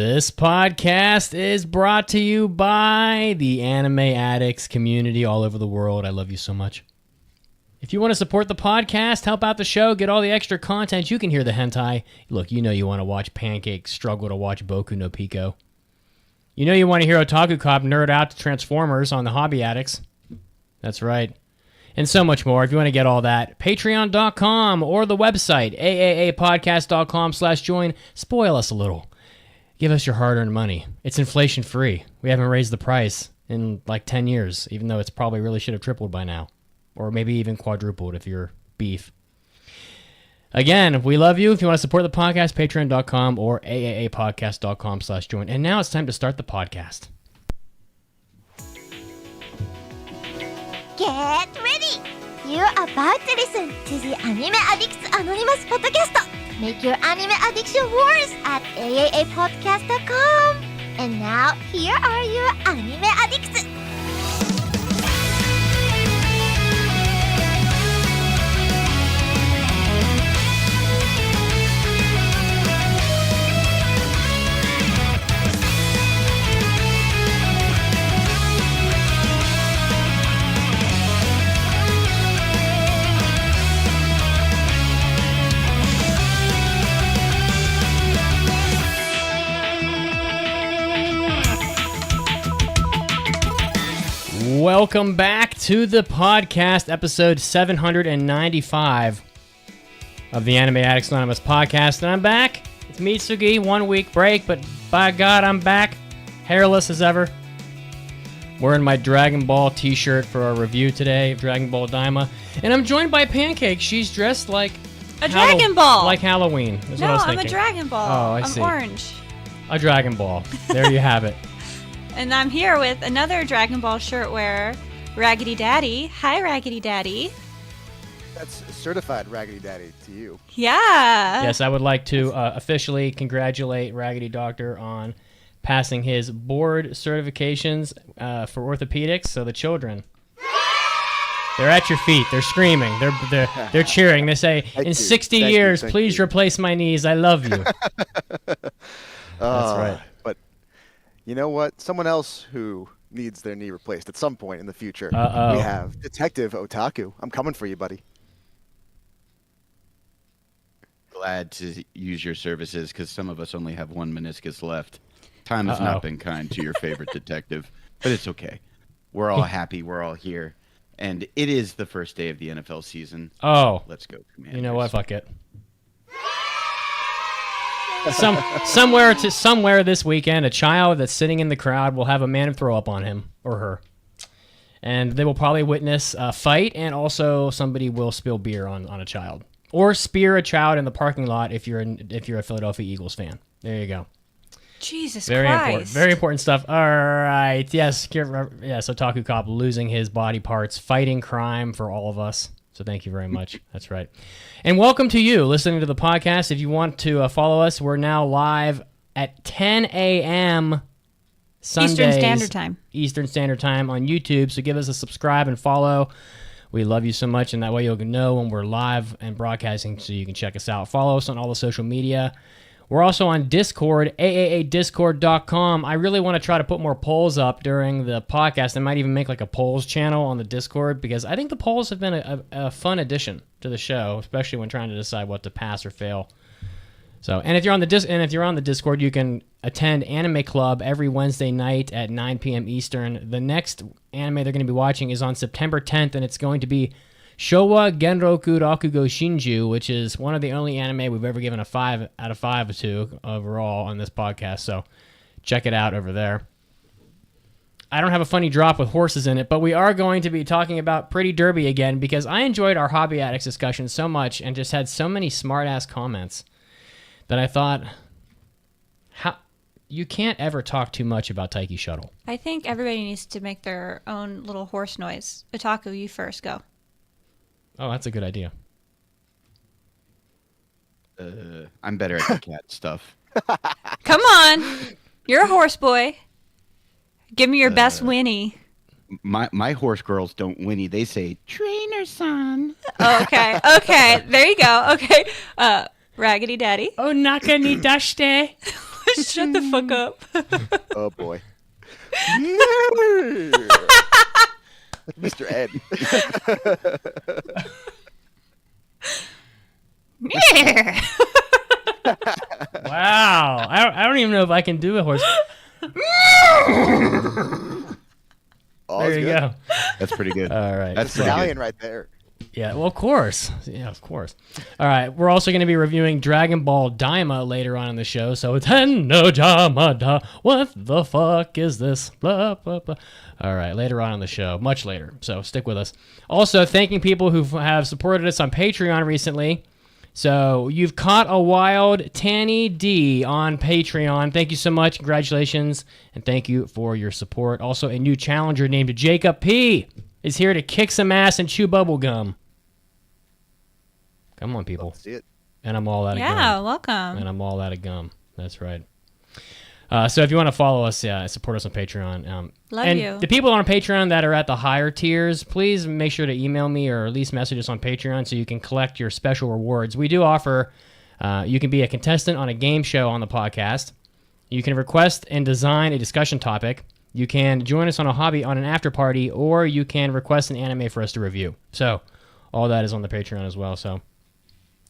This podcast is brought to you by the Anime Addicts community all over the world. I love you so much. If you want to support the podcast, help out the show, get all the extra content, you can hear the hentai. Look, you know you want to watch Pancake struggle to watch Boku no Pico. You know you want to hear Otaku Cop nerd out to Transformers on the Hobby Addicts. That's right. And so much more. If you want to get all that, patreon.com or the website, AAAPodcast.com/join. Spoil us a little. Give us your hard-earned money. It's inflation-free. We haven't raised the price in like 10 years, even though it's probably really should have tripled by now. Or maybe even quadrupled if you're beef. Again, we love you. If you want to support the podcast, patreon.com or AAAPodcast.com/join. And now it's time to start the podcast. Get ready! You're about to listen to the Anime Addicts Anonymous Podcast. Make your anime addiction worse at AAAPodcast.com. And now, here are your anime addicts. Welcome back to the podcast, episode 795 of the Anime Addicts Anonymous Podcast. And I'm back. It's Mitsugi, 1 week break, but by God, I'm back. Hairless as ever. Wearing my Dragon Ball t-shirt for our review today of Dragon Ball Daima. And I'm joined by Pancake. She's dressed like... A Dragon Ball! Like Halloween, is what I was thinking. I'm a Dragon Ball. Oh, I see. I'm orange. A Dragon Ball. There you have it. And I'm here with another Dragon Ball shirt wearer, Raggedy Daddy. Hi, Raggedy Daddy. That's certified Raggedy Daddy to you. Yeah. Yes, I would like to officially congratulate Raggedy Doctor on passing his board certifications for orthopedics. So the children, they're at your feet. They're screaming. They're cheering. They say, "In 60 years, please replace my knees. I love you." That's right. But you know what? Someone else who needs their knee replaced at some point in the future. Uh-oh. We have Detective Otaku. I'm coming for you, buddy. Glad to use your services because some of us only have one meniscus left. Time has not been kind to your favorite detective, but it's okay. We're all happy. We're all here. And it is the first day of the NFL season. Oh. Let's go, Commanders. You know what? Fuck it. Somewhere this weekend, a child that's sitting in the crowd will have a man throw up on him or her. And they will probably witness a fight, and also somebody will spill beer on a child. Or spear a child in the parking lot if you're a Philadelphia Eagles fan. There you go. Jesus Very Christ. important. Very important stuff. All right. Yes, Otaku Cop losing his body parts, fighting crime for all of us. So thank you very much. That's right. And welcome to you listening to the podcast. If you want to follow us, we're now live at 10 a.m. Sundays, Eastern Standard Time on YouTube. So give us a subscribe and follow. We love you so much, and that way you'll know when we're live and broadcasting so you can check us out. Follow us on all the social media. We're also on Discord, AAADiscord.com. I really want to try to put more polls up during the podcast. I might even make like a polls channel on the Discord because I think the polls have been a fun addition to the show, especially when trying to decide what to pass or fail. So, and if you're on the Discord, you can attend Anime Club every Wednesday night at 9 p.m. Eastern. The next anime they're going to be watching is on September 10th, and it's going to be Showa Genroku Rakugo Shinju, which is one of the only anime we've ever given a 5 out of 5 to overall on this podcast. So check it out over there. I don't have a funny drop with horses in it, but we are going to be talking about Pretty Derby again because I enjoyed our Hobby Addicts discussion so much and just had so many smart-ass comments that I thought, you can't ever talk too much about Taiki Shuttle. I think everybody needs to make their own little horse noise. Otaku, you first, go. Oh, that's a good idea. I'm better at the cat stuff. Come on. You're a horse boy. Give me your best whinny. My horse girls don't whinny. They say, trainer son. Oh, okay. Okay. There you go. Okay. Raggedy Daddy. Oh, naka ni dashite. Shut the fuck up. Oh boy. Mr. Ed. Wow. I don't even know if I can do a horse. Oh, There you good. go. That's pretty good. All right. That's pretty Stallion good. right there. Yeah, well, of course. Yeah, of course. All right, we're also going to be reviewing Dragon Ball Daima later on in the show. So it's no Jamada. What the fuck is this? Blah, blah, blah. All right, later on in the show, much later. So stick with us. Also, thanking people who have supported us on Patreon recently. So you've caught a wild Tanny D on Patreon. Thank you so much. Congratulations, and thank you for your support. Also, a new challenger named Jacob P is here to kick some ass and chew bubble gum. Come on, people. See it. And I'm all out of gum. Yeah, welcome. And I'm all out of gum. That's right. So if you want to follow us, support us on Patreon. Love and you. the people on Patreon that are at the higher tiers, please make sure to email me or at least message us on Patreon so you can collect your special rewards. We do offer, you can be a contestant on a game show on the podcast. You can request and design a discussion topic. You can join us on a hobby on an after party, or you can request an anime for us to review. So all that is on the Patreon as well. So,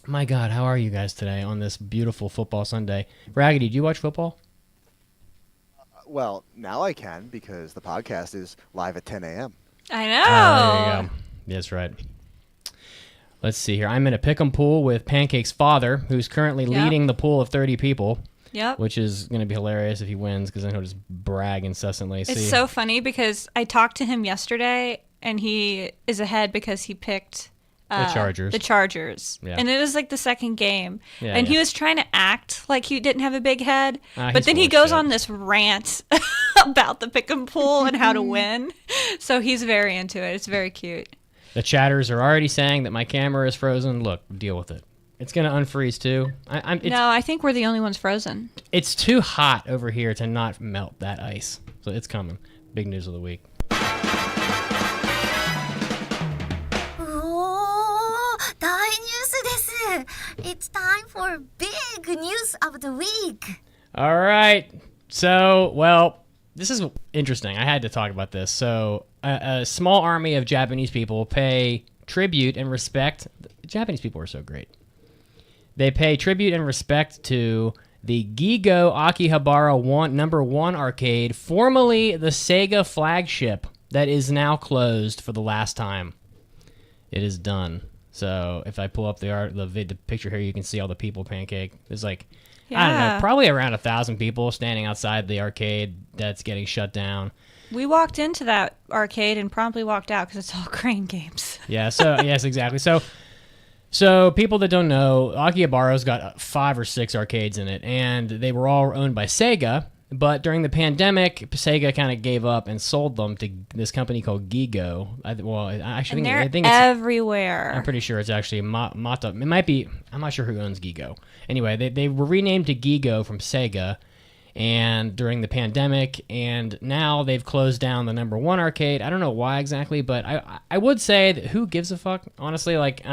my God, how are you guys today on this beautiful football Sunday? Raggedy, do you watch football? Well, now I can because the podcast is live at 10 a.m. I know. There you go. That's right. Let's see here. I'm in a pick'em pool with Pancake's father, who's currently Yep. leading the pool of 30 people, Yep. which is going to be hilarious if he wins because then he'll just brag incessantly. It's so funny because I talked to him yesterday and he is ahead because he picked The Chargers. The Chargers. Yeah. And it was like the second game. Yeah, and he yeah. was trying to act like he didn't have a big head. He's But then he full of goes shit. on this rant about the pick and pool and how to win. So he's very into it. It's very cute. The chatters are already saying that my camera is frozen. Look, deal with it. It's going to unfreeze too. No, I think we're the only ones frozen. It's too hot over here to not melt that ice. So it's coming. Big news of the week. おー、大ニュースです。It's time for big news of the week. All right. So, well, this is interesting. I had to talk about this. So, a small army of Japanese people pay tribute and respect. Japanese people are so great. They pay tribute and respect to the Gigo Akihabara #1 arcade, formerly the Sega flagship, that is now closed for the last time. It is done. So if I pull up the picture here, you can see all the people. Pancake. There's like, I don't know, Yeah. probably around 1,000 people standing outside the arcade that's getting shut down. We walked into that arcade and promptly walked out because it's all crane games. Yeah. So yes, exactly. So people that don't know, Akihabara's got 5 or 6 arcades in it, and they were all owned by Sega. But during the pandemic, Sega kind of gave up and sold them to this company called Gigo. I think it's everywhere. I'm pretty sure it's actually Mata. It might be. I'm not sure who owns Gigo. Anyway, they were renamed to Gigo from Sega, and during the pandemic, and now they've closed down the #1 arcade. I don't know why exactly, but I would say that who gives a fuck? Honestly, like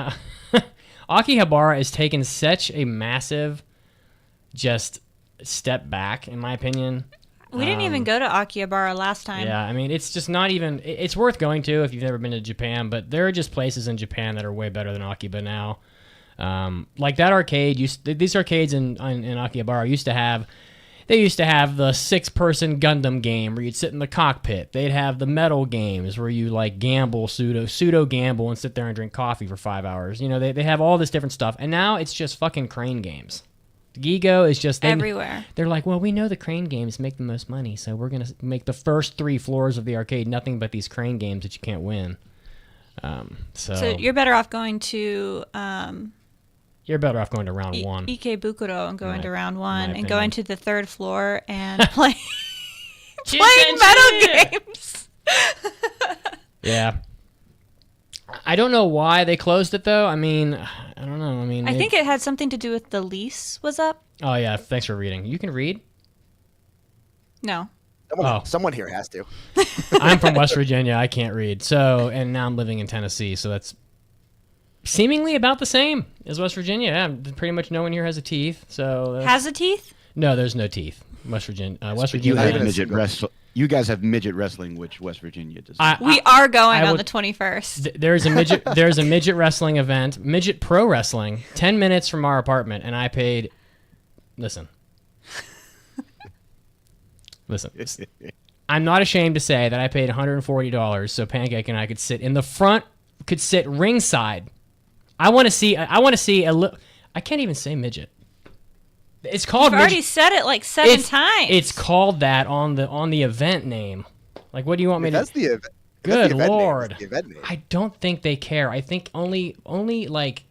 Akihabara has taken such a massive just step back, in my opinion. We didn't even go to Akihabara last time. Yeah, I mean, it's just not even... It's worth going to if you've never been to Japan, but there are just places in Japan that are way better than Akiba now. Like that arcade, these arcades in Akihabara used to have... They used to have the 6-person Gundam game where you'd sit in the cockpit. They'd have the metal games where you like gamble, pseudo gamble, and sit there and drink coffee for 5 hours. You know, they have all this different stuff. And now it's just fucking crane games. Gigo is just everywhere. They're like, well, we know the crane games make the most money, so we're gonna make the first 3 floors of the arcade nothing but these crane games that you can't win. So you're better off going to you're better off going to round 1. Ikebukuro and going Right. to round My 1 and opinion. going to the 3rd floor and playing Chin, metal games. Yeah. I don't know why they closed it though. I mean, I don't know. I mean, I think it had something to do with the lease was up. Oh yeah, thanks for reading. You can read. No. Someone here has to. I'm from West Virginia. I can't read. So, and now I'm living in Tennessee. So that's seemingly about the same as West Virginia. Yeah, pretty much no one here has a teeth. So Has a teeth? No, there's no teeth. West Virginia. West But you Virginia. have midget wrestle. You guys have midget wrestling, which West Virginia does. We are going on would- the 21st. There's a midget. There's a midget wrestling event, midget pro wrestling, 10 minutes from our apartment, and I paid. Listen. I'm not ashamed to say that I paid $140 so Pancake and I could sit in the front, could sit ringside. I want to see a little. I can't even say midget. It's called. You've already said it like 7 times. It's called that on the event name. Like, what do you want me to? That's the event. Good the event Lord. Name. The event name. I don't think they care. I think only like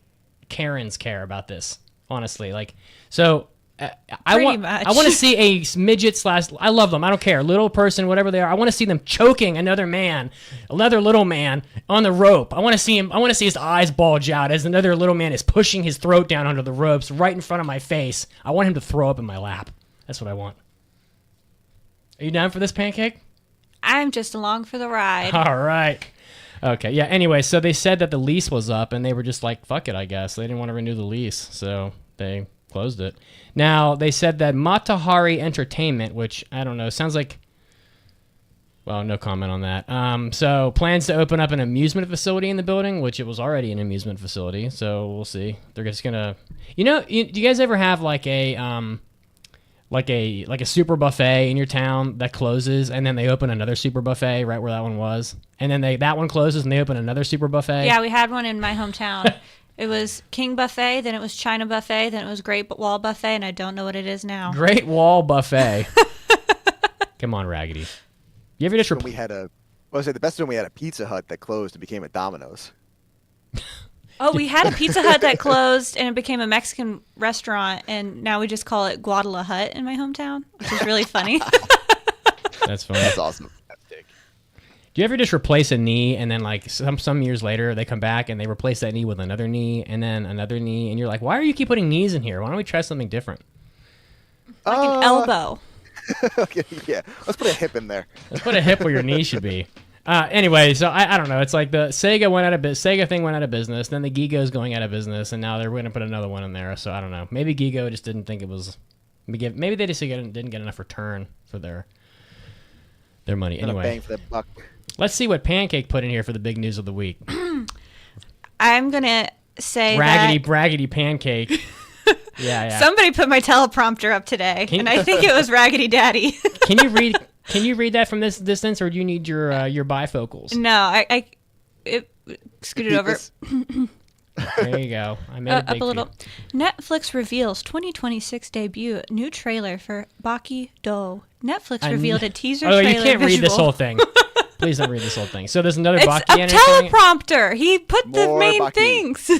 Karens care about this. Honestly, like so. I want to see a midget / I love them. I don't care, little person, whatever they are. I want to see them choking another little man on the rope. I want to see him. I want to see his eyes bulge out as another little man is pushing his throat down under the ropes right in front of my face. I want him to throw up in my lap. That's what I want. Are you down for this, Pancake? I'm just along for the ride. All right. Okay. Yeah. Anyway, so they said that the lease was up, and they were just like, "Fuck it," I guess. They didn't want to renew the lease, so they closed it. Now, they said that Matahari Entertainment, which, I don't know, sounds like... Well, no comment on that. So, plans to open up an amusement facility in the building, which it was already an amusement facility, so we'll see. They're just gonna... do you guys ever have, like a super buffet in your town that closes, and then they open another super buffet right where that one was? And then that one closes, and they open another super buffet? Yeah, we had one in my hometown. It was King Buffet, then it was China Buffet, then it was Great Wall Buffet, and I don't know what it is now. Great Wall Buffet. Come on, Raggedy. You ever just... the best one we had a Pizza Hut that closed and became a Domino's. Oh, we had a Pizza Hut that closed, and it became a Mexican restaurant, and now we just call it Guadalajara Hut in my hometown, which is really funny. That's funny. That's awesome. Do you ever just replace a knee and then like some years later they come back and they replace that knee with another knee and then another knee and you're like, why do you keep putting knees in here? Why don't we try something different? Like an elbow. Okay, yeah, let's put a hip in there. Let's put a hip where your knee should be. Anyway, so I don't know. It's like the Sega thing went out of business. Then the Gigo's going out of business, and now they're going to put another one in there. So I don't know. Maybe Gigo just didn't think it was. Maybe they just didn't get enough return for their money. Anyway, bang for that buck. Let's see what Pancake put in here for the big news of the week. I'm gonna say Raggedy Pancake. Yeah. Somebody put my teleprompter up today, and I think it was Raggedy Daddy. Can you read that from this distance, or do you need your bifocals? No, I scooted over. There you go. I made it big up a little. Netflix reveals 2026 debut new trailer for Baki Do. Netflix revealed a teaser trailer. Oh, you can't read this whole thing. Please don't read this whole thing. So there's another Baki anime. It's a teleprompter. He put the main Baki. things.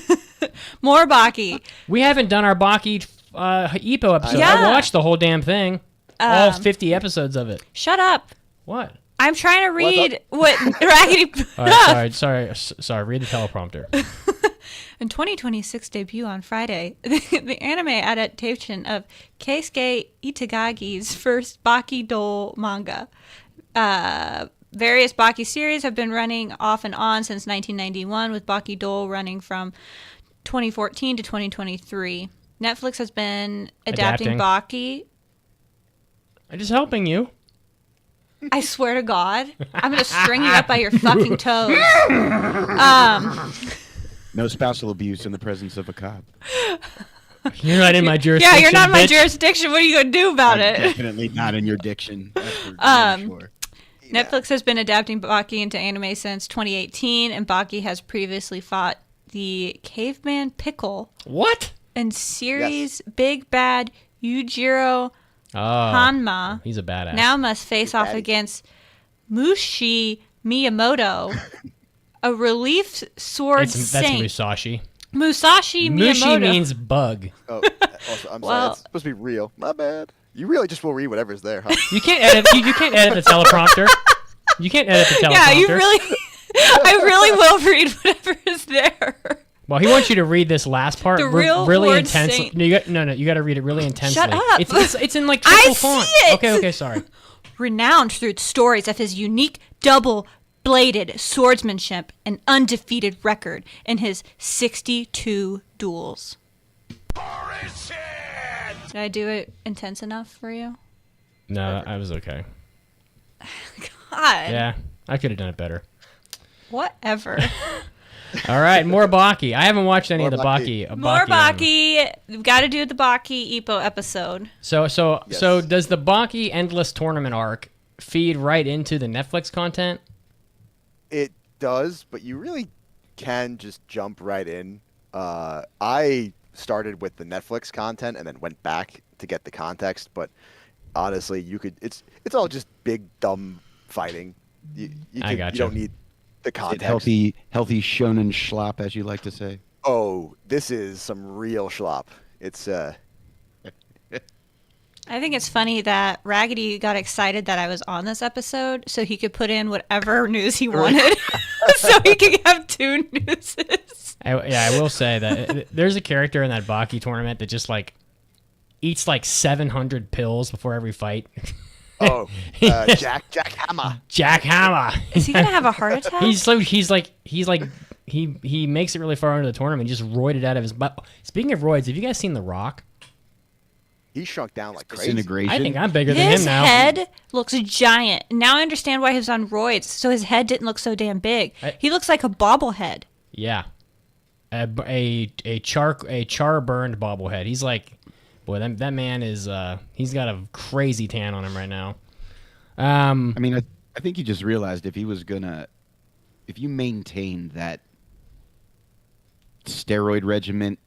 More Baki. We haven't done our Baki Ippo episode. Yeah. I watched the whole damn thing. All 50 episodes of it. Shut up. What? I'm trying to read what Raggedy... All right, sorry. Read the teleprompter. In 2026 debut on Friday, the anime adaptation of Keisuke Itagaki's first Baki Do manga. Various Baki series have been running off and on since 1991, with Baki Do running from 2014 to 2023. Netflix has been adapting Baki. I'm just helping you. I swear to God, I'm going to string you up by your fucking toes. No spousal abuse in the presence of a cop. You're not in my jurisdiction. Yeah, you're not in my bitch. jurisdiction. What are you going to do about it? Definitely not in your diction. That's for damn sure. Netflix has been adapting Baki into anime since 2018, and Baki has previously fought the caveman Pickle. What? In series Big Bad Yujiro Hanma. He's a badass. Now must face off against Mushi Miyamoto, a relief sword saint. That's Musashi. Musashi Miyamoto. Mushi means bug. Oh, also, I'm sorry. It's supposed to be real. My bad. You really just will read whatever's there, huh? You can't edit. You can't edit the teleprompter. You can't edit the teleprompter. Yeah, you really. I really will read whatever is there. Well, he wants you to read this last part really intensely. Saint. No, you got to read it really intensely. Shut up. It's in like triple font. See it. Okay, sorry. Renowned through stories of his unique double-bladed swordsmanship and undefeated record in his 62 duels. Did I do it intense enough for you? No, I was okay. God. Yeah, I could have done it better. Whatever. All right, more Baki. I haven't watched any More of the Baki. More anime. Baki. We've got to do the Baki Ippo episode. So Yes. does the Baki Endless Tournament arc feed right into the Netflix content? It does, but you really can just jump right in. I started with the Netflix content and then went back to get the context, but honestly, you could. It's all just big dumb fighting. You gotcha. You don't need the Is it context. healthy shonen schlop, as you like to say. Oh, this is some real schlop. It's I think it's funny that Raggedy got excited that I was on this episode so he could put in whatever news he wanted. So he could have two newses. I will say that there's a character in that Baki tournament that just like eats like 700 pills before every fight. Jack Hammer. Jack Hammer. Is he going to have a heart attack? He makes it really far into the tournament. He just roided out of his butt. Speaking of roids, have you guys seen The Rock? He shrunk down like crazy. Disintegration. I think I'm bigger than His him now. head looks giant. Now I understand why he was on roids, so his head didn't look so damn big. He looks like a bobblehead. Yeah, a char burned bobblehead. He's like, boy, that man is. He's got a crazy tan on him right now. I mean, I think you just realized if you maintain that steroid regimen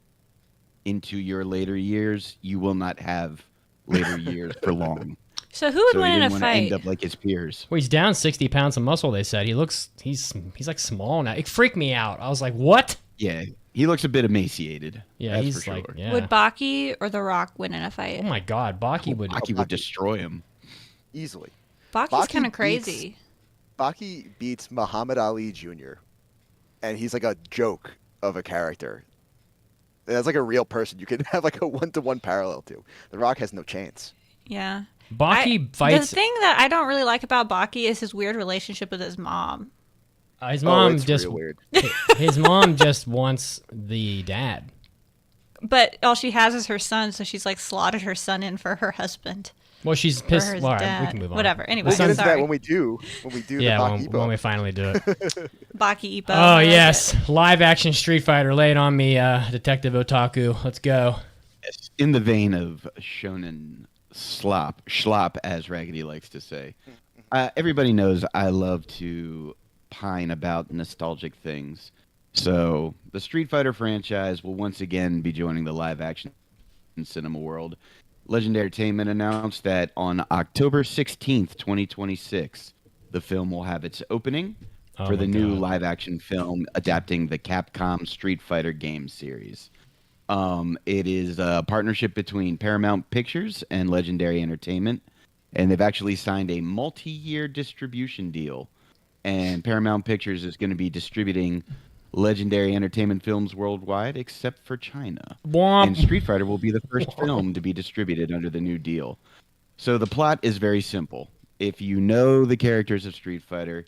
into your later years, you will not have later years for long. So who would So win you in a didn't want to fight? end up like his peers. Well, he's down 60 pounds of muscle. They said he's like small now. It freaked me out. I was like, what? Yeah, he looks a bit emaciated. Yeah, that's he's for like, sure. yeah. Would Baki or The Rock win in a fight? Oh my God, Baki would. Baki would destroy him. Easily. Baki's Baki kind of beats- crazy. Baki beats Muhammad Ali Jr. and he's like a joke of a character. That's like a real person. You can have like a 1-to-1 parallel to. The Rock has no chance. Yeah. Baki fights. The thing that I don't really like about Baki is his weird relationship with his mom. His mom it's just real weird. his mom just wants the dad. But all she has is her son, so she's like slotted her son in for her husband. Well, she's Or pissed. her Well, all right, we dad. can move on. Whatever. Anyway, We'll get into that sorry. when we do Yeah, the when, Baki when we finally do it. Baki Ippo. Oh I like yes, it. live action Street Fighter. Lay it on me, Detective Otaku. Let's go. Yes, in the vein of shonen schlop, as Raggedy likes to say. Everybody knows I love to pine about nostalgic things. So the Street Fighter franchise will once again be joining the live action cinema world. Legendary Entertainment announced that on October 16th, 2026, the film will have its opening Oh for the my new God. live-action film adapting the Capcom Street Fighter game series. It is a partnership between Paramount Pictures and Legendary Entertainment, and they've actually signed a multi-year distribution deal. And Paramount Pictures is going to be distributing Legendary Entertainment films worldwide, except for China. Womp. And Street Fighter will be the first film to be distributed under the new deal. So the plot is very simple. If you know the characters of Street Fighter,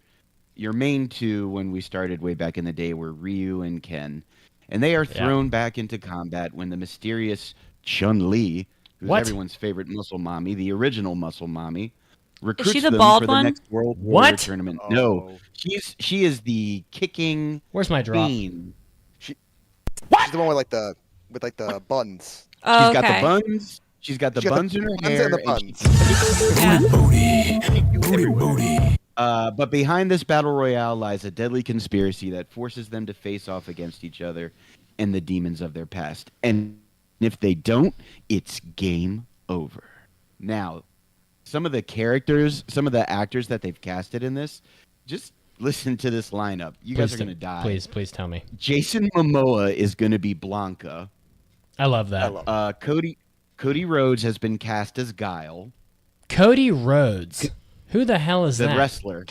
your main two when we started way back in the day were Ryu and Ken. And they are thrown back into combat when the mysterious Chun-Li, who's What? everyone's favorite muscle mommy, the original muscle mommy, recruits she the them bald for one? the next World War What? tournament. Oh. No, she is the kicking Where's my drop? queen. She's the one with like the buns. Oh, She's got okay. the buns. She's got the She's got buns the in her buns hair. and the and Yeah. But behind this battle royale lies a deadly conspiracy that forces them to face off against each other and the demons of their past. And if they don't, it's game over. Now, some of the characters, some of the actors that they've casted in this, just listen to this lineup. You guys are going to die. Please tell me. Jason Momoa is going to be Blanca. I love that. Cody Rhodes has been cast as Guile. Cody Rhodes. Who the hell is The that? wrestler.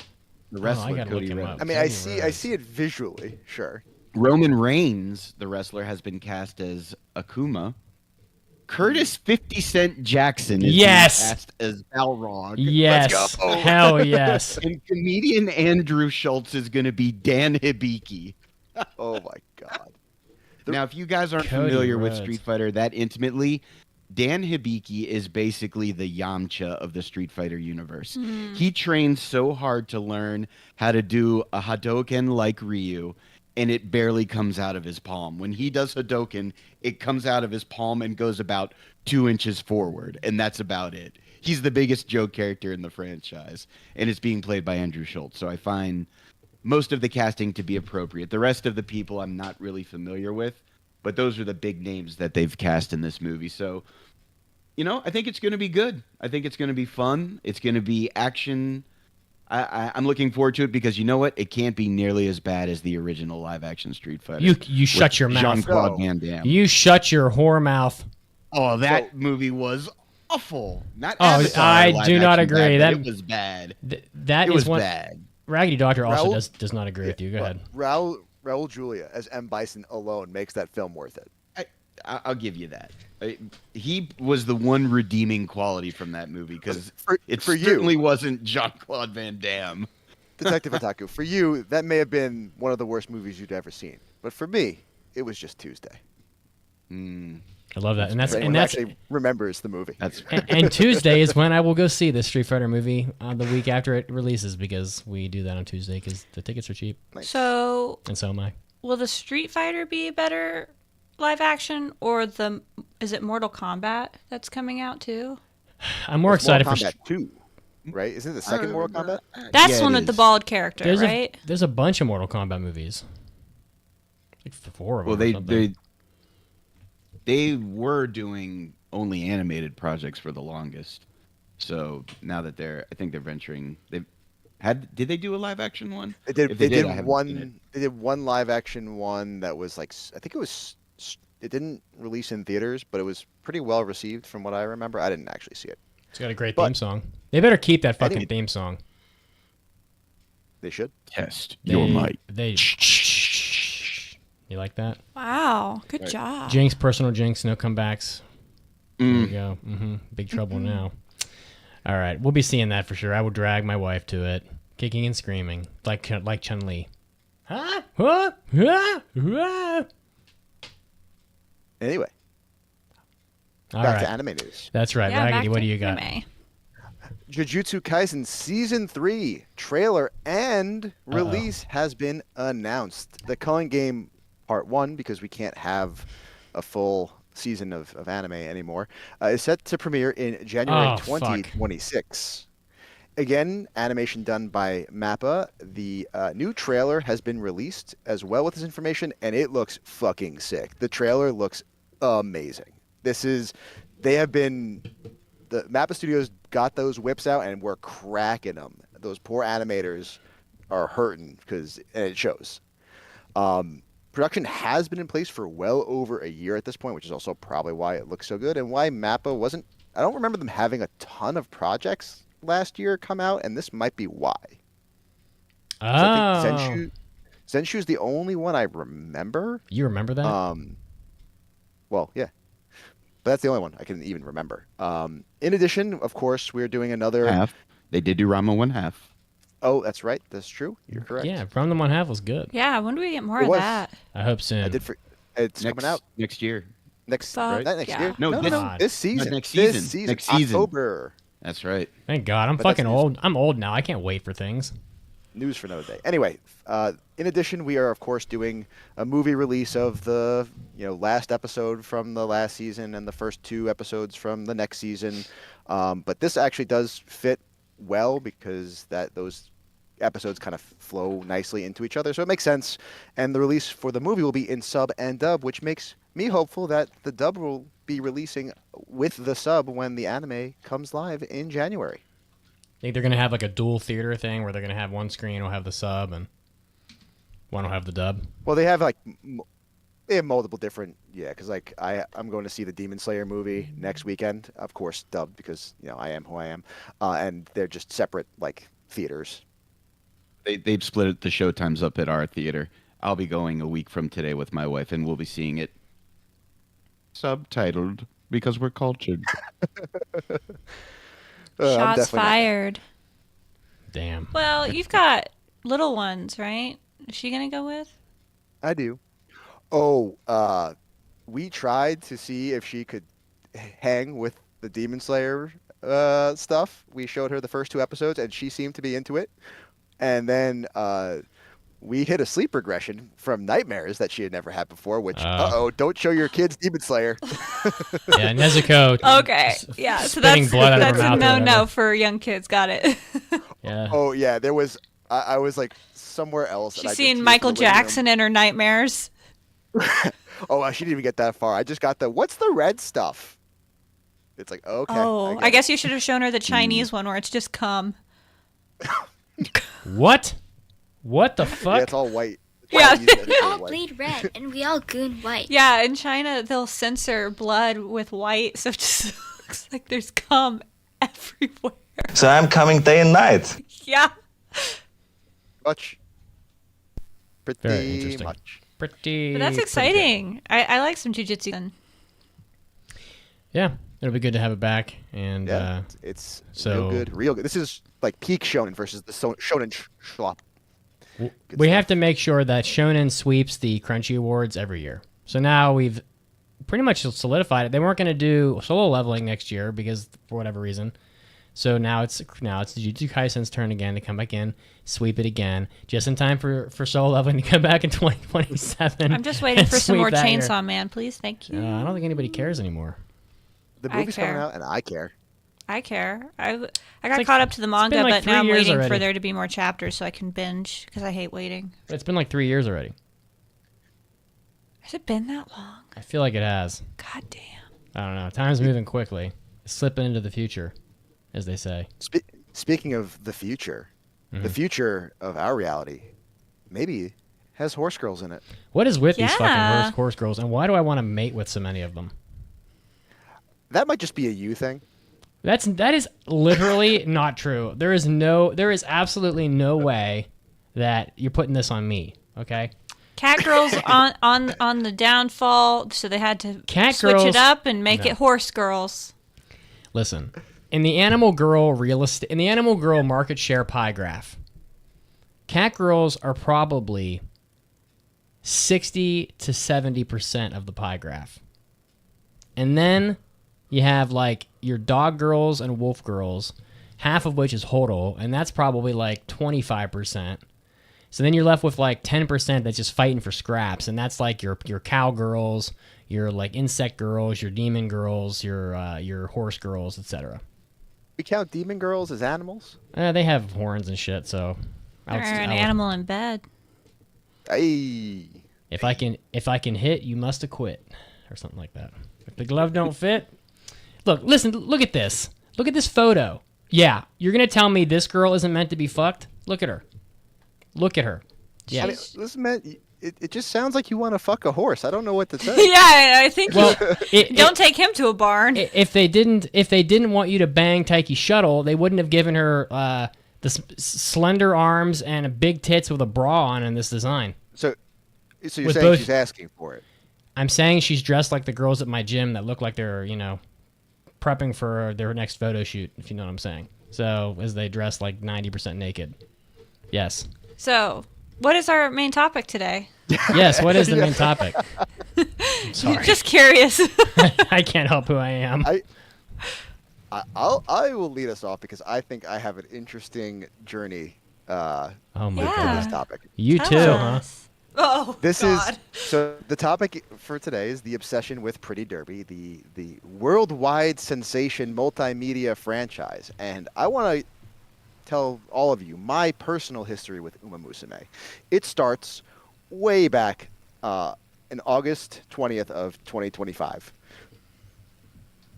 The wrestler, I gotta Cody look him Rhodes. up. I mean, Cody I Rhodes. see it visually, sure. Roman Reigns, the wrestler, has been cast as Akuma. Curtis 50 Cent Jackson is being Yes. cast as Balrog. Yes. Let's go. Hell yes. And comedian Andrew Schultz is going to be Dan Hibiki. Oh my god. Now, if you guys aren't Cody familiar Rhodes. with Street Fighter that intimately, Dan Hibiki is basically the Yamcha of the Street Fighter universe. He trained so hard to learn how to do a Hadoken like Ryu, and it barely comes out of his palm. When he does Hadoken, it comes out of his palm and goes about 2 inches forward, and that's about it. He's the biggest joke character in the franchise, and it's being played by Andrew Schultz. So I find most of the casting to be appropriate. The rest of the people I'm not really familiar with, but those are the big names that they've cast in this movie. So, I think it's going to be good. I think it's going to be fun. It's going to be action. I'm looking forward to it because you know what? It can't be nearly as bad as the original live-action Street Fighter. You shut your mouth. Jean-Claude Van Damme. You shut your whore mouth. Oh, that movie was awful. Not Oh, Avatar I live do not action agree. bad, That it was bad. That It is was one. bad. Raggedy Doctor also Raul- does not agree with you. Go ahead. Raul Julia as M. Bison alone makes that film worth it. I'll give you that. He was the one redeeming quality from that movie because it certainly wasn't Jean-Claude Van Damme. Detective Otaku, for you, that may have been one of the worst movies you'd ever seen. But for me, it was just Tuesday. I love that, and that's Anyone actually remembers the movie. and Tuesday is when I will go see this Street Fighter movie the week after it releases because we do that on Tuesday because the tickets are cheap. Nice. So And so am I. will the Street Fighter be better live action, or is it Mortal Kombat that's coming out too? I'm more excited Mortal for. Kombat 2, right? Isn't it the second Mortal Kombat? That's Yeah, one it with the is. bald character, right? There's a bunch of Mortal Kombat movies. Like 4 of them. Well, or something. they were doing only animated projects for the longest. So now that I think they're venturing. Did they do a live action one? They did. If They I did haven't one. seen it. They did one live action one that was like I think it was. It didn't release in theaters, but it was pretty well received from what I remember. I didn't actually see it. It's got a great But- theme song. They better keep that I think fucking theme song. They should. Test your might. You like that? Wow, good Right. job. Jinx, personal jinx, no comebacks. There you go. Big trouble now. All right, we'll be seeing that for sure. I will drag my wife to it, kicking and screaming like Chun-Li. Huh? Huh? Huh? Huh? Anyway, All back right. to anime news. That's right. Yeah, Raggedy, back what to do you got? anime. Jujutsu Kaisen Season 3 trailer and release has been announced. The Culling Game Part 1, because we can't have a full season of anime anymore, is set to premiere in January Oh, fuck. 2026. Again, animation done by MAPPA. The new trailer has been released as well with this information, and it looks fucking sick. The trailer looks amazing. The MAPPA Studios got those whips out and we're cracking them. Those poor animators are hurting and it shows. Production has been in place for well over a year at this point, which is also probably why it looks so good and why MAPPA wasn't. I don't remember them having a ton of projects last year come out, and this might be why. So I think Zenshu is the only one I remember. You remember that? Well, yeah. But that's the only one I can even remember. In addition, of course, we're doing another... Half. They did do Rama 1/2. Oh, that's right. That's true. You're correct. Yeah, From the One Half was good. Yeah, when do we get more It of was. that? I hope soon. It's coming out next year. next Fuck not next yeah. year. No, no, this- no, this season. next This season. season. Next season. October. That's right. Thank God. I'm But that's fucking news. old. I'm old now. I can't wait for things. News for another day. Anyway, in addition, we are of course doing a movie release of the last episode from the last season and the first 2 episodes from the next season. But this actually does fit well because those episodes kind of flow nicely into each other, so it makes sense. And the release for the movie will be in sub and dub, which makes me hopeful that the dub will be releasing with the sub when the anime comes live in January. Think they're gonna have like a dual theater thing where they're gonna have one screen will have the sub and one will have the dub. Well, they have they have multiple different, because I'm going to see the Demon Slayer movie next weekend, of course dubbed because I am who I am, and they're just separate theaters. They've split the show times up at our theater. I'll be going a week from today with my wife, and we'll be seeing it subtitled because we're cultured. I'm Shots definitely not- fired. Damn. Well, you've got little ones, right? Is she gonna go with? I do. Oh, we tried to see if she could hang with the Demon Slayer stuff. We showed her the first 2 episodes, and she seemed to be into it. And then we hit a sleep regression from nightmares that she had never had before, which, don't show your kids Demon Slayer. Yeah, Nezuko. Okay, yeah, so spitting that's blood out of her that's a mouth or no whatever. for young kids. Got it. Yeah. Oh, yeah, there was, I was like somewhere else. and She's I just seeing used Michael the living room. Jackson in her nightmares. Oh, she didn't even get that far. I just got what's the red stuff? It's like, okay. Oh, I guess you should have shown her the Chinese one where it's just cum. What? What the Yeah, fuck? it's all white. Yeah. We all bleed red, and we all goon white. Yeah, in China they'll censor blood with white, so it just looks like there's cum everywhere. So I'm coming day and night. Yeah. Much. Very Pretty interesting. much. Pretty. But that's pretty exciting. I like some jujitsu. good. Yeah, it'll be good to have it back. And Yeah, it's so- real good, real good. This is like peak shonen versus the shonen schlop. Good we stuff. have to make sure that Shonen sweeps the Crunchy Awards every year. So now we've pretty much solidified it. They weren't going to do Solo Leveling next year because for whatever reason. So now it's Jujutsu Kaisen's turn again to come back in, sweep it again, just in time for Solo Leveling to come back in 2027. I'm just waiting and for some sweep more that year. Chainsaw Man, please. Thank you. I don't think anybody cares anymore. The I movie's coming care. out, and I care. I care. I got like- caught up to the manga, been like but now 3 I'm years waiting for already. there to be more chapters so I can binge because I hate waiting. It's been like 3 years already. Has it been that long? I feel like it has. God damn. I don't know. Time's moving quickly. It's slipping into the future, as they say. Speaking of the future, the future of our reality, maybe has horse girls in it. What is with these Yeah. fucking horse girls, and why do I want to mate with so many of them? That might just be a you thing. That is literally not true. There is absolutely no way that you're putting this on me. Okay, Cat girls on the downfall, so they had to Cat switch girls- it up and make no. it horse girls. listen. In the animal girl market share pie graph, cat girls are probably 60 to 70% of the pie graph, and then you have like your dog girls and wolf girls, half of which is Horo, and that's probably like 25%. So then you're left with like 10% that's just fighting for scraps, and that's like your cow girls, your like insect girls, your demon girls, your horse girls, etc. We count demon girls as animals. They have horns and shit, so They're an animal in bed. Hey, If I can hit, you must acquit, or something like that. If the glove don't fit, look at this. Look at this photo. Yeah, you're gonna tell me this girl isn't meant to be fucked? Look at her. Look at her. Yeah. I mean, listen, man, it just sounds like you want to fuck a horse. I don't know what to say. Yeah, I think Well, don't take him to a barn. if they didn't want you to bang Taiki Shuttle, they wouldn't have given her the slender arms and big tits with a bra on in this design. So you're With saying both- she's asking for it? I'm saying she's dressed like the girls at my gym that look like they're, prepping for their next photo shoot, if you know what I'm saying. So, as they dress like 90% naked. Yes. So, what is our main topic today? Yes, what is the main topic? Sorry. Just curious. I can't help who I am. I will lead us off because I think I have an interesting journey Oh my Yeah. to god. this topic. You Tell too, us. huh? Oh, This God. is so the topic for today is the obsession with Pretty Derby, the worldwide sensation multimedia franchise, and I want to tell all of you my personal history with Umamusume. It starts way back in August 20th of 2025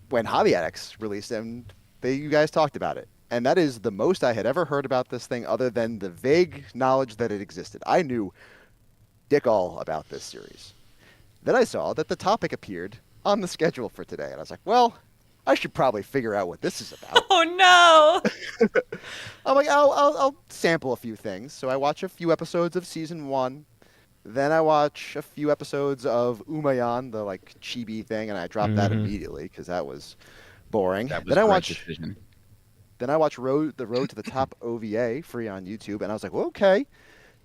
when Hobby Addicts released, and you guys talked about it. And that is the most I had ever heard about this thing other than the vague knowledge that it existed. I knew dick all about this series. Then I saw that the topic appeared on the schedule for today, and I was like, well, I should probably figure out what this is about. Oh no. I'm like, I'll sample a few things. So I watch a few episodes of season 1. Then I watch a few episodes of Umayan, the like chibi thing, and I dropped that immediately because that was boring. That was Then I the right watch decision. the Road to the Top OVA free on YouTube, and I was like, well, okay,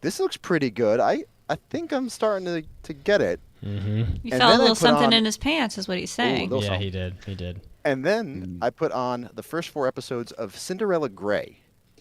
this looks pretty good. I think I'm starting to get it. Mm-hmm. You And felt a then I little put something on- in his pants, is what he's saying. little Yeah, something. he did. He did. And then I put on the first 4 episodes of Cinderella Grey.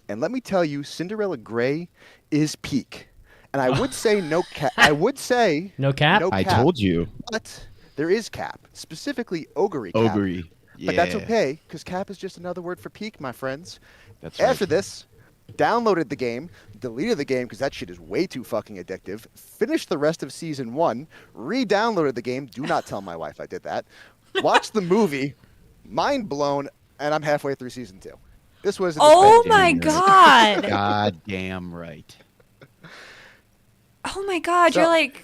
And let me tell you, Cinderella Grey is peak. And I would say no cap. I would say No cap? I told you. But there is cap, specifically ogre cap. Ogre. Yeah. But that's okay, because cap is just another word for peak, my friends. That's right. After this, downloaded the game, deleted the game because that shit is way too fucking addictive, finished the rest of Season 1, re-downloaded the game, do not tell my wife I did that, watched the movie, mind blown, and I'm halfway through Season 2. This was... Oh Goddamn my right. god! Goddamn right. Oh my god, So-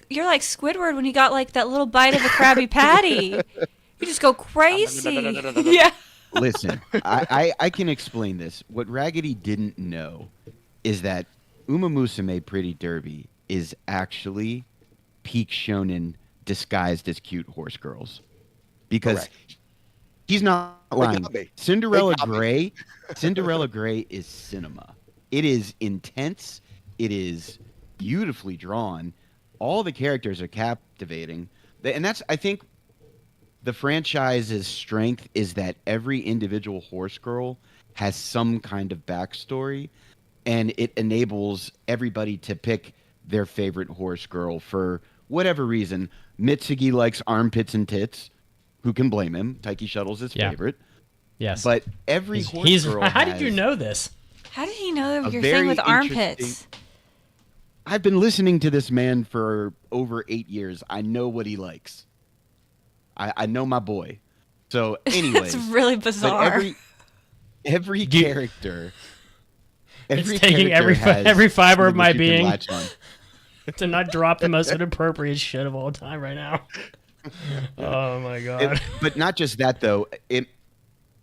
you're like Squidward when he got like that little bite of a Krabby Patty. You just go crazy. Yeah. Listen, I can explain this. What Raggedy didn't know is that Umamusume Pretty Derby is actually peak shonen disguised as cute horse girls. Because Correct. he's not lying. got me. Cinderella They got me. Grey, Cinderella Grey is cinema. It is intense. It is beautifully drawn. All the characters are captivating. And that's, I think, the franchise's strength is that every individual horse girl has some kind of backstory, and it enables everybody to pick their favorite horse girl for whatever reason. Mitsugi likes armpits and tits. Who can blame him? Taiki Shuttle's his Yeah. favorite. Yes. But every horse girl How did you has know this? How did he know a your very thing with armpits? interesting- I've been listening to this man for over 8 years. I know what he likes. I know my boy. So, anyways, It's really but bizarre. every Do you- character, It's every taking character has every fiber of something my that you can being latch on. to not drop the most inappropriate shit of all time right now. Oh my god. But not just that though.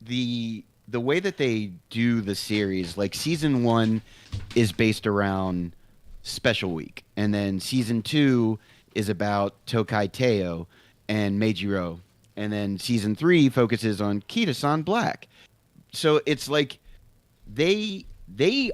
The way that they do the series, like season 1 is based around Special Week, and then season 2 is about Tokai Teo and Meijiro, and then season 3 focuses on Kita-san Black. So it's like they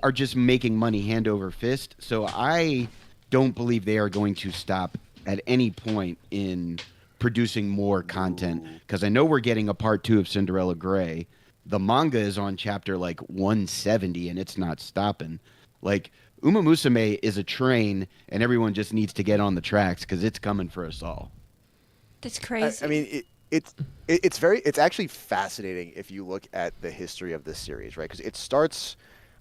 are just making money hand over fist. So I don't believe they are going to stop at any point in producing more content, because I know we're getting a part 2 of Cinderella Grey. The manga is on chapter like 170 and it's not stopping. Like, Umamusume is a train and everyone just needs to get on the tracks because it's coming for us all. That's crazy. I mean, it's actually fascinating if you look at the history of this series, right? Because it starts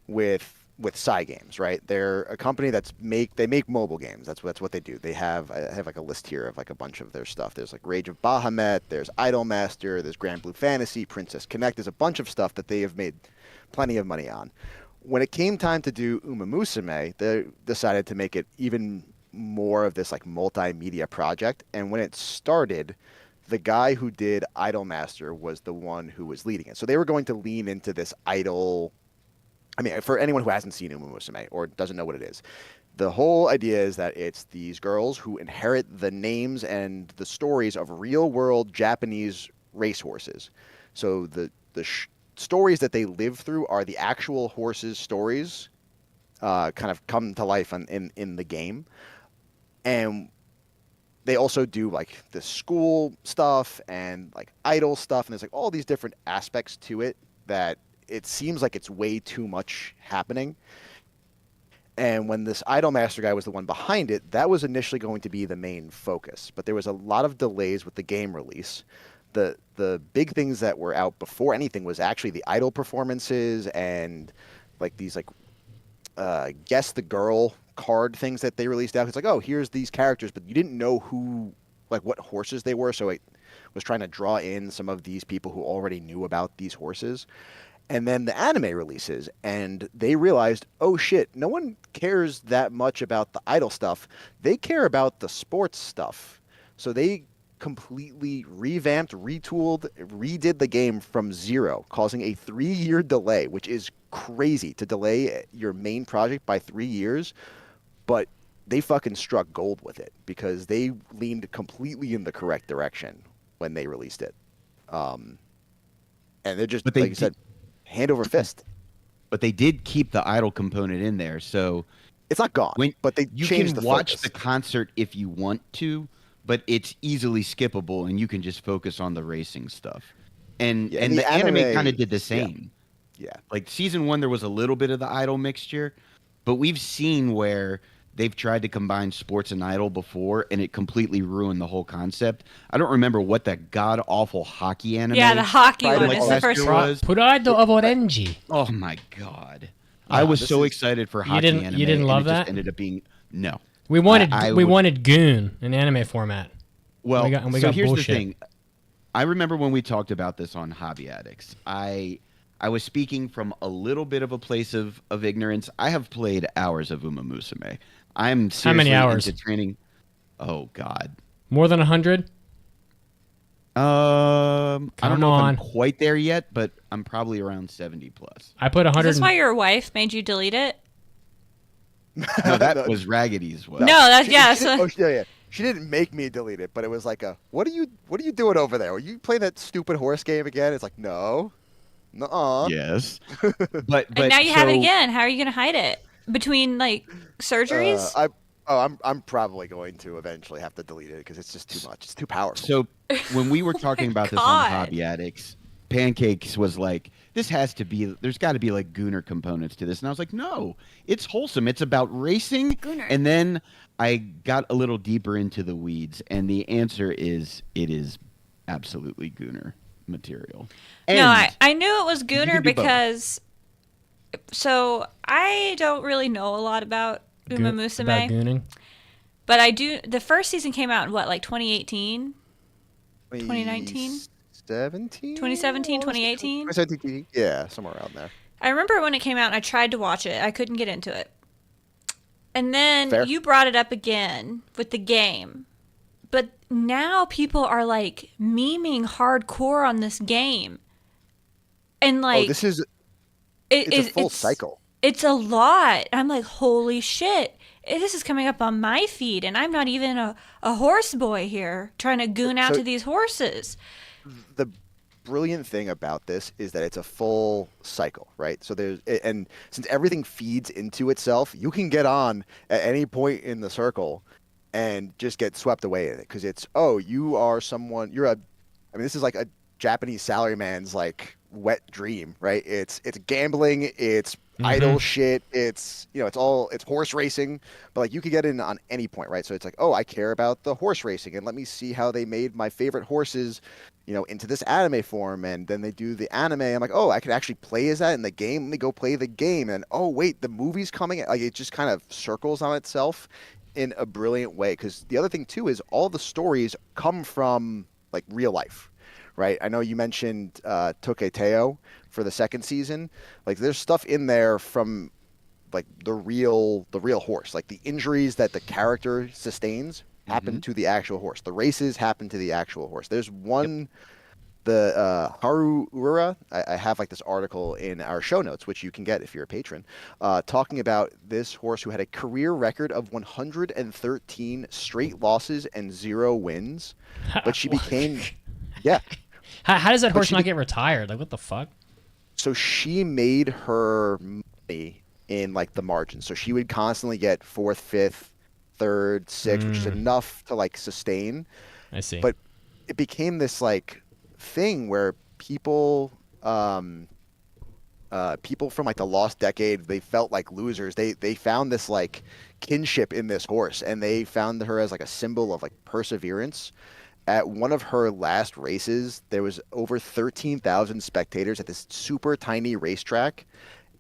with Psy Games, right? They're a company they make mobile games. That's what they do. I have like a list here of like a bunch of their stuff. There's like Rage of Bahamut, there's Idolmaster, there's Grand Blue Fantasy, Princess Connect. There's a bunch of stuff that they have made plenty of money on. When it came time to do Umamusume, they decided to make it even more of this like multimedia project. And when it started, the guy who did Idolmaster was the one who was leading it. So they were going to lean into this idol. I mean, for anyone who hasn't seen Umamusume or doesn't know what it is, the whole idea is that it's these girls who inherit the names and the stories of real-world Japanese racehorses. So the stories that they live through are the actual horses' stories, kind of come to life in the game. And they also do like the school stuff and like idol stuff, and there's like all these different aspects to it that it seems like it's way too much happening. And when this Idolmaster guy was the one behind it, that was initially going to be the main focus. But there was a lot of delays with the game release. The big things that were out before anything was actually the idol performances and like these like guess the girl card things that they released out. It's like, oh, here's these characters, but you didn't know who, like what horses they were. So it was trying to draw in some of these people who already knew about these horses. And then the anime releases, and they realized, oh shit, no one cares that much about the idol stuff. They care about the sports stuff. So they completely revamped, retooled, redid the game from zero, causing a 3-year delay, which is crazy to delay your main project by 3 years. But they fucking struck gold with it because they leaned completely in the correct direction when they released it. And they're just, But they like you said, hand over fist. But they did keep the idol component in there, so It's not gone, but they you changed can the watch focus. the concert if you want to, but it's easily skippable, and you can just focus on the racing stuff. And Yeah, and the anime kind of did the same. Yeah. Like season 1, there was a little bit of the idol mixture, but we've seen where they've tried to combine sports and idol before, and it completely ruined the whole concept. I don't remember what that god awful hockey anime. Yeah, the hockey Pride one of is the first Monster one. was. Pride of Orange. Oh my god! I was this so is- excited for hockey anime. You didn't love and it just that? ended up being no. We wanted I we would- wanted Goon in anime format. Well, we got so here's bullshit. the thing. I remember when we talked about this on Hobby Addicts. I was speaking from a little bit of a place of ignorance. I have played hours of Umamusume. I'm seriously How many hours? into training. Oh God. More than 100? I don't Come know on. if I'm quite there yet, but I'm probably around 70 plus. I put 100. Is this why your wife made you delete it? No, that was Raggedy's. No, that's yeah. She didn't, yeah. She didn't make me delete it, but it was like what are you doing over there? Are you playing that stupid horse game again? It's like, no. Nuh-uh. Yes. But And now you have it so- again. How are you gonna hide it? Between like surgeries? I'm probably going to eventually have to delete it because it's just too much. It's too powerful. So when we were talking about this on God. Hobby Addicts, Pancakes was like, there's got to be like Gooner components to this. And I was like, no, it's wholesome. It's about racing. Gooner. And then I got a little deeper into the weeds, and the answer is it is absolutely Gooner material. And No, I knew it was can Gooner do both. because. So I don't really know a lot about about Umamusume, Gooning. but I do. The first season came out in what, like 2018, 2019? 2017? 2017, 2018? 2017? Yeah, somewhere around there. I remember when it came out and I tried to watch it. I couldn't get into it. And then Fair. you brought it up again with the game. But now people are like memeing hardcore on this game. And like This is it- it's a full cycle. It's a lot. I'm like, holy shit. This is coming up on my feed, and I'm not even a horse boy here trying to goon out So- to these horses. The brilliant thing about this is that it's a full cycle, right? So and since everything feeds into itself, you can get on at any point in the circle and just get swept away in it because it's you are someone this is like a Japanese salaryman's like wet dream, right? It's gambling, it's idle shit, it's it's horse racing, but like you could get in on any point, right? So it's like, I care about the horse racing and let me see how they made my favorite horses into this anime form, and then they do the anime. I'm like, I could actually play as that in the game. Let me go play the game, and wait, the movie's coming. Like it just kind of circles on itself in a brilliant way. Because the other thing too is all the stories come from like real life, right? I know you mentioned Toketeo for the second season. Like there's stuff in there from like the real horse, like the injuries that the character sustains happen to the actual horse. The races happen to the actual horse. There's one, the Haru Ura. I have like this article in our show notes, which you can get if you're a patron, talking about this horse who had a career record of 113 straight losses and 0 wins, but she became, yeah. How does that horse she not be- get retired? Like, what the fuck? So she made her money in like the margins. So she would constantly get 4th, 5th, 3rd, 6th, which is enough to like sustain. I see. But it became this like thing where people people from like the lost decade, they felt like losers. They found this like kinship in this horse, and they found her as like a symbol of like perseverance. At one of her last races, there was over 13,000 spectators at this super tiny racetrack.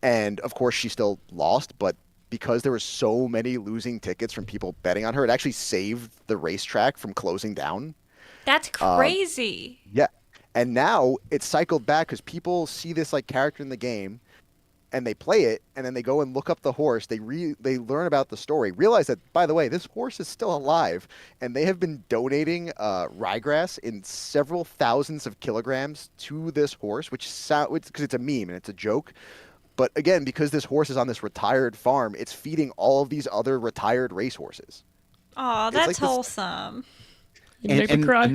And of course, she still lost, but because there were so many losing tickets from people betting on her, it actually saved the racetrack from closing down. That's crazy. Yeah. And now it's cycled back because people see this like character in the game and they play it, and then they go and look up the horse. They learn about the story, realize that, by the way, this horse is still alive, and they have been donating ryegrass in several thousands of kilograms to this horse, which because it's a meme and it's a joke. But again, because this horse is on this retired farm, it's feeding all of these other retired racehorses. Oh, It's that's like this- wholesome. You make me cry.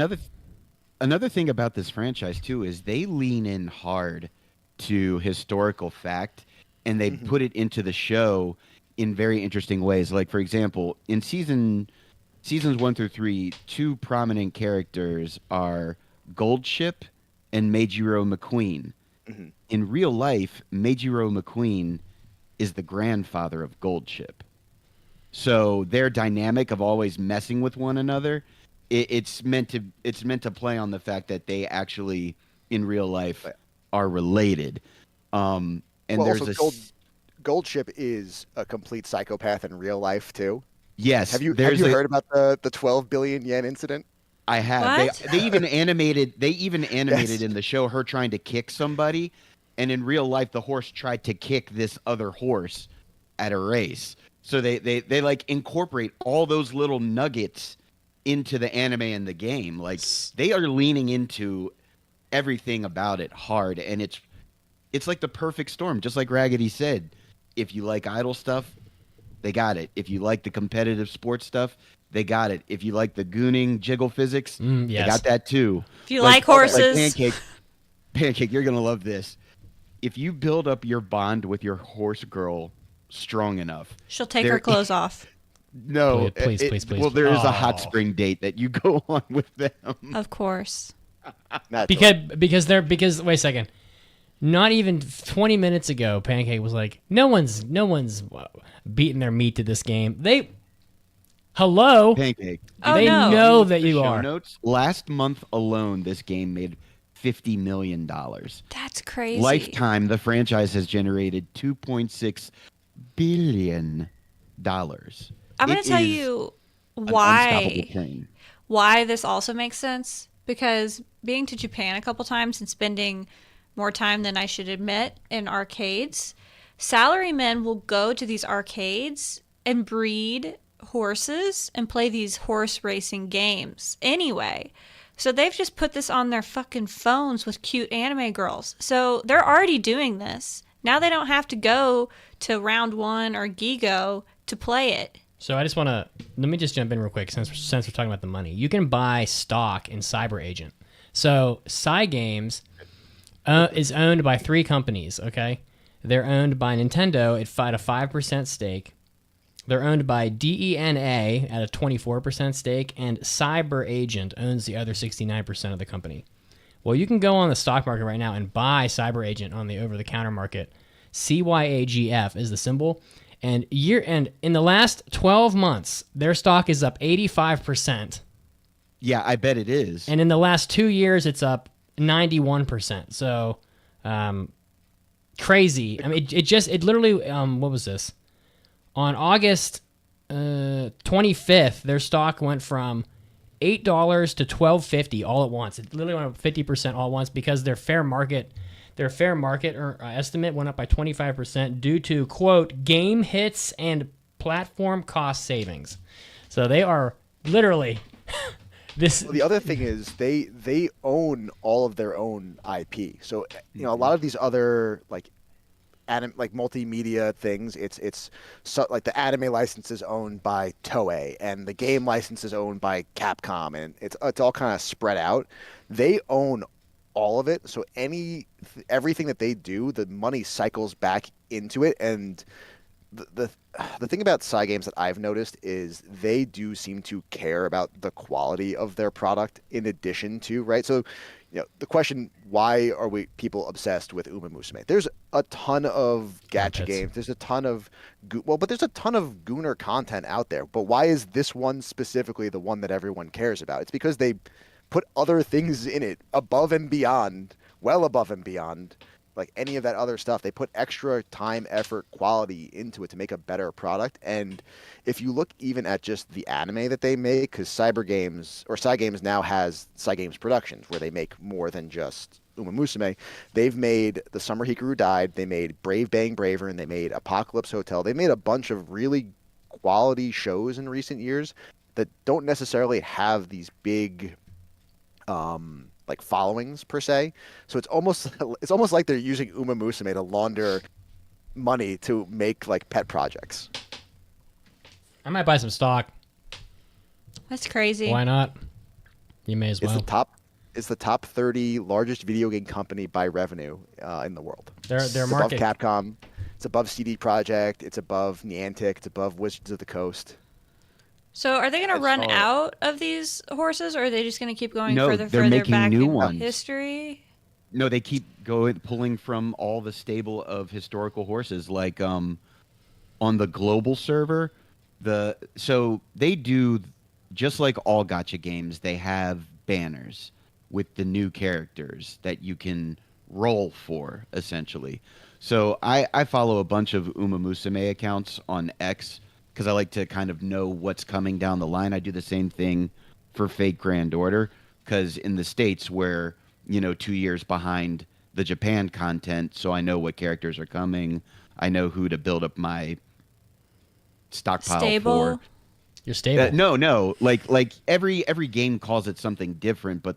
Another thing about this franchise too is they lean in hard to historical fact, and they put it into the show in very interesting ways. Like, for example, in season seasons 1 through 3, two prominent characters are Goldship and Meijiro McQueen. Mhm. In real life, Meijiro McQueen is the grandfather of Goldship. So their dynamic of always messing with one another, it's meant to play on the fact that they actually in real life are related. And Well, there's also, a Goldship is a complete psychopath in real life too. yes. Have you there's heard about the 12 billion yen incident? I have. What? They even animated. They even animated Yes. in the show her trying to kick somebody, and in real life, the horse tried to kick this other horse at a race. So they like incorporate all those little nuggets into the anime and the game. Like they are leaning into everything about it hard, and it's like the perfect storm. Just like Raggedy said, if you like idol stuff, they got it. If you like the competitive sports stuff, they got it. If you like the gooning jiggle physics, yes. they got that too. If you like horses. Pancake, you're gonna love this. If you build up your bond with your horse girl strong enough, She'll take her clothes off. no, Please. Well, there is a Oh. hot spring date that you go on with them. Of course. Naturally. Because wait a second. Not even 20 minutes ago, Pancake was like, no one's beating their meat to this game. Hello. Pancake. Oh, they no. know that The you show are. Notes, last month alone, this game made $50 million. That's crazy. Lifetime, the franchise has generated $2.6 billion. I'm going to tell you an unstoppable why train. this also makes sense. Because being to Japan a couple times and spending more time than I should admit in arcades, salarymen will go to these arcades and breed horses and play these horse racing games anyway. So they've just put this on their fucking phones with cute anime girls. So they're already doing this. Now they don't have to go to Round 1 or Gigo to play it. So let me just jump in real quick since we're talking about the money. You can buy stock in Cyber Agent. So Cygames is owned by 3 companies, okay? They're owned by Nintendo at a 5% stake. They're owned by DENA at a 24% stake, and Cyber Agent owns the other 69% of the company. Well, you can go on the stock market right now and buy Cyber Agent on the over-the-counter market. CYAGF is the symbol. And in the last 12 months, their stock is up 85%. Yeah, I bet it is. And in the last 2 years, it's up 91%. So, crazy. I mean, it literally, what was this? On August 25th, their stock went from $8 to $12.50 all at once. It literally went up 50% all at once because their fair market estimate went up by 25% due to, quote, game hits and platform cost savings. So they are literally this. Well, the other thing is they own all of their own IP. So a lot of these other like multimedia things, it's so, like the anime license is owned by Toei and the game license is owned by Capcom, and it's all kind of spread out. They own all of it, so everything that they do, the money cycles back into it. And the thing about Cygames that I've noticed is they do seem to care about the quality of their product in addition to, right? So the question, why are people obsessed with Umamusume? There's a ton of gacha games. There's a ton of there's a ton of Gooner content out there. But why is this one specifically the one that everyone cares about? It's because they put other things in it above and beyond, well above and beyond, like any of that other stuff. They put extra time, effort, quality into it to make a better product. And if you look even at just the anime that they make, because Cygames now has Cygames Productions, where they make more than just Umamusume. They've made The Summer Hikaru Died, they made Brave Bang Braver, and they made Apocalypse Hotel. They made a bunch of really quality shows in recent years that don't necessarily have these big like followings per se. So it's almost like they're using Umamusume to launder money to make like pet projects. I might buy some stock. That's crazy. Why not? You may as well. It's the top 30 largest video game company by revenue in the world. Their it's market above Capcom. It's above CD Projekt. It's above Niantic. It's above Wizards of the Coast. So are they going to run saw- out of these horses, or are they just going to keep going No, further they're making back new in ones. history? No, they keep pulling from all the stable of historical horses. Like on the global server, so they do just like all gacha games. They have banners with the new characters that you can roll for, essentially. So I follow a bunch of Umamusume accounts on X because I like to kind of know what's coming down the line. I do the same thing for Fate Grand Order because in the States we're 2 years behind the Japan content, so I know what characters are coming. I know who to build up my stockpile Stable? for. You're stable. No. Like every game calls it something different, but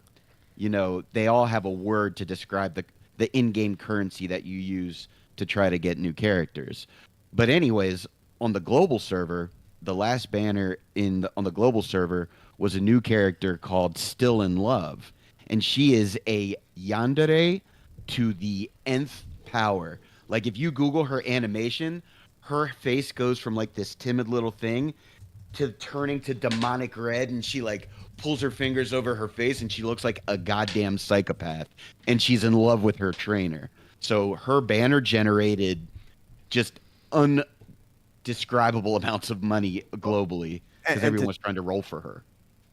they all have a word to describe the in-game currency that you use to try to get new characters. But anyways, on the global server, the last banner on the global server was a new character called Still in Love, and she is a yandere to the nth power. Like if you Google her animation, her face goes from like this timid little thing to turning to demonic red, and she like pulls her fingers over her face and she looks like a goddamn psychopath, and she's in love with her trainer. So her banner generated just undescribable amounts of money globally because everyone was trying to roll for her.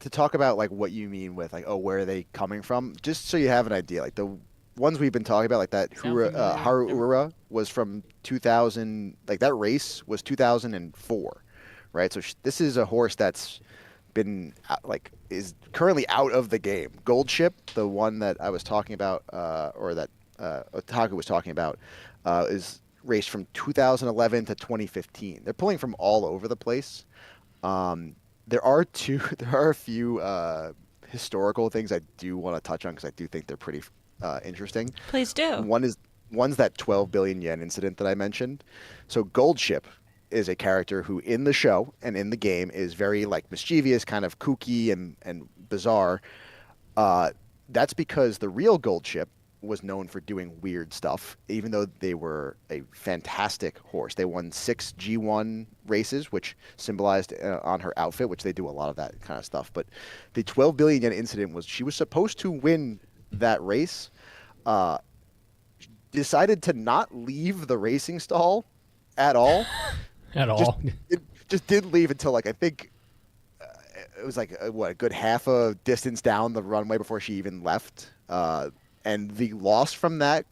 To talk about like what you mean with like, where are they coming from? Just so you have an idea, like the ones we've been talking about, like that Haru Ura was from 2000. Like that race was 2004, right? So this is a horse that's been is currently out of the game. Gold Ship, the one that I was talking about, or that Otaku was talking about, is raced from 2011 to 2015. They're pulling from all over the place. There are a few historical things I do want to touch on because I do think they're pretty interesting. Please do. One's that 12 billion yen incident that I mentioned. So Gold Ship is a character who in the show and in the game is very like mischievous, kind of kooky and bizarre. That's because the real Gold Ship was known for doing weird stuff, even though they were a fantastic horse. They won 6 G1 races, which symbolized on her outfit, which they do a lot of that kind of stuff. But the 12 billion yen incident was she was supposed to win that race, decided to not leave the racing stall at all. At all. Just didn't leave until like I think it was like a good half a distance down the runway before she even left. And the loss from that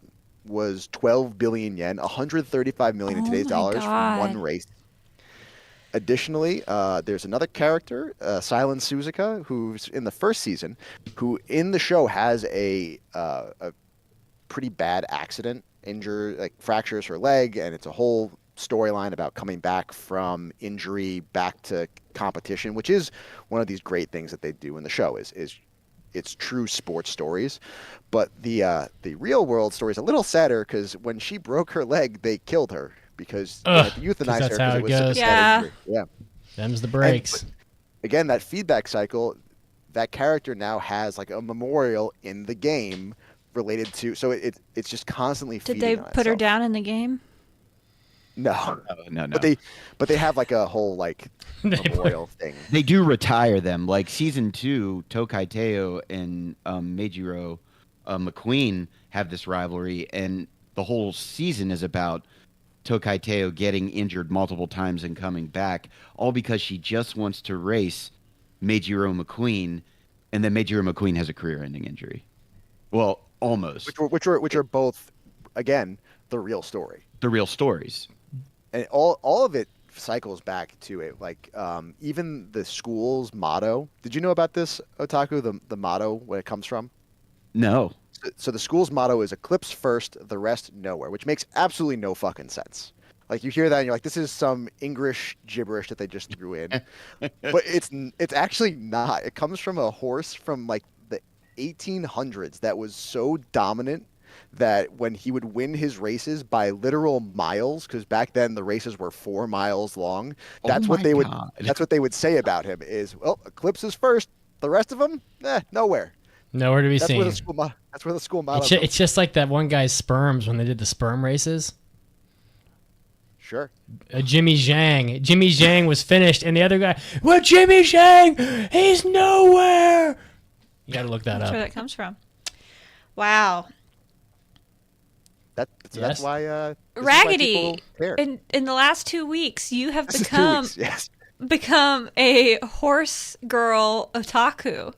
was 12 billion yen, 135 million in today's dollars from one race. Additionally, there's another character, Silent Suzuka, who's in the first season, who in the show has a pretty bad accident, fractures her leg, and it's a whole storyline about coming back from injury back to competition, which is one of these great things that they do in the show is it's true sports stories. But the real world story is a little sadder because when she broke her leg, they killed her because they had to euthanize her because it was such a sad injury. Yeah. Them's the breaks. Again, that feedback cycle, that character now has like a memorial in the game related to, so it's just constantly Did feeding they on put her itself. down in the game? No. No. But they have like a whole like memorial thing. They do retire them. Like season 2, Tokai Teo and Meijiro McQueen have this rivalry, and the whole season is about Tokai Teo getting injured multiple times and coming back, all because she just wants to race Meijiro McQueen, and then Meijiro McQueen has a career-ending injury. Well, almost. Which are both, again, the real story. The real stories. And all of it cycles back to it. Like even the school's motto. Did you know about this, Otaku? The motto, where it comes from? No. So the school's motto is "Eclipse first, the rest nowhere," which makes absolutely no fucking sense. Like you hear that and you're like, this is some English gibberish that they just threw in, but it's actually not. It comes from a horse from like the 1800s that was so dominant that when he would win his races by literal miles, because back then the races were 4 miles long, that's what they would say about him is, well, Eclipse is first, the rest of them, nowhere. Nowhere to be seen. That's where the school motto. It's just like that one guy's sperms when they did the sperm races. Sure. Jimmy Zhang. Jimmy Zhang was finished, and the other guy, well, Jimmy Zhang, he's nowhere. You got to look that That's up. where that comes from. Wow. That's Yes. why. This is why Raggedy, people care. in the last 2 weeks, you have This is 2 become weeks, yes. a horse girl otaku.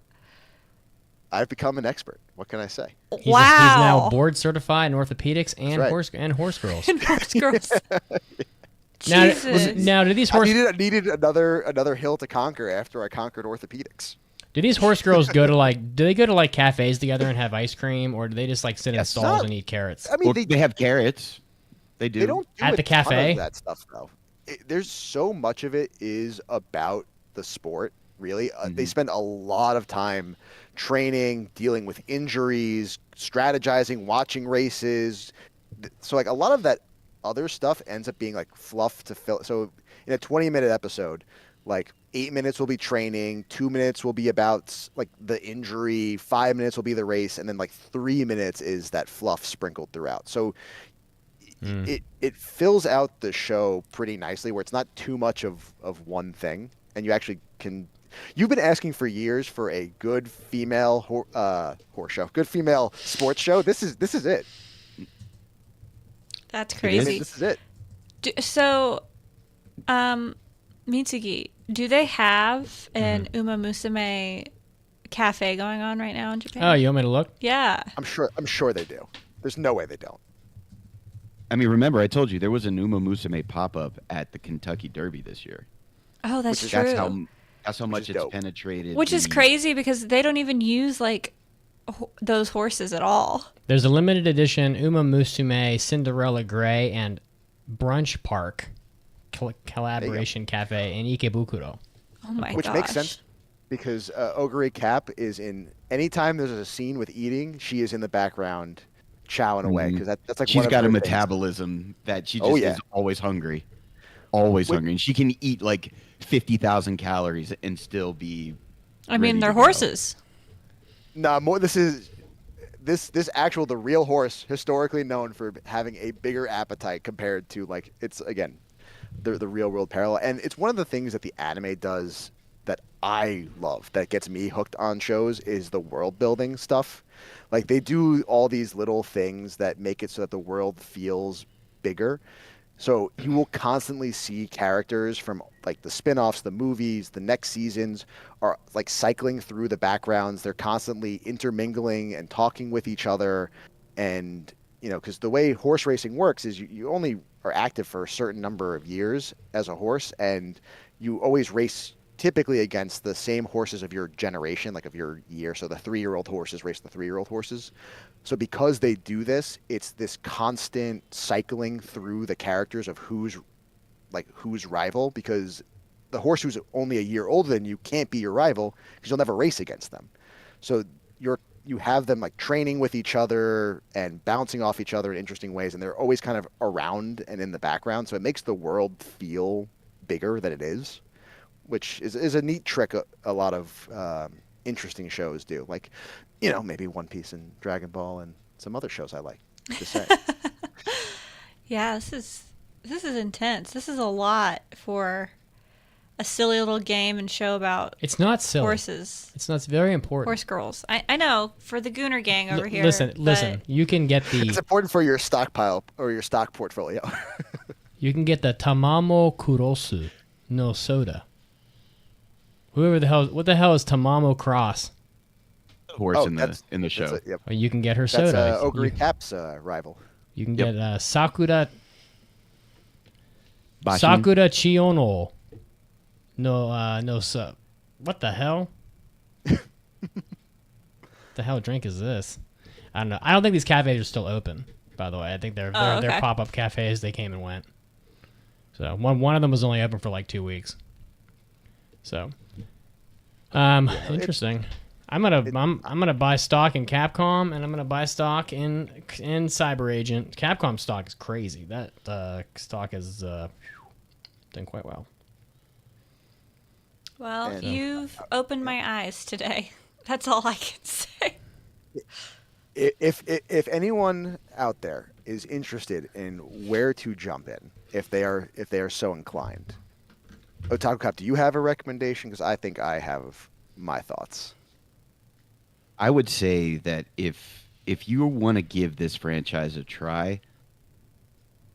I've become an expert. What can I say? He's Wow. now board certified in orthopedics and right. horse girls. And horse girls. Now, Jesus. now, do these I horse needed another hill to conquer after I conquered orthopedics. do these horse girls go to like cafes together and have ice cream, or do they just like sit in Yes. stalls No. and eat carrots? I mean, Well, they have carrots. They do. They don't do At a the ton cafe? of that stuff though. There's so much of it is about the sport. Really, they spend a lot of time training, dealing with injuries, strategizing, watching races. So like a lot of that other stuff ends up being like fluff to fill. So in a 20-minute episode, like 8 minutes will be training, 2 minutes will be about like the injury, 5 minutes will be the race, and then like 3 minutes is that fluff sprinkled throughout. So it fills out the show pretty nicely, where it's not too much of one thing, and you actually can. You've been asking for years for a good female horse show, good female sports show. This is it. That's I crazy. mean, this is it. So, Mitsugi, do they have an Umamusume cafe going on right now in Japan? Oh, you want me to look? Yeah. I'm sure they do. There's no way they don't. I mean, remember I told you there was an Umamusume pop-up at the Kentucky Derby this year. Oh, that's Which is- true. That's how much is it's dope. penetrated. Which is the- crazy because they don't even use like those horses at all. There's a limited edition Umamusume Cinderella Gray and Brunch Park collaboration cafe in Ikebukuro. Oh my Which gosh. makes sense because Ogre Cap is in. Anytime there's a scene with eating, she is in the background chowing away because that's like She's one of got her a things. metabolism that she just Oh, yeah. is always hungry. Always hungry. And she can eat like 50,000 calories and still be I mean, ready they're to go. horses. Nah, more. This actual the real horse historically known for having a bigger appetite compared to like it's again the real world parallel, and it's one of the things that the anime does that I love that gets me hooked on shows is the world building stuff. Like they do all these little things that make it so that the world feels bigger. So you will constantly see characters from like the spin-offs, the movies, the next seasons are like cycling through the backgrounds. They're constantly intermingling and talking with each other. And, you know, because the way horse racing works is you only are active for a certain number of years as a horse. And you always race typically against the same horses of your generation, like of your year. So the 3-year-old horses race the 3-year-old horses. So because they do this, it's this constant cycling through the characters of who's rival, because the horse who's only a year older than you can't be your rival because you'll never race against them. So you have them like training with each other and bouncing off each other in interesting ways, and they're always kind of around and in the background. So it makes the world feel bigger than it is, which is a neat trick a lot of interesting shows do. Like, you know, maybe One Piece and Dragon Ball and some other shows I like to say. Yeah, this is intense. This is a lot for a silly little game and show about It's not silly. horses. It's not. It's very important. Horse girls. I know, for the Gooner gang over here. Listen. but You can get It's the important for your stockpile or your stock portfolio. Tamamo Kurosu no Soda. What the hell is Tamamo Cross? Horse Oh, in the show. That's yep. Or you can get her That's soda. Ogre you, Cap's rival. you can Yep. get Sakura Bashin. Sakura Chiono. No, what the hell? The hell drink is this? I don't know. I don't think these cafes are still open. By the way, I think they're okay. pop-up cafes. They came and went. So one of them was only open for like 2 weeks. So, interesting. I'm gonna buy stock in Capcom, and I'm gonna buy stock in Cyber Agent. Capcom stock is crazy. That stock is done quite well. well, And, you've opened my eyes today. That's all I can say. If anyone out there is interested in where to jump in, if they are so inclined. Otaku Cop, do you have a recommendation? Because I think I have my thoughts. I would say that if you want to give this franchise a try,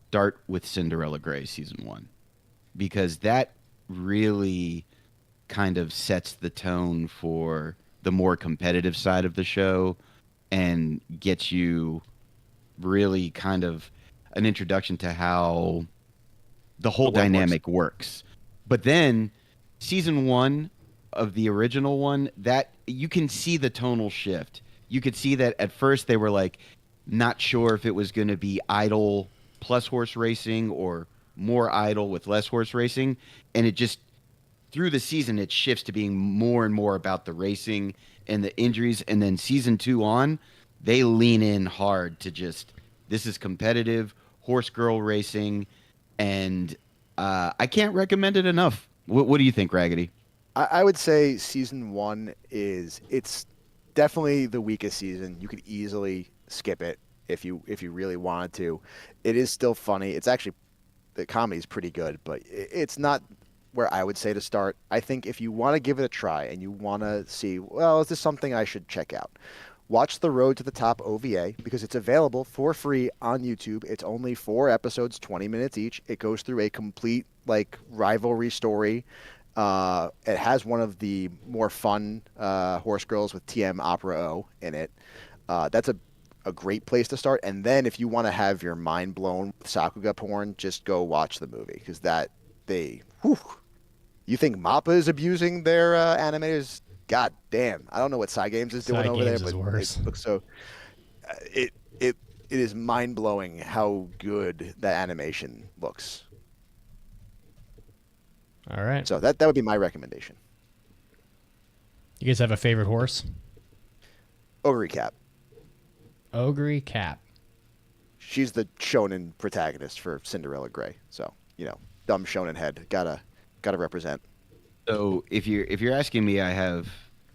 start with Cinderella Grey season 1, because that really kind of sets the tone for the more competitive side of the show and gets you really kind of an introduction to how the whole dynamic works. But then season 1 of the original one, that you can see the tonal shift. You could see that at first they were like not sure if it was going to be idle plus horse racing or more idle with less horse racing, and it just through the season it shifts to being more and more about the racing and the injuries. And then season 2 on, they lean in hard to just, this is competitive horse girl racing, and I can't recommend it enough. What do you think, Raggedy? I would say season 1 it's definitely the weakest season. You could easily skip it if you really wanted to. It is still funny. It's actually, the comedy is pretty good, but it's not where I would say to start. I think if you want to give it a try and you want to see, well, is this something I should check out? Watch the Road to the Top OVA, because it's available for free on YouTube. It's only 4 episodes, 20 minutes each. It goes through a complete rivalry story. It has one of the more fun horse girls with TM Opera O in it. That's a great place to start. And then if you want to have your mind blown with Sakuga porn, just go watch the movie, because you think MAPPA is abusing their animators? God damn! I don't know what Cygames is doing over there, but it looks so. It is mind blowing how good that animation looks. All right. So that would be my recommendation. You guys have a favorite horse? Ogre Cap. Ogre Cap. She's the shonen protagonist for Cinderella Grey. So, dumb shonen head. Gotta represent. So if you're asking me, I have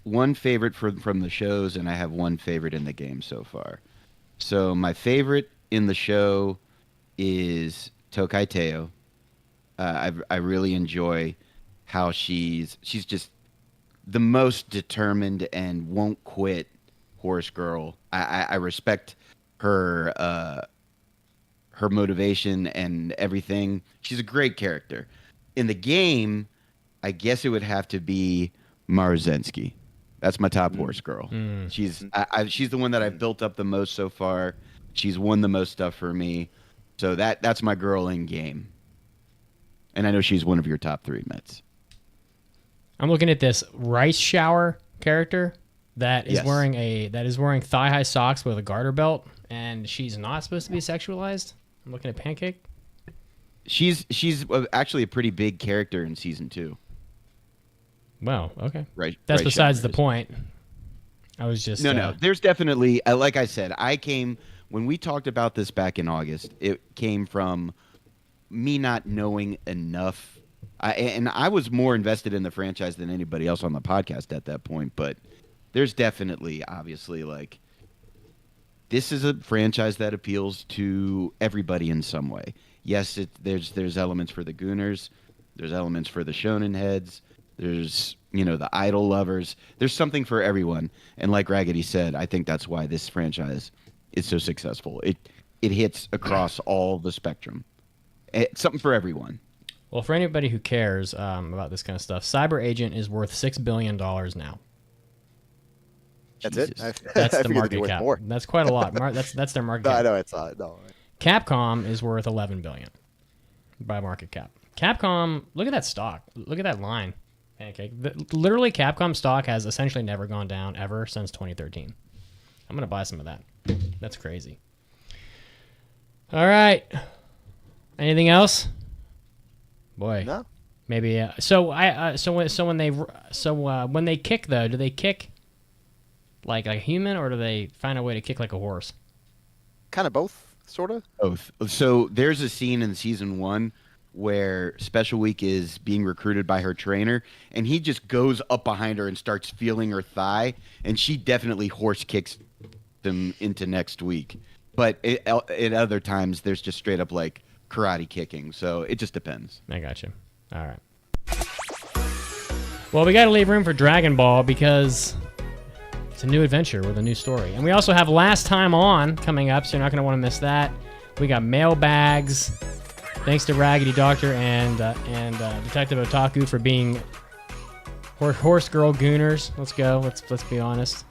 one favorite from the shows, and I have one favorite in the game so far. So my favorite in the show is Tokai Teo. I really enjoy how she's just the most determined and won't quit horse girl. I respect her her motivation and everything. She's a great character. In the game, I guess it would have to be Maruzensky. That's my top horse girl. She's the one that I've built up the most so far. She's won the most stuff for me. So that's my girl in game. And I know she's one of your top 3, Mets. I'm looking at this Rice Shower character that is wearing thigh-high socks with a garter belt, and she's not supposed to be sexualized. I'm looking at Pancake. She's actually a pretty big character in season 2. Wow. Okay. Right. That's besides the point. I was just no. There's definitely, like I said, when we talked about this back in August. It came from me not knowing enough, and I was more invested in the franchise than anybody else on the podcast at that point. But there's definitely, obviously, this is a franchise that appeals to everybody in some way. Yes, there's elements for the Gooners, there's elements for the shonen heads, there's the idol lovers. There's something for everyone, and like Raggedy said, I think that's why this franchise is so successful. It hits across all the spectrum. It's something for everyone. Well, for anybody who cares about this kind of stuff, Cyber Agent is worth $6 billion now. That's it. That's the market cap. More. That's quite a lot. That's their market cap. I know it's not. No. Capcom is worth $11 billion by market cap. Capcom, look at that stock. Look at that line, Pancake. Literally, Capcom stock has essentially never gone down ever since 2013. I'm gonna buy some of that. That's crazy. All right. Anything else? Boy. No. Maybe. When they kick though, do they kick like a human, or do they find a way to kick like a horse? Kind of both, sort of. Both. So there's a scene in season 1 where Special Week is being recruited by her trainer, and he just goes up behind her and starts feeling her thigh, and she definitely horse kicks them into next week. But at other times, there's just straight up karate kicking. So it just depends. I got you. All right. Well, we got to leave room for Dragon Ball because it's a new adventure with a new story. And we also have Last Time On coming up, so you're not going to want to miss that. We got mailbags. Thanks to Raggedy Doctor and Detective Otaku for being horse girl gooners. Let's go. Let's be honest.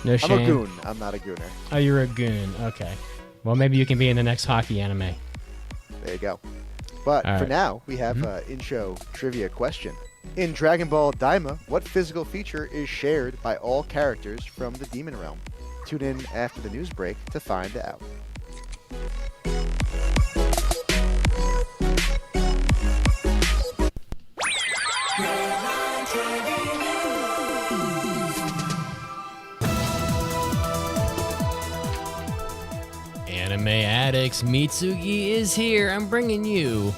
No shame. I'm a goon. I'm not a gooner. Oh, you're a goon. Okay. Well, maybe you can be in the next hockey anime. There you go. But All for right. now, we have an in-show trivia question. In Dragon Ball Daima, what physical feature is shared by all characters from the Demon Realm? Tune in after the news break to find out. Anime Addicts, Mitsugi is here. I'm bringing you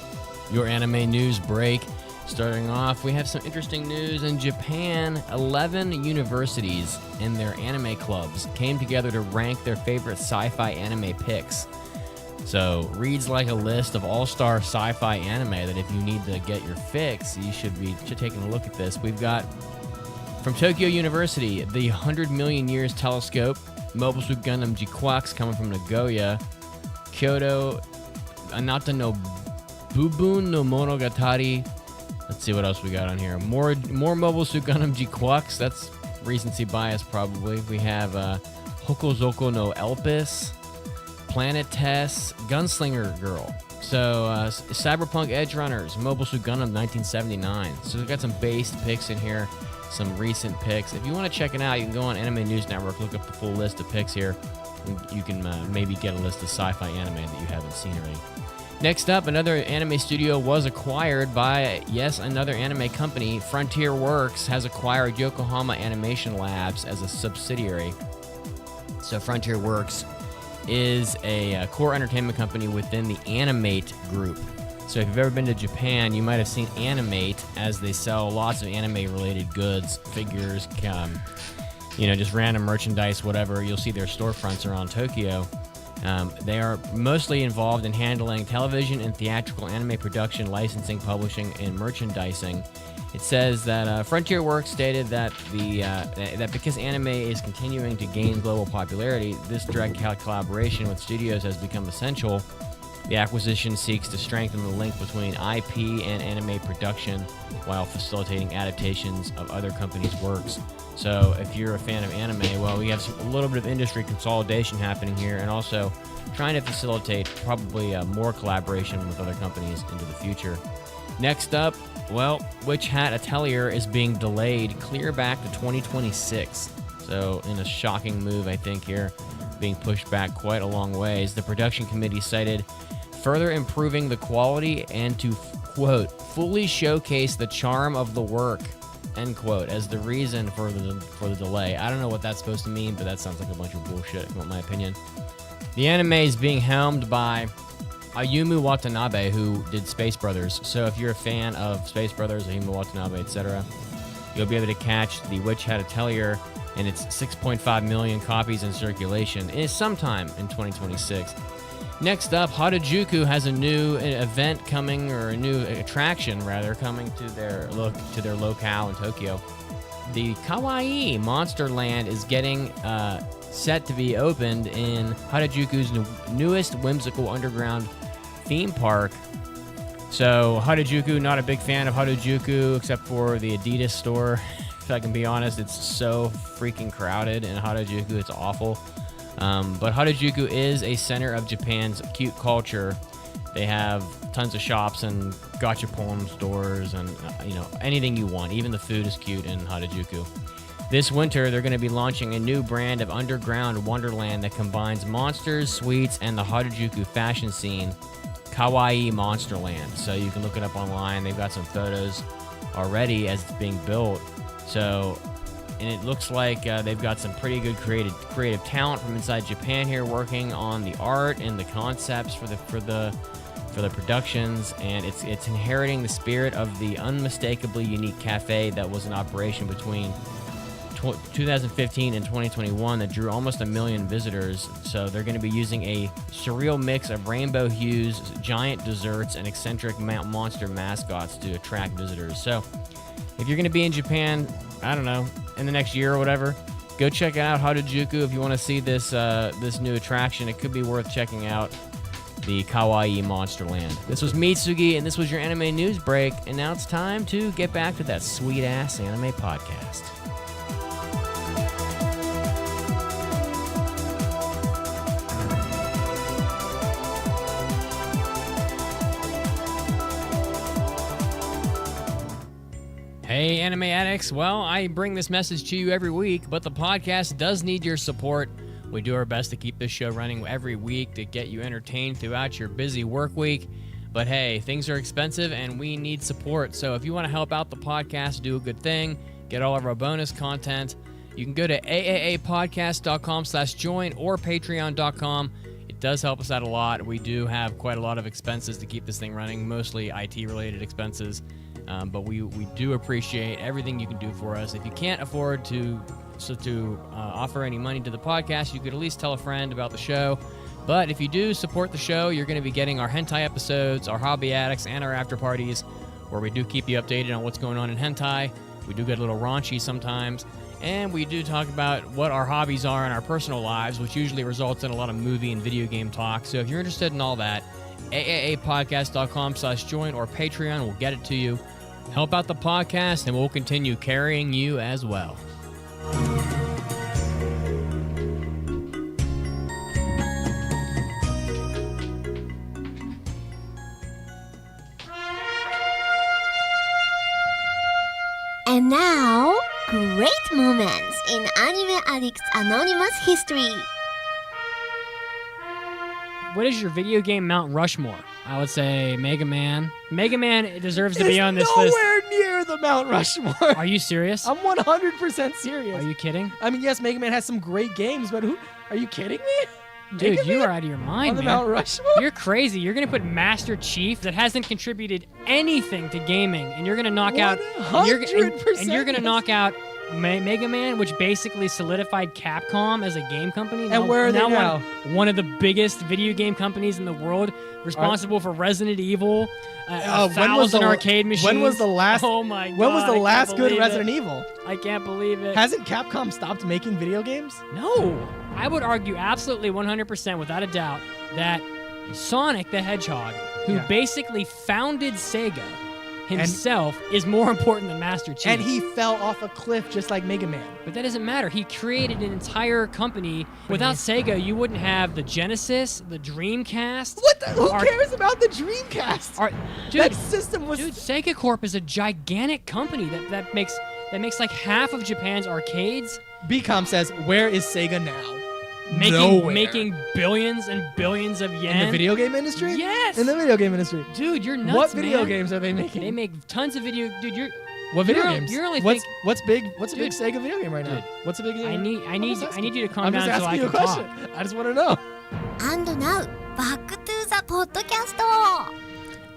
your anime news break. Starting off, we have some interesting news in Japan. 11 universities and their anime clubs came together to rank their favorite sci-fi anime picks. So, reads like a list of all-star sci-fi anime that if you need to get your fix, you should be taking a look at this. We've got from Tokyo University, the 100 Million Years Telescope, Mobile Suit Gundam G-Quax coming from Nagoya, Kyoto, Anata no Bubun no Monogatari. Let's see what else we got on here. More Mobile Suit Gundam G-Quax. That's recency bias probably. We have Hokozoko no Elpis, Planet Test, Gunslinger Girl. So Cyberpunk Edge Runners, Mobile Suit Gundam 1979. So we've got some based picks in here, some recent picks. If you want to check it out, you can go on Anime News Network, look up the full list of picks here. You can maybe get a list of sci-fi anime that you haven't seen already. Next up, another anime studio was acquired by, yes, another anime company. Frontier Works has acquired Yokohama Animation Labs as a subsidiary. So Frontier Works is a core entertainment company within the Animate group. So if you've ever been to Japan, you might have seen Animate as they sell lots of anime-related goods, figures, just random merchandise, whatever. You'll see their storefronts around Tokyo. They are mostly involved in handling television and theatrical anime production, licensing, publishing, and merchandising. It says that Frontier Works stated that that because anime is continuing to gain global popularity, this direct collaboration with studios has become essential. The acquisition seeks to strengthen the link between IP and anime production while facilitating adaptations of other companies' works. So if you're a fan of anime, well, we have a little bit of industry consolidation happening here, and also trying to facilitate probably more collaboration with other companies into the future. Next up, well, Witch Hat Atelier is being delayed clear back to 2026. So in a shocking move, I think here, being pushed back quite a long ways. The production committee cited further improving the quality and to, quote, fully showcase the charm of the work, end quote, as the reason for the delay. I don't know what that's supposed to mean, but that sounds like a bunch of bullshit, if you want my opinion. The anime is being helmed by Ayumu Watanabe, who did Space Brothers. So if you're a fan of Space Brothers, Ayumu Watanabe, etc., you'll be able to catch the Witch Hat Atelier, and it's 6.5 million copies in circulation. It is sometime in 2026. Next up, Harajuku has a new event coming, or a new attraction rather, coming to their locale in Tokyo. The Kawaii Monster Land is getting set to be opened in Harajuku's newest whimsical underground theme park. So Harajuku, not a big fan of Harajuku except for the Adidas store. If I can be honest, it's so freaking crowded in Harajuku, it's awful. But Harajuku is a center of Japan's cute culture. They have tons of shops and gachapon stores and anything you want. Even the food is cute in Harajuku. This winter, they're going to be launching a new brand of underground wonderland that combines monsters, sweets, and the Harajuku fashion scene, Kawaii Monsterland. So you can look it up online. They've got some photos already as it's being built. So, and it looks like they've got some pretty good creative talent from inside Japan here working on the art and the concepts for the productions, and it's inheriting the spirit of the unmistakably unique cafe that was in operation between 2015 and 2021 that drew almost 1 million visitors. So they're going to be using a surreal mix of rainbow hues, giant desserts, and eccentric monster mascots to attract visitors. So if you're going to be in Japan, I don't know, in the next year or whatever, go check out Harajuku if you want to see this new attraction. It could be worth checking out, the Kawaii Monsterland. This was Mitsugi, and this was your anime news break. And now it's time to get back to that sweet-ass anime podcast. Hey, Anime Addicts. Well, I bring this message to you every week, but the podcast does need your support. We do our best to keep this show running every week to get you entertained throughout your busy work week. But hey, things are expensive and we need support. So if you want to help out the podcast, do a good thing, get all of our bonus content, you can go to AAAPodcast.com/join or Patreon.com. It does help us out a lot. We do have quite a lot of expenses to keep this thing running, mostly IT-related expenses. But we do appreciate everything you can do for us. If you can't afford to offer any money to the podcast, you could at least tell a friend about the show. But if you do support the show, you're going to be getting our hentai episodes, our hobby addicts, and our after parties, where we do keep you updated on what's going on in hentai. We do get a little raunchy sometimes, and we do talk about what our hobbies are in our personal lives, which usually results in a lot of movie and video game talk. So if you're interested in all that, AAAPodcast.com/join or Patreon will get it to you. Help out the podcast, and we'll continue carrying you as well. And now, great moments in Anime Addicts Anonymous history. What is your video game Mount Rushmore? I would say Mega Man. Mega Man deserves to be on this list. Nowhere near the Mount Rushmore. Are you serious? I'm 100% serious. Are you kidding? I mean, yes, Mega Man has some great games, but are you kidding me? Dude, Mega you Man are out of your mind, on the man. Mount Rushmore? You're crazy. You're going to put Master Chief that hasn't contributed anything to gaming, and you're going to knock out... And you're going to knock out Mega Man, which basically solidified Capcom as a game company. And where are they now? One of the biggest video game companies in the world, responsible for Resident Evil, 1,000 arcade machines. When was the last? Oh my god! When was the last good believe Resident it. Evil? I can't believe it. Hasn't Capcom stopped making video games? No, I would argue absolutely 100%, without a doubt, that Sonic the Hedgehog, who basically founded Sega himself, is more important than Master Chief. And he fell off a cliff just like Mega Man. But that doesn't matter. He created an entire company. Without Sega, you wouldn't have the Genesis, the Dreamcast. What the? Who cares about the Dreamcast? That system was... Dude, Sega Corp is a gigantic company that makes like half of Japan's arcades. BCom says, where is Sega now? Making billions and billions of yen. In the video game industry? Yes. In the video game industry. Dude, you're nuts, What video man. games are they making? They make tons of video... Dude, you're... What video games? You're only What's big? What's a big Dude, Sega video game right now? dude, What's a big game? I need you to calm down so I I'm just asking you can a question. talk. I just want to know. And now, back to the podcast.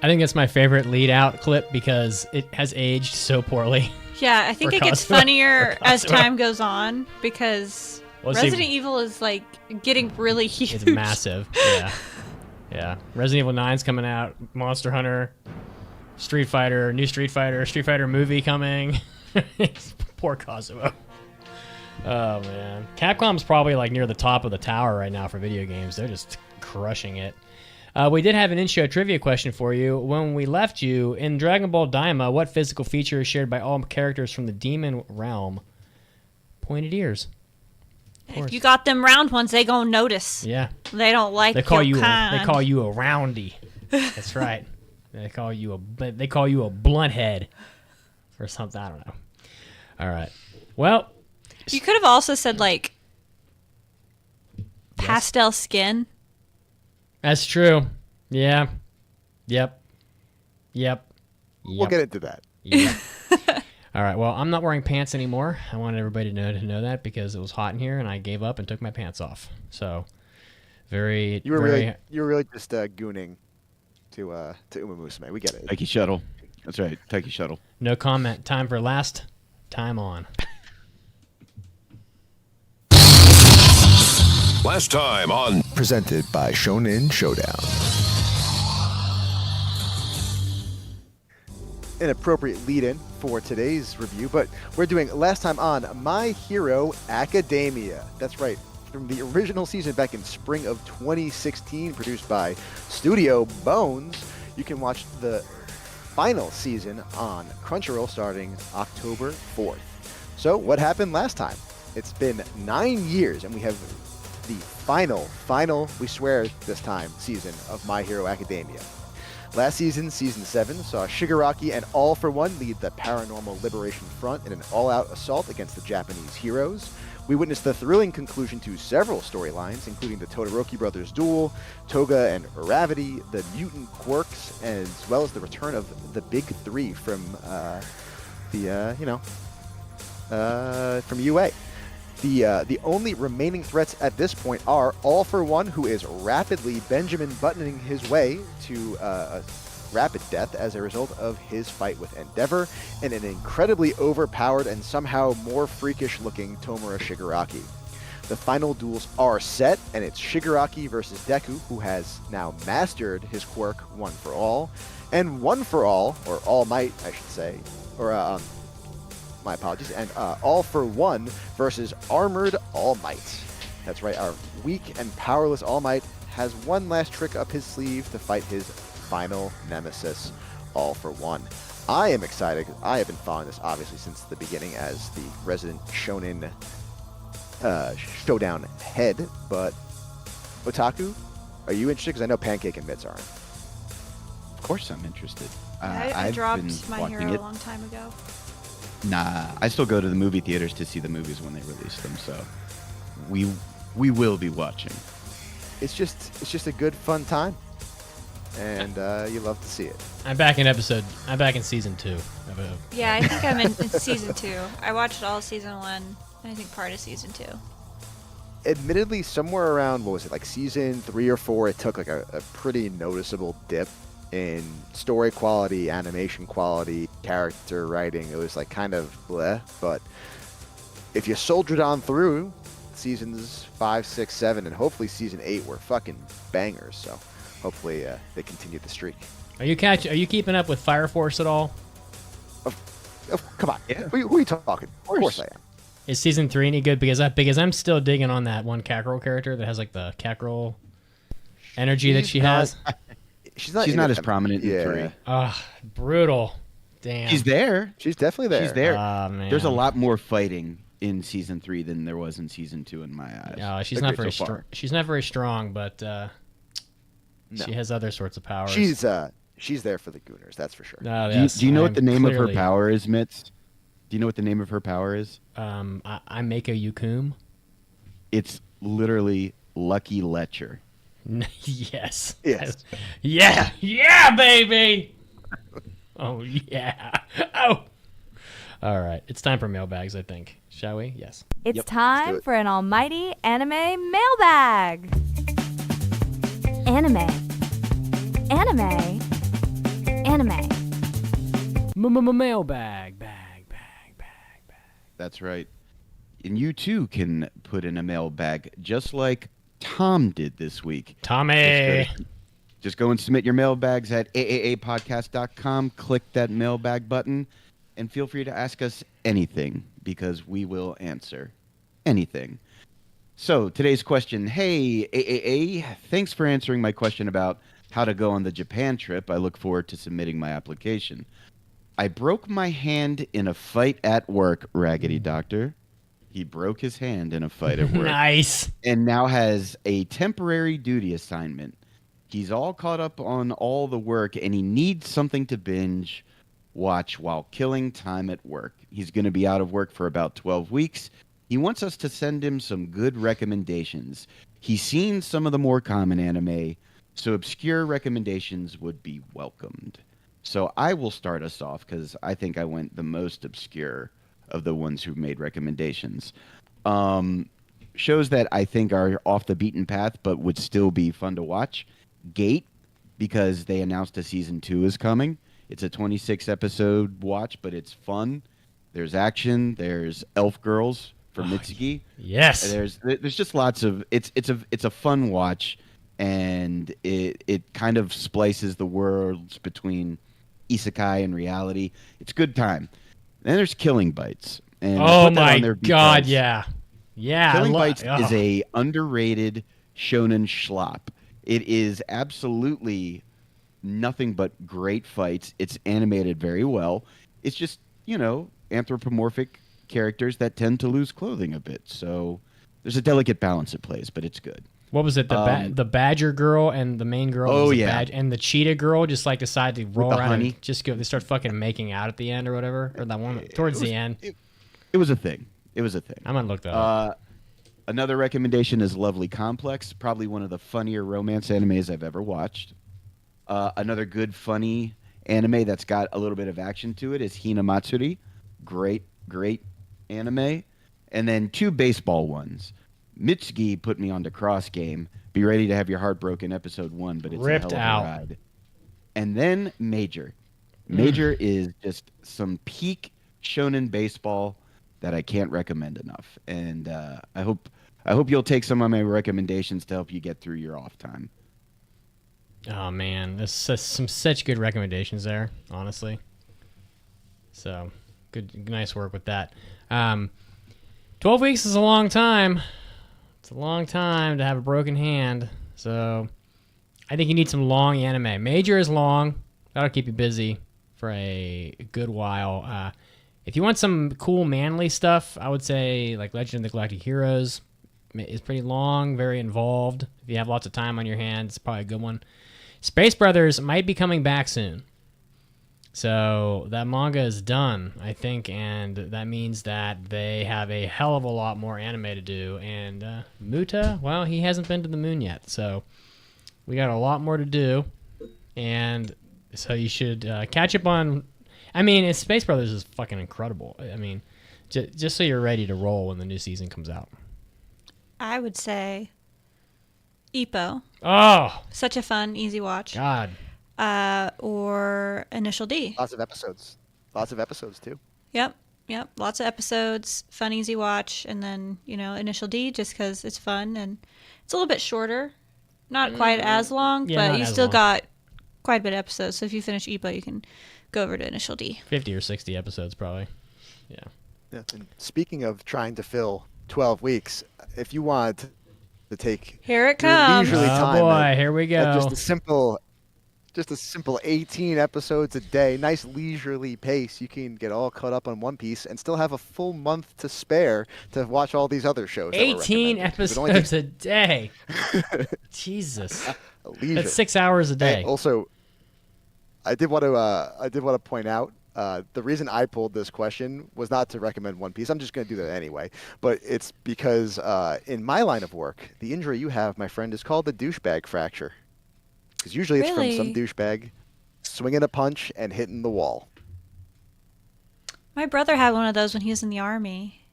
I think that's my favorite lead out clip because it has aged so poorly. Yeah, I think For it gets Cosmo. funnier For as Cosmo. time goes on because Resident Evil is like getting really huge. It's massive. Yeah. Yeah. Resident Evil 9's coming out. Monster Hunter. Street Fighter. New Street Fighter. Street Fighter movie coming. Poor Cosmo. Oh, man. Capcom's probably like near the top of the tower right now for video games. They're just crushing it. We did have an in-show trivia question for you. When we left you, in Dragon Ball Daima, what physical feature is shared by all characters from the demon realm? Pointed ears. If you got them round ones, they gonna notice. Yeah. They don't like They call your you kind. they call you a roundy. That's right. They call you a blunt head or something. I don't know. All right. Well, You could have also said like pastel skin. that's true. Yeah. Yep. We'll get into that. Yep. All right. Well, I'm not wearing pants anymore. I wanted everybody to know that because it was hot in here and I gave up and took my pants off. So, You were really just gooning to Umamusume. We get it. Taiki Shuttle. That's right. Taiki Shuttle. no comment. Time for last time on. Last time on Presented by Shonen Showdown. An appropriate lead-in for today's review, but we're doing last time on My Hero Academia. That's right, from the original season back in spring of 2016, produced by Studio Bones. You can watch the final season on Crunchyroll starting October 4th. So what happened last time? It's been 9 years, and we have the final, we swear this time, season of My Hero Academia. Last season, Season 7, saw Shigaraki and All for One lead the Paranormal Liberation Front in an all-out assault against the Japanese heroes. We witnessed the thrilling conclusion to several storylines, including the Todoroki brothers' duel, Toga and Uravity, the mutant quirks, as well as the return of the Big Three from from UA. The only remaining threats at this point are All for One, who is rapidly Benjamin buttoning his way to a rapid death as a result of his fight with Endeavor, and an incredibly overpowered and somehow more freakish-looking Tomura Shigaraki. The final duels are set, and it's Shigaraki versus Deku, who has now mastered his quirk One for All, and One for All, or All Might, I should say, or my apologies, and All for One versus Armored All Might. That's right, our weak and powerless All Might has one last trick up his sleeve to fight his final nemesis, All for One. I am excited. I have been following this obviously since the beginning as the resident Shonen Showdown head, but Otaku, are you interested? Because I know Pancake and Mitz aren't. Of course I'm interested. I I've dropped been My watching Hero it. a long time ago. Nah, I still go to the movie theaters to see the movies when they release them, so we will be watching. It's just a good fun time, and you love to see it. I'm back in season 2. Yeah, I think I'm in season 2. I watched all season 1, and I think part of season 2. Admittedly, somewhere around, what was it, like season 3 or 4, it took like a pretty noticeable dip in story quality, animation quality, character writing. It was like kind of bleh, but if you soldiered on through, seasons 5, 6, 7, and hopefully season 8 were fucking bangers, so hopefully they continue the streak. Are you keeping up with Fire Force at all? Come on, yeah. Who are you talking? Of course I am. Is season 3 any good? Because I'm still digging on that one Kakarot character that has like the Kakarot energy that she has. She's not as prominent in 3. Brutal. Damn. She's there. She's definitely there. She's there. Man. There's a lot more fighting in season 3 than there was in season 2 in my eyes. No, she's not very strong. She's not very strong, but she has other sorts of powers. She's there for the Gooners, that's for sure. Do you know what the name of her power is, Mitz? Do you know what the name of her power is? I make a Yukum. It's literally Lucky Letcher. Yes. Yes. Yeah, baby. Oh yeah. Oh. All right. It's time for mailbags, I think. Shall we? Yes. It's time for an almighty anime mailbag. Anime. Mailbag. That's right. And you too can put in a mailbag just like Tom did this week. Tommy. Just go and submit your mailbags at AAAPodcast.com. Click that mailbag button and feel free to ask us anything because we will answer anything. So today's question, hey, AAA, thanks for answering my question about how to go on the Japan trip. I look forward to submitting my application. I broke my hand in a fight at work, Raggedy Doctor. He broke his hand in a fight at work. Nice. And now has a temporary duty assignment. He's all caught up on all the work, and he needs something to binge watch while killing time at work. He's going to be out of work for about 12 weeks. He wants us to send him some good recommendations. He's seen some of the more common anime, so obscure recommendations would be welcomed. So I will start us off because I think I went the most obscure of the ones who made recommendations. Shows that I think are off the beaten path but would still be fun to watch. Gate, because they announced a season 2 is coming. It's a 26 episode watch, but it's fun. There's action. There's elf girls for Mitsuki. Yes. There's just lots of it's a fun watch, and it kind of splices the worlds between isekai and reality. It's a good time. Then there's Killing Bites. And oh my god, yeah. Yeah. Killing Bites is a underrated shonen schlop. It is absolutely nothing but great fights. It's animated very well. It's just, anthropomorphic characters that tend to lose clothing a bit. So there's a delicate balance it plays, but it's good. What was it? The badger girl and the main girl. Oh, yeah. And the cheetah girl just like decide to roll around honey. and just go. They start fucking making out at the end or whatever. Or that one towards the end. It was a thing. I'm gonna look that up. Another recommendation is Lovely Complex. Probably one of the funnier romance animes I've ever watched. Another good, funny anime that's got a little bit of action to it is Hinamatsuri. Great anime. And then 2 baseball ones. Mitsuki put me on to Cross Game. Be ready to have your heart broken, episode 1, but it's ripped a hell of out. a ride. And then Major. Major is just some peak shonen baseball that I can't recommend enough. And I hope you'll take some of my recommendations to help you get through your off time. Oh man, there's some such good recommendations there, honestly. So good, nice work with that. 12 weeks is a long time. It's a long time to have a broken hand. So I think you need some long anime. Major is long. That'll keep you busy for a good while. If you want some cool manly stuff, I would say like Legend of the Galactic Heroes is pretty long, very involved. If you have lots of time on your hands, it's probably a good one. Space Brothers might be coming back soon. So that manga is done, I think, and that means that they have a hell of a lot more anime to do. And Muta, well, he hasn't been to the moon yet, so we got a lot more to do. And so you should catch up on... I mean, Space Brothers is fucking incredible. I mean, just so you're ready to roll when the new season comes out. I would say Ippo. Oh! Such a fun, easy watch. God. Or Initial D. Lots of episodes. Lots of episodes, too. Yep. Lots of episodes, fun, easy watch. And then, Initial D just because it's fun and it's a little bit shorter. Not quite as long, but you still got quite a bit of episodes. So if you finish Ippo, you can go over to Initial D. 50 or 60 episodes, probably. Yeah. And speaking of trying to fill 12 weeks, if you want to take here it comes. Leisurely time, boy, here we go. Just a simple 18 episodes a day, nice leisurely pace. You can get all caught up on One Piece and still have a full month to spare to watch all these other shows. 18 episodes a day. Jesus. That's 6 hours a day. And also, I did want to point out the reason I pulled this question was not to recommend One Piece. I'm just going to do that anyway. But it's because in my line of work, the injury you have, my friend, is called the douchebag fracture. Because usually it's from some douchebag swinging a punch and hitting the wall. My brother had one of those when he was in the Army.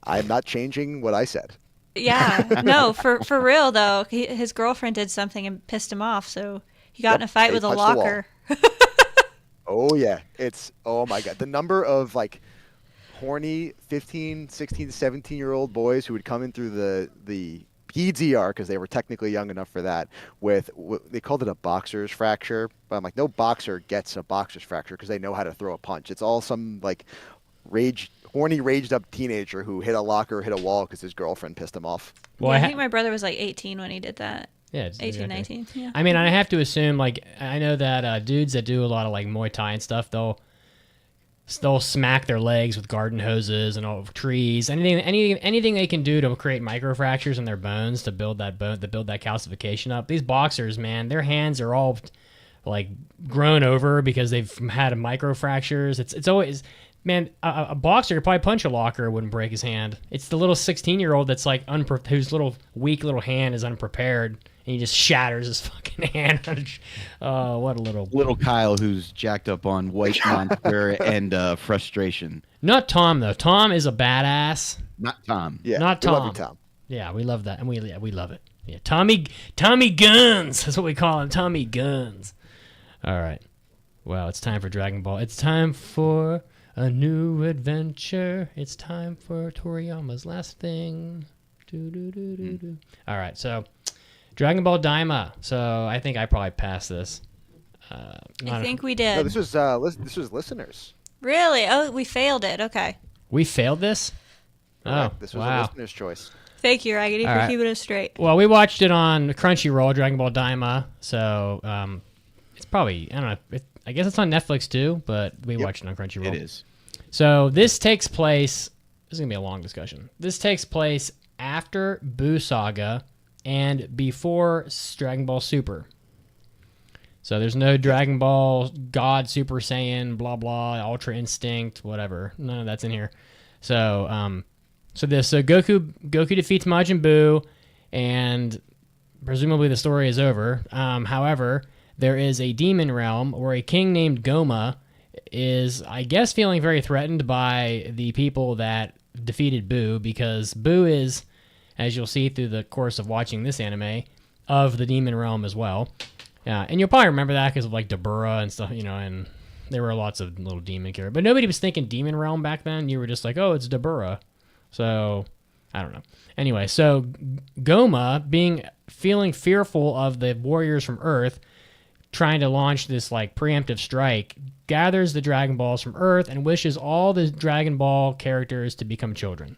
I'm not changing what I said. Yeah. No, for real, though. His girlfriend did something and pissed him off, so he got in a fight with a locker. Oh, yeah. Oh, my God. The number of, horny 15, 16, 17-year-old boys who would come in through the PDR, because they were technically young enough for that, they called it a boxer's fracture. But I'm like, no boxer gets a boxer's fracture because they know how to throw a punch. It's all some, horny, raged-up teenager who hit a locker, hit a wall because his girlfriend pissed him off. Well, I think my brother was 18 when he did that. Yeah, 18, 19. Yeah. I mean, I have to assume, I know that dudes that do a lot of Muay Thai and stuff, they'll smack their legs with garden hoses and all trees. Anything they can do to create microfractures in their bones to build that calcification up. These boxers, man, their hands are all grown over because they've had microfractures. It's always, man, a boxer could probably punch a locker, wouldn't break his hand. It's the little 16-year-old that's whose little weak little hand is unprepared. And he just shatters his fucking hand. Oh, what a little Kyle who's jacked up on white monster and frustration. Not Tom though. Tom is a badass. Not Tom. Yeah, not Tom. We love you, Tom. Yeah, we love that, and we love it. Yeah, Tommy Guns. That's what we call him. Tommy Guns. All right. Well, it's time for Dragon Ball. It's time for A new adventure. It's time for Toriyama's last thing. Do. All right, so Dragon Ball Daima. So I think I probably passed this. I think we did. No, this was listeners. Really? Oh, we failed it. Okay. We failed this? Correct. Oh, This was a wow. listener's choice. Thank you, Raggedy, All for right. keeping us straight. Well, we watched it on Crunchyroll, Dragon Ball Daima. So it's probably, I don't know, I guess it's on Netflix too, but we watched it on Crunchyroll. It is. So this takes place, this is going to be a long discussion. This takes place after Buu Saga and before Dragon Ball Super. So there's no Dragon Ball God Super Saiyan, blah, blah, Ultra Instinct, whatever. None of that's in here. So, Goku defeats Majin Buu, and presumably the story is over. However, there is a demon realm where a king named Goma is, I guess, feeling very threatened by the people that defeated Buu, because Buu is, as you'll see through the course of watching this anime, of the demon realm as well. Yeah, and you'll probably remember that because of like Dabura and stuff, and there were lots of little demon characters. But nobody was thinking demon realm back then. You were just like, oh, it's Dabura. So, I don't know. Anyway, so Goma, feeling fearful of the warriors from Earth, trying to launch this like preemptive strike, gathers the Dragon Balls from Earth and wishes all the Dragon Ball characters to become children.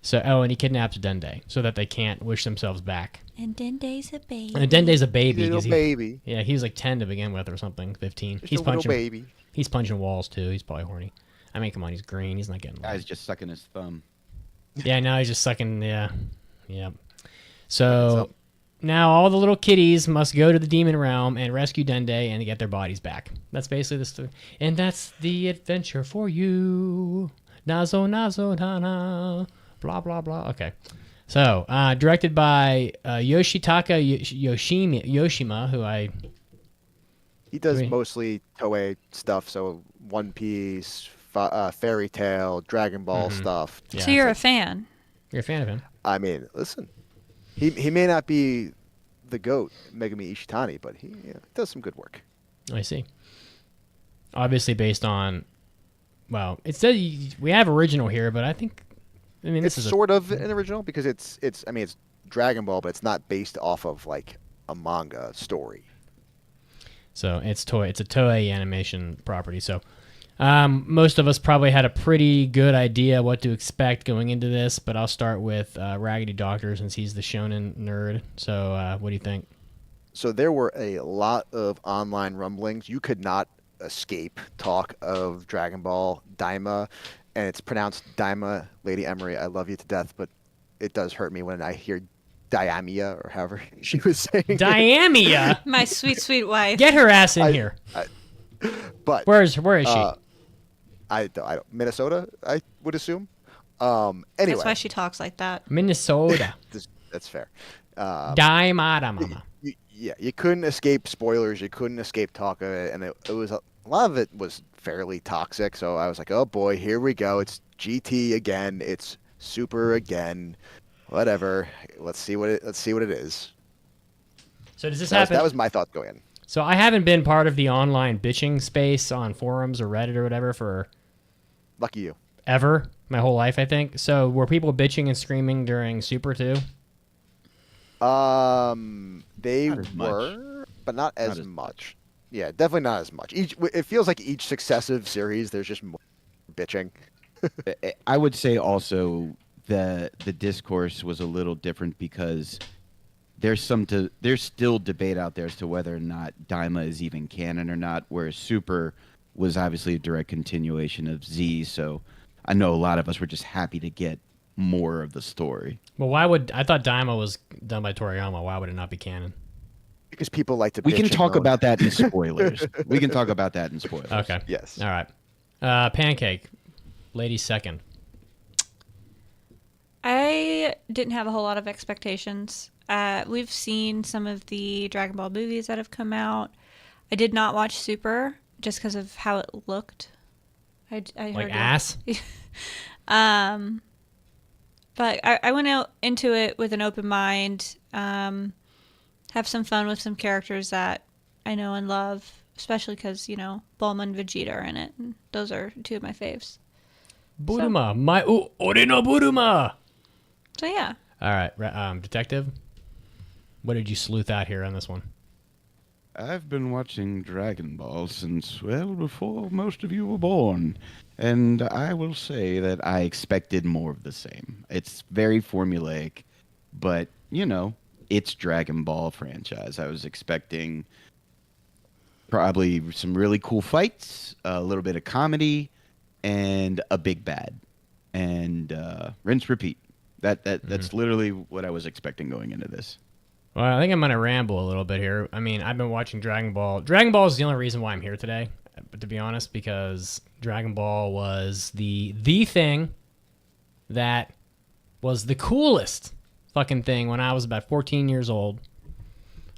So, and he kidnaps Dende so that they can't wish themselves back. And Dende's a baby. And Dende's a baby. Little baby. Yeah, he was like 10 to begin with or something, 15. Just He's a little punching. baby. He's punching walls too. He's probably horny. I mean, come on, he's green. He's not getting. Guy's just sucking his thumb. Yeah, now he's just sucking. Yeah. So now all the little kitties must go to the demon realm and rescue Dende and get their bodies back. That's basically the story. And that's the adventure for you. Nazo, nazo, na. Blah, blah, blah. Okay. So, directed by Yoshitaka Yoshima, who He does mostly Toei stuff, so One Piece, Fairy Tail, Dragon Ball stuff. Yeah, so you're a fan. You're a fan of him. I mean, listen, he may not be the GOAT, Megumi Ishitani, but he does some good work. I see. Obviously based on, well, it says we have original here, but this is sort of an original because it's Dragon Ball, but it's not based off of like a manga story. So it's a Toei animation property. So most of us probably had a pretty good idea what to expect going into this, but I'll start with Raggedy Doctor since he's the shonen nerd. So what do you think? So there were a lot of online rumblings. You could not escape talk of Dragon Ball Daima, and it's pronounced Daima. Lady Emery, I love you to death, but it does hurt me when I hear Diamia, or however she was saying Diamia? My sweet, sweet wife. Get her ass in here. But where is she? I don't, Minnesota, I would assume. Anyway. That's why she talks like that. Minnesota. That's fair. Daimada mama. You couldn't escape spoilers. You couldn't escape talk of it, and it was a lot of it was fairly toxic. So I was like, oh boy, here we go. It's GT again. It's Super again. Whatever. Let's see what it is. So does this happen? That was my thought going in. So I haven't been part of the online bitching space on forums or Reddit or whatever for lucky you. Ever. My whole life, I think. So were people bitching and screaming during Super too? They were, but not as much. Yeah, definitely not as much. It feels like each successive series, there's just more bitching. I would say also the discourse was a little different because there's still debate out there as to whether or not Daima is even canon or not, whereas Super was obviously a direct continuation of Z, so I know a lot of us were just happy to get more of the story. Well, I thought Daima was done by Toriyama. Why would it not be canon? Because people like to. We can talk about that in spoilers. We can talk about that in spoilers. Okay. Yes. All right. Pancake, lady second. I didn't have a whole lot of expectations. We've seen some of the Dragon Ball movies that have come out. I did not watch Super just because of how it looked. I like ass. But I went out into it with an open mind. Have some fun with some characters that I know and love. especially because Bulma and Vegeta are in it, and those are two of my faves. Buruma, ore no Buruma. So yeah. All right, Detective, what did you sleuth out here on this one? I've been watching Dragon Ball since, well, before most of you were born. And I will say that I expected more of the same. It's very formulaic, but, it's Dragon Ball franchise. I was expecting probably some really cool fights, a little bit of comedy, and a big bad. And rinse, repeat. That's literally what I was expecting going into this. Well, I think I'm going to ramble a little bit here. I mean, I've been watching Dragon Ball. Dragon Ball is the only reason why I'm here today, to be honest, because Dragon Ball was the thing that was the coolest fucking thing when I was about 14 years old.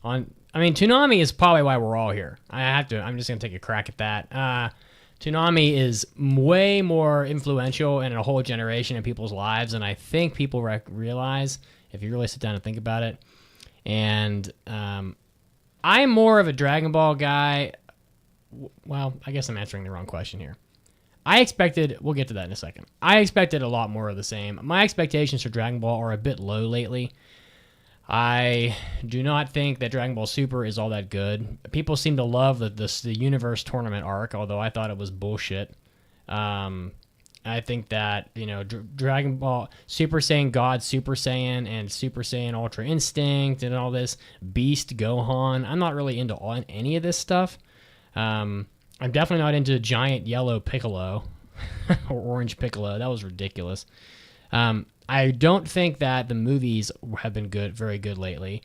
Toonami is probably why we're all here. I'm just going to take a crack at that. Toonami is way more influential in a whole generation of people's lives, and I think people realize, if you really sit down and think about it. And I'm more of a Dragon Ball guy. Well, I guess I'm answering the wrong question here. We'll get to that in a second. I expected a lot more of the same. My expectations for Dragon Ball are a bit low lately. I do not think that Dragon Ball Super is all that good. People seem to love the Universe Tournament arc, although I thought it was bullshit. I think that, Dragon Ball, Super Saiyan God, Super Saiyan, and Super Saiyan Ultra Instinct, and all this Beast Gohan. I'm not really into any of this stuff. I'm definitely not into Giant Yellow Piccolo or Orange Piccolo. That was ridiculous. I don't think that the movies have been very good lately.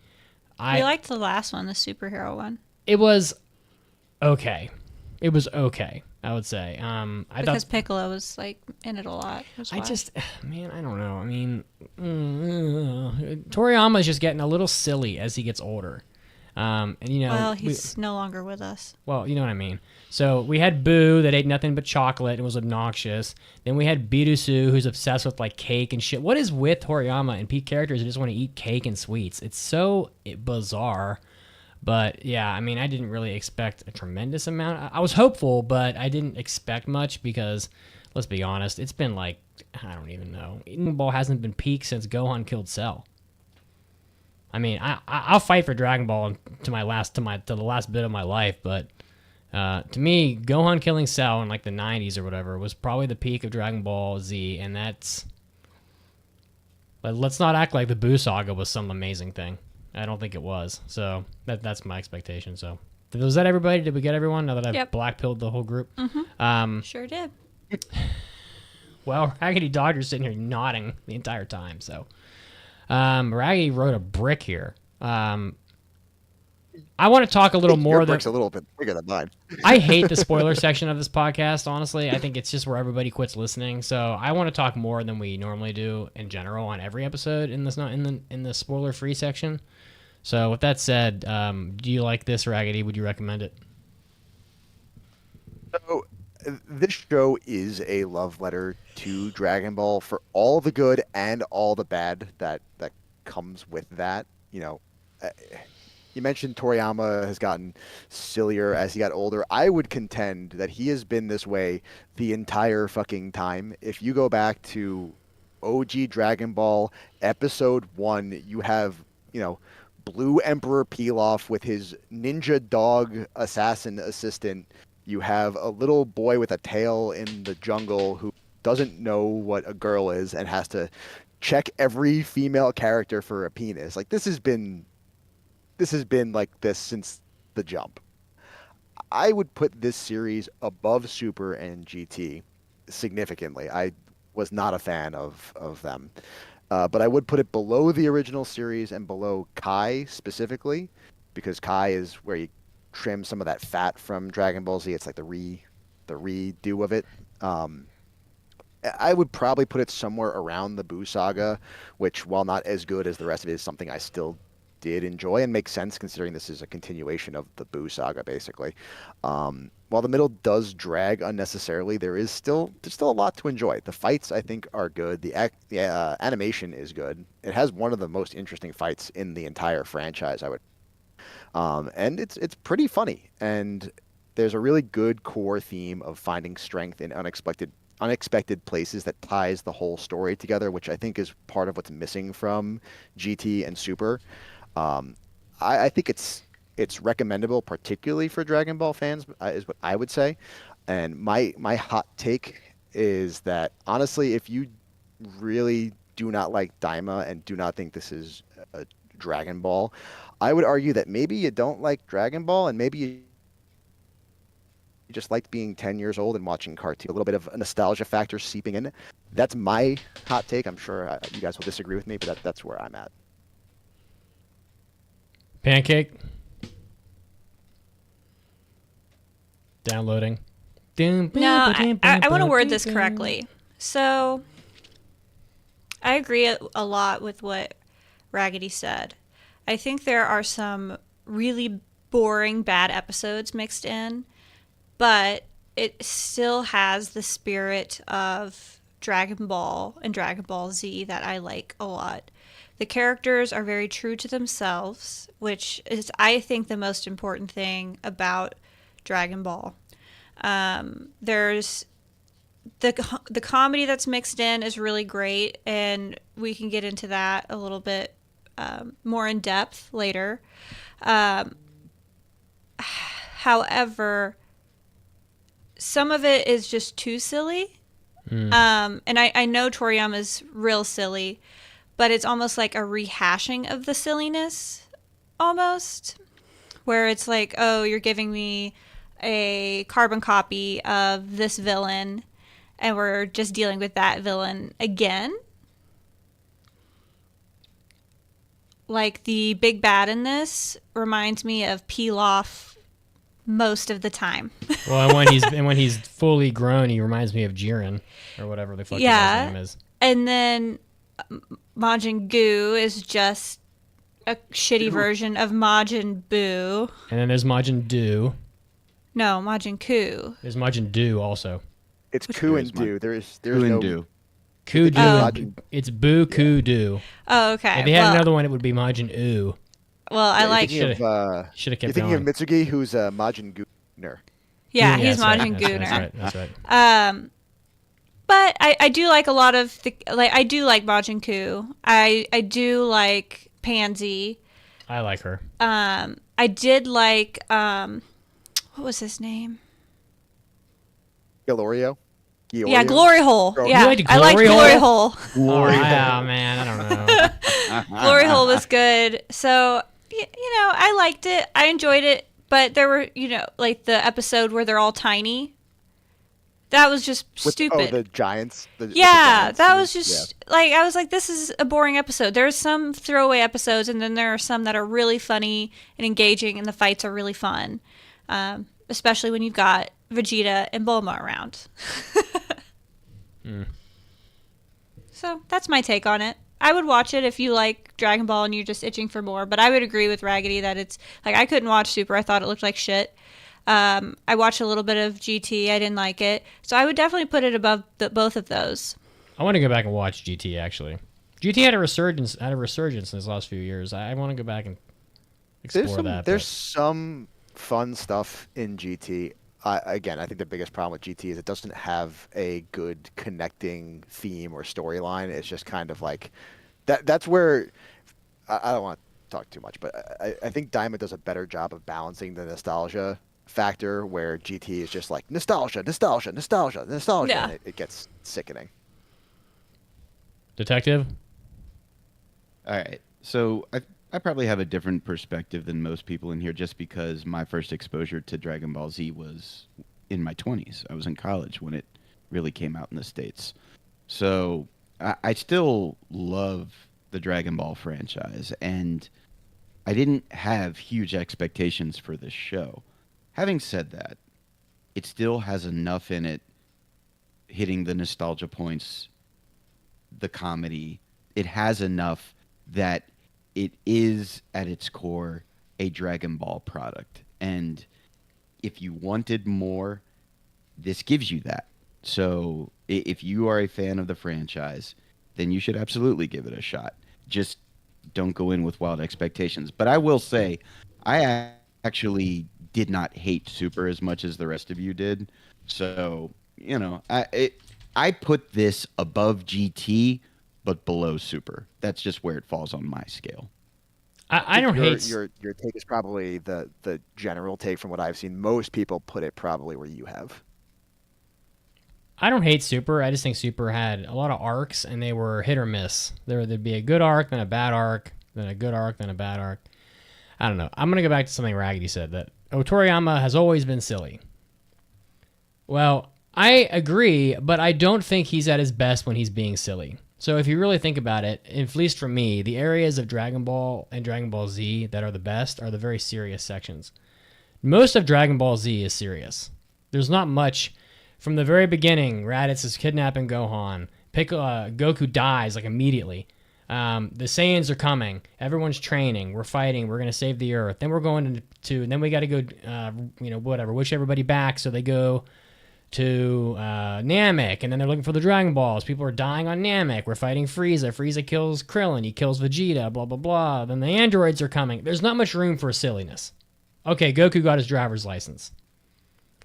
I liked the last one, the superhero one. It was okay. I would say. Because Piccolo was in it a lot. I don't know. I mean, Toriyama's just getting a little silly as he gets older. Well, he's no longer with us. Well, you know what I mean. So we had Boo that ate nothing but chocolate and was obnoxious. Then we had Birusu, who's obsessed with cake and shit. What is with Toriyama and peak characters who just want to eat cake and sweets? It's so bizarre. But yeah, I didn't really expect a tremendous amount. I was hopeful, but I didn't expect much because, let's be honest, it's been I don't even know. Dragon Ball hasn't been peak since Gohan killed Cell. I'll fight for Dragon Ball to the last bit of my life, but to me, Gohan killing Cell in the 90s or whatever was probably the peak of Dragon Ball Z, and that's. Let's not act like the Buu Saga was some amazing thing. I don't think it was. So that's my expectation. So was that everybody? Did we get everyone? Now that I've blackpilled the whole group. Mm-hmm. Sure did. Well, Raggedy Dodger's sitting here nodding the entire time. So Raggedy wrote a brick here. I want to talk a little more. Your brick's a little bit bigger than mine. I hate the spoiler section of this podcast, honestly. I think it's just where everybody quits listening. So I want to talk more than we normally do in general on every episode in the spoiler-free section. So with that said, do you like this, Raggedy? Would you recommend it? So this show is a love letter to Dragon Ball for all the good and all the bad that comes with that. You mentioned Toriyama has gotten sillier as he got older. I would contend that he has been this way the entire fucking time. If you go back to OG Dragon Ball Episode 1, you have, Blue Emperor Pilaf with his ninja dog assassin assistant. You have a little boy with a tail in the jungle who doesn't know what a girl is and has to check every female character for a penis. This has been like this since the jump. I would put this series above Super and GT significantly. I was not a fan of them. But I would put it below the original series and below Kai specifically, because Kai is where you trim some of that fat from Dragon Ball Z. It's like the redo of it. I would probably put it somewhere around the Buu Saga, which, while not as good as the rest of it, is something I still did enjoy and makes sense considering this is a continuation of the Buu Saga, basically. While the middle does drag unnecessarily, there's still a lot to enjoy. The fights, I think, are good. The animation is good. It has one of the most interesting fights in the entire franchise, I would. And it's pretty funny. And there's a really good core theme of finding strength in unexpected places that ties the whole story together, which I think is part of what's missing from GT and Super. I think it's recommendable, particularly for Dragon Ball fans, is what I would say. And my hot take is that, honestly, if you really do not like Daima and do not think this is a Dragon Ball, I would argue that maybe you don't like Dragon Ball, and maybe you just liked being 10 years old and watching cartoon. A little bit of a nostalgia factor seeping in. That's my hot take. I'm sure you guys will disagree with me, but that's where I'm at. Pancake. Downloading. No, I want to word this correctly. So, I agree a lot with what Raggedy said. I think there are some really boring, bad episodes mixed in, but it still has the spirit of Dragon Ball and Dragon Ball Z that I like a lot. The characters are very true to themselves, which is, I think, the most important thing about Dragon Ball. There's the comedy that's mixed in is really great, and we can get into that a little bit more in depth later. However, some of it is just too silly. And I know Toriyama's real silly, but it's almost like a rehashing of the silliness, almost, where it's like, oh, you're giving me a carbon copy of this villain, and we're just dealing with that villain again. Like, the big bad in this reminds me of Pilaf most of the time. Well, and when he's fully grown, he reminds me of Jiren, or whatever the fuck his name is. And then Majin Goo is just a shitty version of Majin Buu. And then there's Majin Do. No, Majin Ku. There's Majin Do also. It's Ku and Do. There's no Do. Ku Do. It's Boo Ku Do. Oh, okay. If they had another one, it would be Majin Oo. Well, I like. Should have kept going. You're thinking of Mitsugi, who's Majin Gooner. Yeah, he's Majin Gooner. That's right. But I do like a lot of I do like Majin Ku. I do like Pansy. I like her. I did like what was his name? Galorio? Yeah, Glory Hole. You Yeah, liked I like Glory Hole. Oh, man, I don't know. Glory Hole was good. So, I liked it. I enjoyed it. But there were, like the episode where they're all tiny. That was just stupid. Oh, the giants? That was just, I was like, this is a boring episode. There's some throwaway episodes, and then there are some that are really funny and engaging, and the fights are really fun. Especially when you've got Vegeta and Bulma around. So that's my take on it. I would watch it if you like Dragon Ball and you're just itching for more, but I would agree with Raggedy that it's like, I couldn't watch Super. I thought it looked like shit. I watched a little bit of GT. I didn't like it. So I would definitely put it above both of those. I want to go back and watch GT, actually. GT had a resurgence in his last few years. I want to go back and explore that. There's some fun stuff in GT. Again, I think the biggest problem with GT is it doesn't have a good connecting theme or storyline. It's just kind of like that's where I don't want to talk too much, but I think Daima does a better job of balancing the nostalgia factor, where GT is just like nostalgia. Yeah. And it gets sickening. Detective? All right. So I probably have a different perspective than most people in here, just because my first exposure to Dragon Ball Z was in my 20s. I was in college when it really came out in the States. So I still love the Dragon Ball franchise, and I didn't have huge expectations for this show. Having said that, it still has enough in it, hitting the nostalgia points, the comedy. It has enough that it is, at its core, a Dragon Ball product. And if you wanted more, this gives you that. So if you are a fan of the franchise, then you should absolutely give it a shot. Just don't go in with wild expectations. But I will say, I actually did not hate Super as much as the rest of you did. So, you know, I put this above GT, but below Super. That's just where it falls on my scale. I don't hate your take is probably the general take from what I've seen. Most people put it probably where you have. I don't hate Super. I just think Super had a lot of arcs, and they were hit or miss. There'd be a good arc, then a bad arc, then a good arc, then a bad arc. I don't know. I'm going to go back to something Raggedy said, that Toriyama has always been silly. Well, I agree, but I don't think he's at his best when he's being silly. So if you really think about it, at least for me, the areas of Dragon Ball and Dragon Ball Z that are the best are the very serious sections. Most of Dragon Ball Z is serious. There's not much. From the very beginning, Raditz is kidnapping Gohan. Goku dies like immediately. The Saiyans are coming. Everyone's training. We're fighting. We're going to save the Earth. Then we're going to and then we got to go, wish everybody back. So they go to Namek, and then they're looking for the Dragon Balls. People are dying on Namek. We're fighting Frieza. Frieza kills Krillin. He kills Vegeta, blah, blah, blah. Then the androids are coming. There's not much room for silliness. Okay, Goku got his driver's license,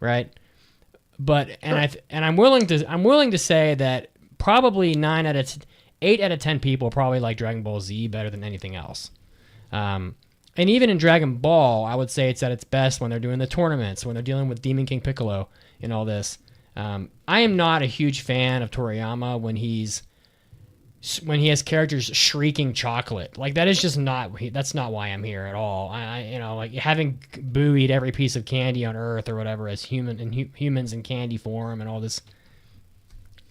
right? But I'm willing to say that probably 8 out of 10 people probably like Dragon Ball Z better than anything else. And even in Dragon Ball, I would say it's at its best when they're doing the tournaments, when they're dealing with Demon King Piccolo and all this. I am not a huge fan of Toriyama when he has characters shrieking chocolate. Like, that is just that's not why I'm here at all. Like having Boo eat every piece of candy on Earth or whatever as humans in candy form and all this.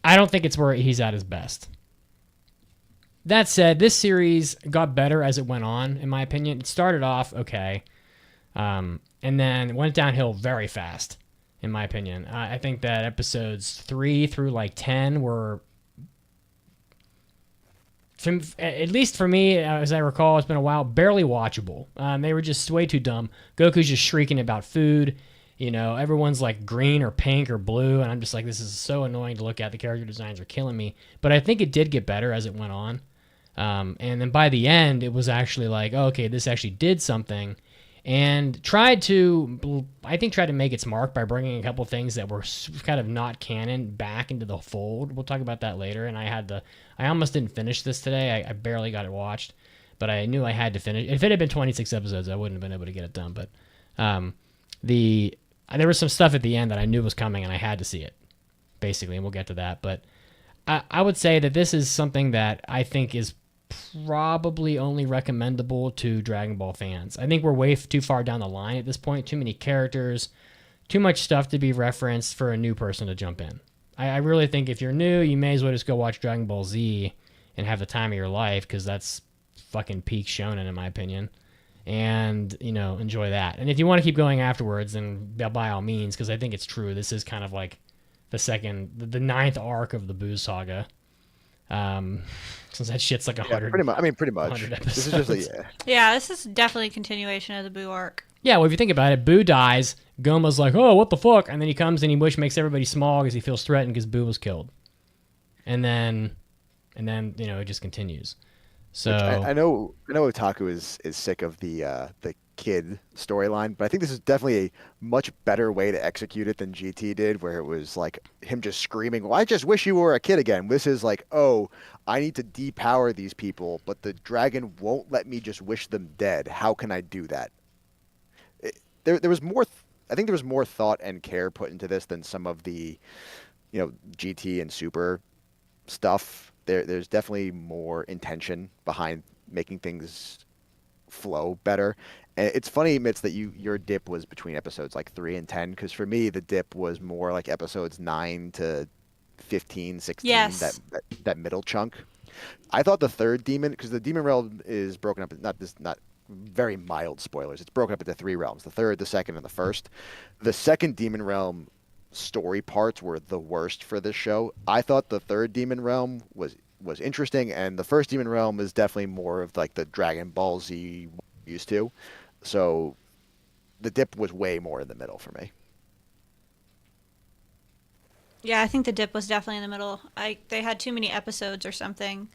I don't think it's where he's at his best. That said, this series got better as it went on, in my opinion. It started off okay, and then went downhill very fast, in my opinion. I think that episodes 3 through like 10 were, at least for me, as I recall, it's been a while, barely watchable. They were just way too dumb. Goku's just shrieking about food. Everyone's like green or pink or blue, and I'm just like, this is so annoying to look at. The character designs are killing me. But I think it did get better as it went on. And then by the end, it was actually like, oh, okay, this actually did something. And tried to make its mark by bringing a couple things that were kind of not canon back into the fold. We'll talk about that later. And I almost didn't finish this today. I barely got it watched, but I knew I had to finish. If it had been 26 episodes, I wouldn't have been able to get it done. But there was some stuff at the end that I knew was coming, and I had to see it, basically, and we'll get to that. But I would say that this is something that I think is probably only recommendable to Dragon Ball fans. I think we're way too far down the line at this point. Too many characters, too much stuff to be referenced for a new person to jump in. I really think if you're new, you may as well just go watch Dragon Ball Z and have the time of your life, because that's fucking peak shonen, in my opinion. And, enjoy that. And if you want to keep going afterwards, then by all means, because I think it's true. This is kind of like the ninth arc of the Boo saga. Since that shit's like 100. Pretty much. This is just Yeah, this is definitely a continuation of the Boo arc. Yeah, well, if you think about it, Boo dies. Goma's like, oh, what the fuck? And then he comes and makes everybody small because he feels threatened because Boo was killed. And then it just continues. So I know Otaku is sick of the kid storyline, but I think this is definitely a much better way to execute it than GT did, where it was like him just screaming, well, I just wish you were a kid again. This is like, oh, I need to depower these people, but the dragon won't let me just wish them dead. How can I do that? There was more. I think there was more thought and care put into this than some of the, GT and Super stuff. There's definitely more intention behind making things flow better. And it's funny, Mitz, that your dip was between episodes like 3 and 10, because for me the dip was more like episodes 9 to 15, 16, yes. that middle chunk. I thought the third demon, because the demon realm is broken up, not very mild spoilers, it's broken up into 3 realms: the third, the second, and the first. The second demon realm story parts were the worst for this show. I thought the third demon realm was interesting, and the first demon realm is definitely more of like the Dragon Ball Z used to. So the dip was way more in the middle for me. Yeah, I think the dip was definitely in the middle. They had too many episodes or something.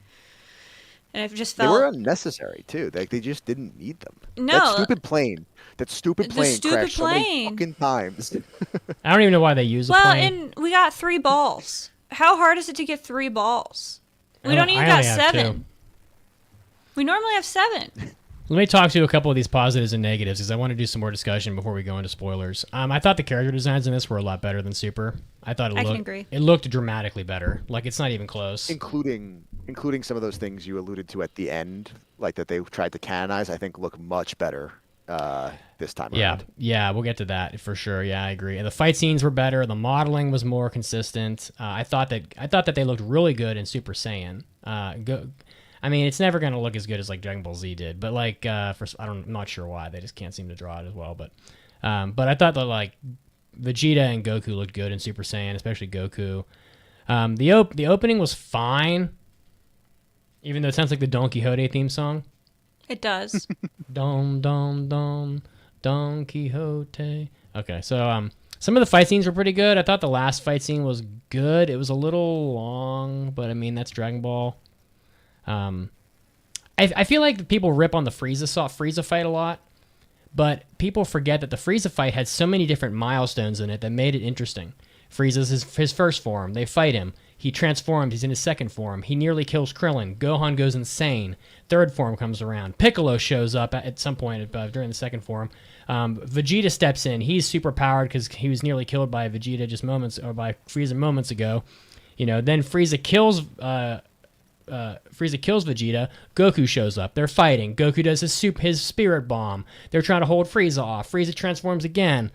And it just They felt... were unnecessary, too. They just didn't need them. No. That stupid plane crashed so many fucking times. I don't even know why they use a plane. Well, and we got 3 balls. How hard is it to get 3 balls? We don't even got 7. We normally have 7. Let me talk to a couple of these positives and negatives because I want to do some more discussion before we go into spoilers. I thought the character designs in this were a lot better than Super. I thought can agree. It looked dramatically better. Like, it's not even close. Including some of those things you alluded to at the end, like that they tried to canonize, I think look much better this time around. Yeah, we'll get to that for sure. Yeah, I agree. And the fight scenes were better. The modeling was more consistent. I thought that they looked really good in Super Saiyan. I mean, it's never going to look as good as like Dragon Ball Z did, but like I'm not sure why they just can't seem to draw it as well. But I thought that like Vegeta and Goku looked good in Super Saiyan, especially Goku. The opening was fine, even though it sounds like the Don Quixote theme song. It does. Don Quixote. Okay, so some of the fight scenes were pretty good. I thought the last fight scene was good. It was a little long, but I mean that's Dragon Ball. I feel like people rip on the Frieza fight a lot, but people forget that the Frieza fight had so many different milestones in it that made it interesting. Frieza's his first form. They fight him. He transforms. He's in his second form. He nearly kills Krillin. Gohan goes insane. Third form comes around. Piccolo shows up at some point during the second form. Vegeta steps in. He's super powered because he was nearly killed by by Frieza moments ago. Then Frieza kills Vegeta. Goku shows up. They're fighting. Goku does his spirit bomb. They're trying to hold Frieza off. Frieza transforms again.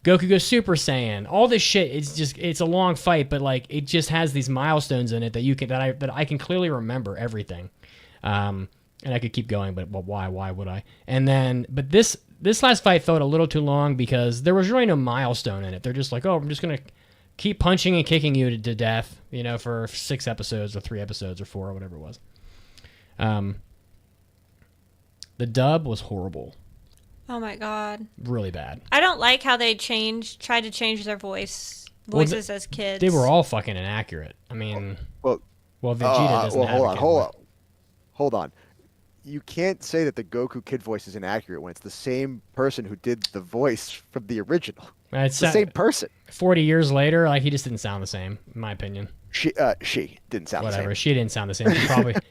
Goku goes Super Saiyan. All this shit, it's a long fight, but like it just has these milestones in it that I can clearly remember everything. And I could keep going, but why would I? But this last fight felt a little too long because there was really no milestone in it. They're just like, oh, I'm just gonna keep punching and kicking you to death, for 6 episodes or 3 episodes or 4 or whatever it was. The dub was horrible. Oh my god. Really bad. I don't like how they tried to change their voices as kids. They were all fucking inaccurate. I mean, Vegeta doesn't have a kid voice. Hold on. You can't say that the Goku kid voice is inaccurate when it's the same person who did the voice from the original. It's the same person. 40 years later, like he just didn't sound the same, in my opinion. She didn't sound the same. Whatever, she didn't sound the same.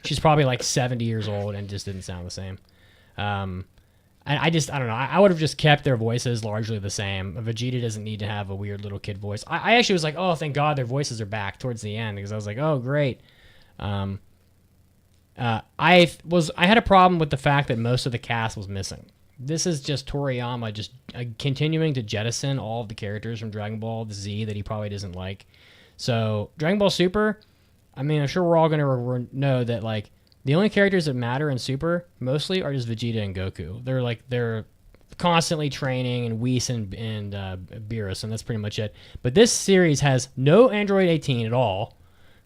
She's probably like 70 years old and just didn't sound the same. I don't know. I would have just kept their voices largely the same. Vegeta doesn't need to have a weird little kid voice. I actually was like, oh, thank God their voices are back towards the end because I was like, oh, great. I had a problem with the fact that most of the cast was missing. This is just Toriyama just continuing to jettison all of the characters from Dragon Ball Z that he probably doesn't like. So Dragon Ball Super, I mean, I'm sure we're all going to know that like the only characters that matter in Super mostly are just Vegeta and Goku. They're constantly training and Whis and Beerus, and that's pretty much it. But this series has no Android 18 at all.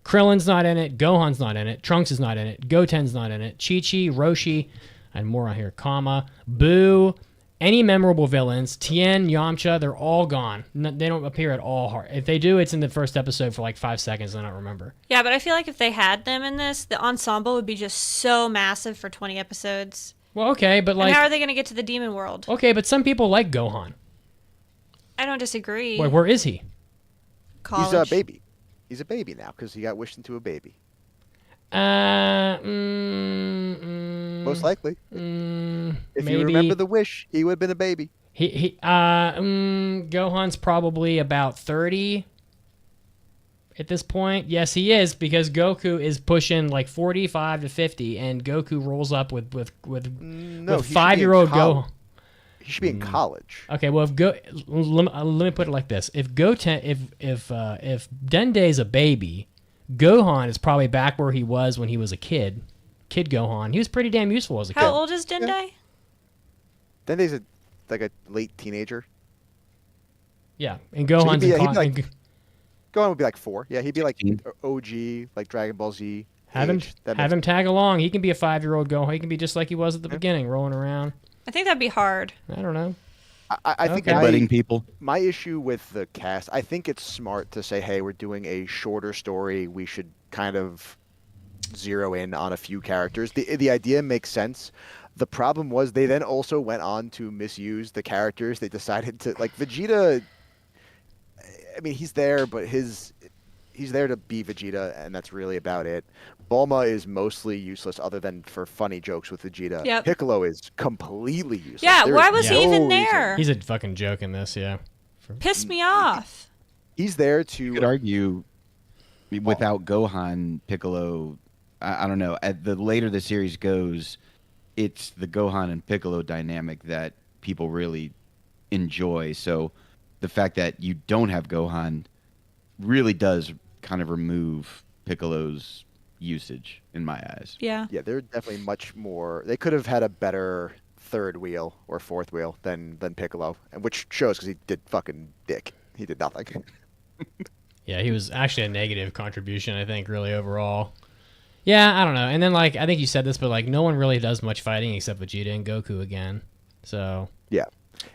Krillin's not in it. Gohan's not in it. Trunks is not in it. Goten's not in it. Chi-Chi, Roshi, and more on here. Kama, Boo, any memorable villains, Tien, Yamcha, they're all gone. They don't appear at all. If they do, it's in the first episode for like 5 seconds, and I don't remember. Yeah, but I feel like if they had them in this, the ensemble would be just so massive for 20 episodes. Well, okay, but like... And how are they going to get to the demon world? Okay, but some people like Gohan. I don't disagree. Wait, where is he? College. He's a baby. He's a baby now because he got wished into a baby. Most likely. If you remember the wish, he would have been a baby. Gohan's probably about 30 at this point. Yes, he is, because Goku is pushing like 45 to 50, and Goku rolls up with 5-year-old Gohan. He should be in college. Okay, well, let me put it like this: if Dende's a baby, Gohan is probably back where he was when he was a kid. Kid Gohan. He was pretty damn useful as a kid. How old is Dende? Yeah. Dende's like a late teenager. Yeah, and Gohan's Gohan would be like 4. Yeah, he'd be like OG, like Dragon Ball Z. Have him tag along. He can be a 5-year-old Gohan. He can be just like he was at the beginning, rolling around. I think that'd be hard. I don't know. I think letting people. My issue with the cast, I think it's smart to say, hey, we're doing a shorter story. We should kind of just zero in on a few characters. The idea makes sense. The problem was they then also went on to misuse the characters. They decided to, like, Vegeta. I mean, he's there, but he's there to be Vegeta, and that's really about it. Bulma is mostly useless other than for funny jokes with Vegeta. Yep. Piccolo is completely useless. Yeah, There why is was he no even reason. there? He's a fucking joke in this, yeah. Pissed me off. He's there to... You could argue without Gohan, Piccolo, I don't know. The later the series goes, it's the Gohan and Piccolo dynamic that people really enjoy. So the fact that you don't have Gohan really does kind of remove Piccolo's usage in my eyes. Yeah. Yeah, they're definitely much more... They could have had a better third wheel or fourth wheel than Piccolo, and which shows because he did fucking dick. He did nothing. Yeah, he was actually a negative contribution, I think, really overall. Yeah, I don't know. And then, like, I think you said this, but, like, no one really does much fighting except Vegeta and Goku again. So... Yeah.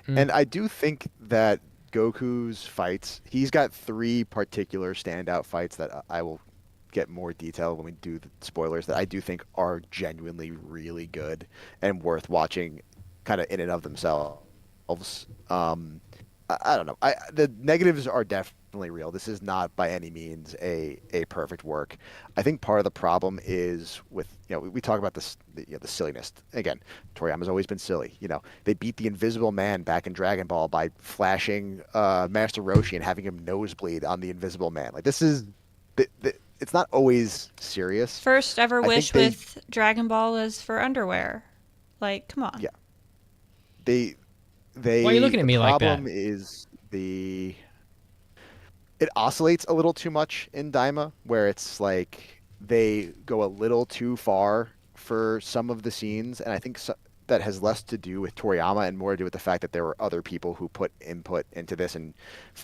And I do think that Goku's fights, he's got 3 particular standout fights that I will get more detail when we do the spoilers, that I do think are genuinely really good and worth watching kind of in and of themselves. I don't know. The negatives are definitely real. This is not by any means a perfect work. I think part of the problem is with, we talk about this, the silliness. Again, Toriyama's always been silly. They beat the Invisible Man back in Dragon Ball by flashing Master Roshi and having him nosebleed on the Invisible Man. Like, this is... it's not always serious. First ever wish with Dragon Ball is for underwear. Like, come on. Yeah. Why are you looking at me like that? The problem is it oscillates a little too much in Daima, where it's like they go a little too far for some of the scenes, and I think that has less to do with Toriyama and more to do with the fact that there were other people who put input into this and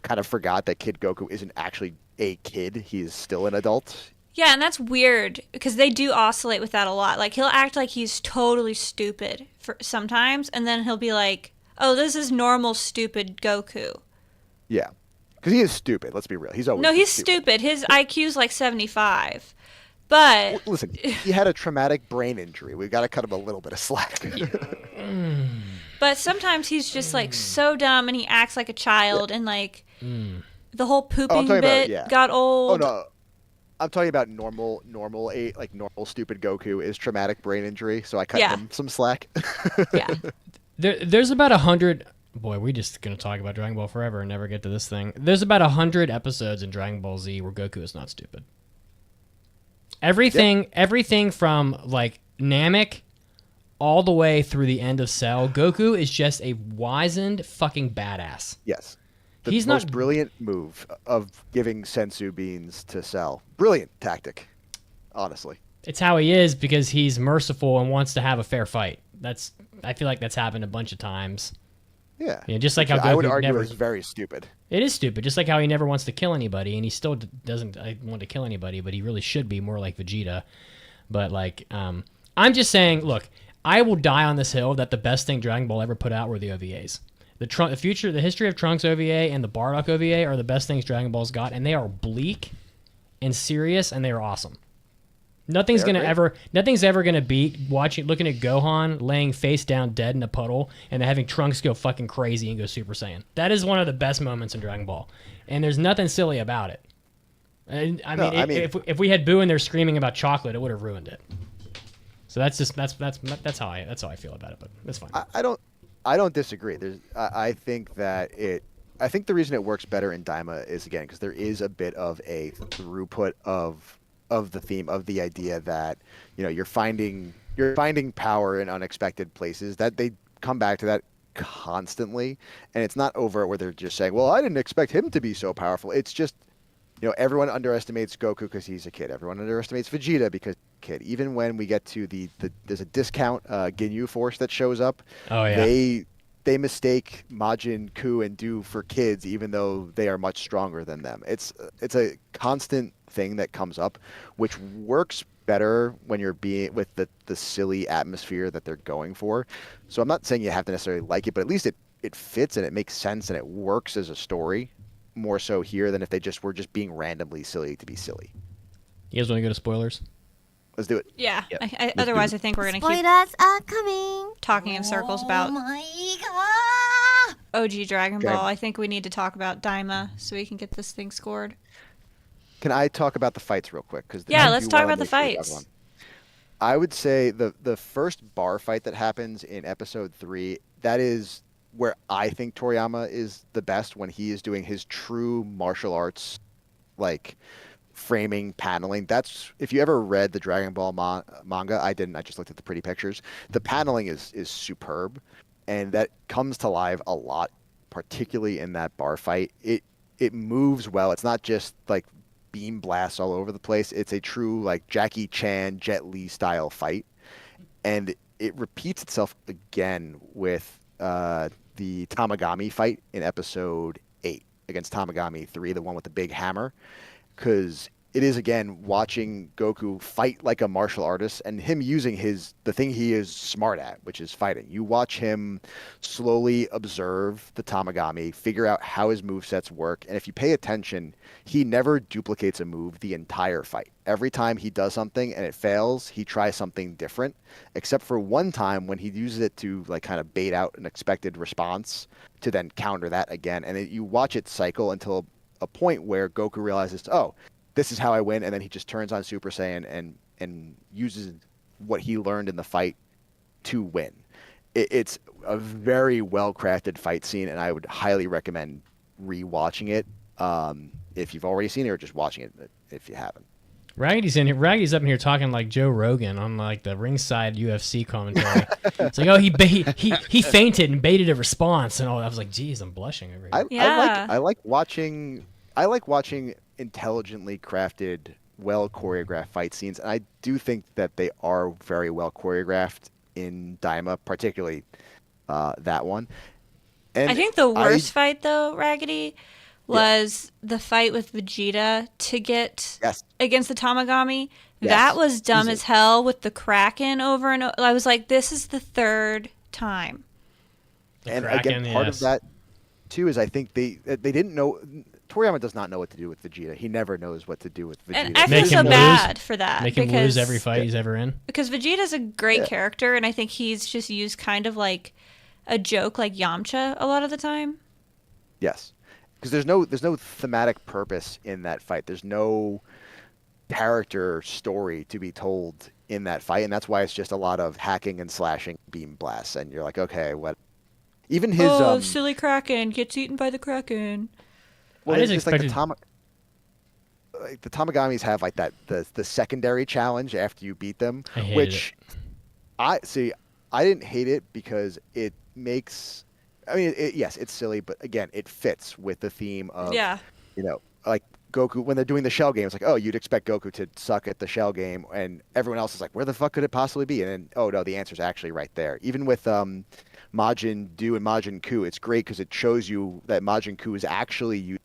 kind of forgot that Kid Goku isn't actually a kid. He's still an adult. Yeah, and that's weird because they do oscillate with that a lot. Like, he'll act like he's totally stupid for sometimes, and then he'll be like, oh, this is normal stupid Goku. Yeah. Because he is stupid. Let's be real. He's always No, he's stupid. His IQ's like 75. But... Listen, he had a traumatic brain injury. We've got to cut him a little bit of slack. But sometimes he's just like so dumb and he acts like a child and like the whole pooping bit got old. Oh, no. I'm talking about normal stupid Goku is traumatic brain injury, so I cut him some slack. Yeah. There's about 100... Boy, we're just going to talk about Dragon Ball forever and never get to this thing. There's about 100 episodes in Dragon Ball Z where Goku is not stupid. Everything from, like, Namek all the way through the end of Cell, Goku is just a wizened fucking badass. Yes. He's most brilliant move of giving sensu beans to Cell. Brilliant tactic, honestly. It's how he is because he's merciful and wants to have a fair fight. I feel like that's happened a bunch of times. Yeah. Just like how Goku I would argue is very stupid. It is stupid, just like how he never wants to kill anybody, and he still doesn't want to kill anybody, but he really should be more like Vegeta. But, like, I'm just saying, look, I will die on this hill that the best thing Dragon Ball ever put out were the OVAs. The history of Trunks OVA and the Bardock OVA are the best things Dragon Ball's got, and they are bleak and serious, and they are awesome. Nothing's ever gonna beat looking at Gohan laying face down dead in a puddle and then having Trunks go fucking crazy and go Super Saiyan. That is one of the best moments in Dragon Ball, and there's nothing silly about it. And if we had Boo in there screaming about chocolate, it would have ruined it. So that's how I feel about it. But that's fine. I don't disagree. I think the reason it works better in Daima is, again, because there is a bit of a throughput of the theme, of the idea that you're finding power in unexpected places, that they come back to that constantly, and it's not overt where they're just saying, well, I didn't expect him to be so powerful. It's just everyone underestimates Goku because he's a kid. Everyone underestimates Vegeta because he's a kid. Even when we get to there's a discount Ginyu Force that shows up. Oh yeah. They mistake Majin, Ku, and Do for kids, even though they are much stronger than them. It's a constant thing that comes up, which works better when you're being with the silly atmosphere that they're going for. So I'm not saying you have to necessarily like it, but at least it fits and it makes sense and it works as a story more so here than if they were just being randomly silly to be silly. You guys want to go to spoilers? Let's do it. Yeah. Yep. Otherwise, I think we're going to keep Spoilers are coming. talking in circles about Oh my god. OG Dragon Okay. Ball. I think we need to talk about Daima so we can get this thing scored. Can I talk about the fights real quick? Because Yeah, let's talk about the fights. I would say the first bar fight that happens in episode 3, that is where I think Toriyama is the best, when he is doing his true martial arts, like framing, paneling. That's, if you ever read the Dragon Ball manga, I didn't. I just looked at the pretty pictures. The paneling is superb, and that comes to life a lot, particularly in that bar fight. It moves well. It's not just like beam blasts all over the place. It's a true like Jackie Chan, Jet Li style fight, and it repeats itself again with the Tamagami fight in episode 8 against Tamagami 3, the one with the big hammer, because it is again watching Goku fight like a martial artist and him using the thing he is smart at, which is fighting. You watch him slowly observe the Tamagami, figure out how his movesets work, and if you pay attention, he never duplicates a move the entire fight. Every time he does something and it fails, he tries something different, except for one time when he uses it to like kind of bait out an expected response to then counter that again. And you watch it cycle until a point where Goku realizes, oh, this is how I win, and then he just turns on Super Saiyan and uses what he learned in the fight to win. It's a very well-crafted fight scene, and I would highly recommend rewatching it if you've already seen it, or just watching it if you haven't. Raggy's in here. Raggy's up in here talking like Joe Rogan on like the ringside UFC commentary. It's like, oh, he fainted and baited a response, and all. I was like, geez, I'm blushing over here. Yeah. I like watching intelligently crafted, well choreographed fight scenes, and I do think that they are very well choreographed in Daima, particularly that one. And I think the worst fight, though, Raggedy, was the fight with Vegeta to get against the Tamagami. Yes. That was dumb as hell with the Kraken over and over. I was like, this is the third time. And again, part of that, too, is I think they didn't know. Toriyama does not know what to do with Vegeta. He never knows what to do with Vegeta. And I feel so bad for that. Make him lose every fight he's ever in. Because Vegeta's a great character, and I think he's just used kind of like a joke like Yamcha a lot of the time. Yes. Because there's no thematic purpose in that fight. There's no character story to be told in that fight, and that's why it's just a lot of hacking and slashing, beam blasts, and you're like, okay, what? Even his silly Kraken gets eaten by the Kraken. Well, it's like the Tamagamis have like that the secondary challenge after you beat them, which I didn't hate it because it makes. I mean, yes, it's silly, but again, it fits with the theme of like Goku when they're doing the shell game. It's like, oh, you'd expect Goku to suck at the shell game, and everyone else is like, where the fuck could it possibly be? And then, oh no, the answer's actually right there. Even with Majin Du and Majin Ku, it's great because it shows you that Majin Ku is actually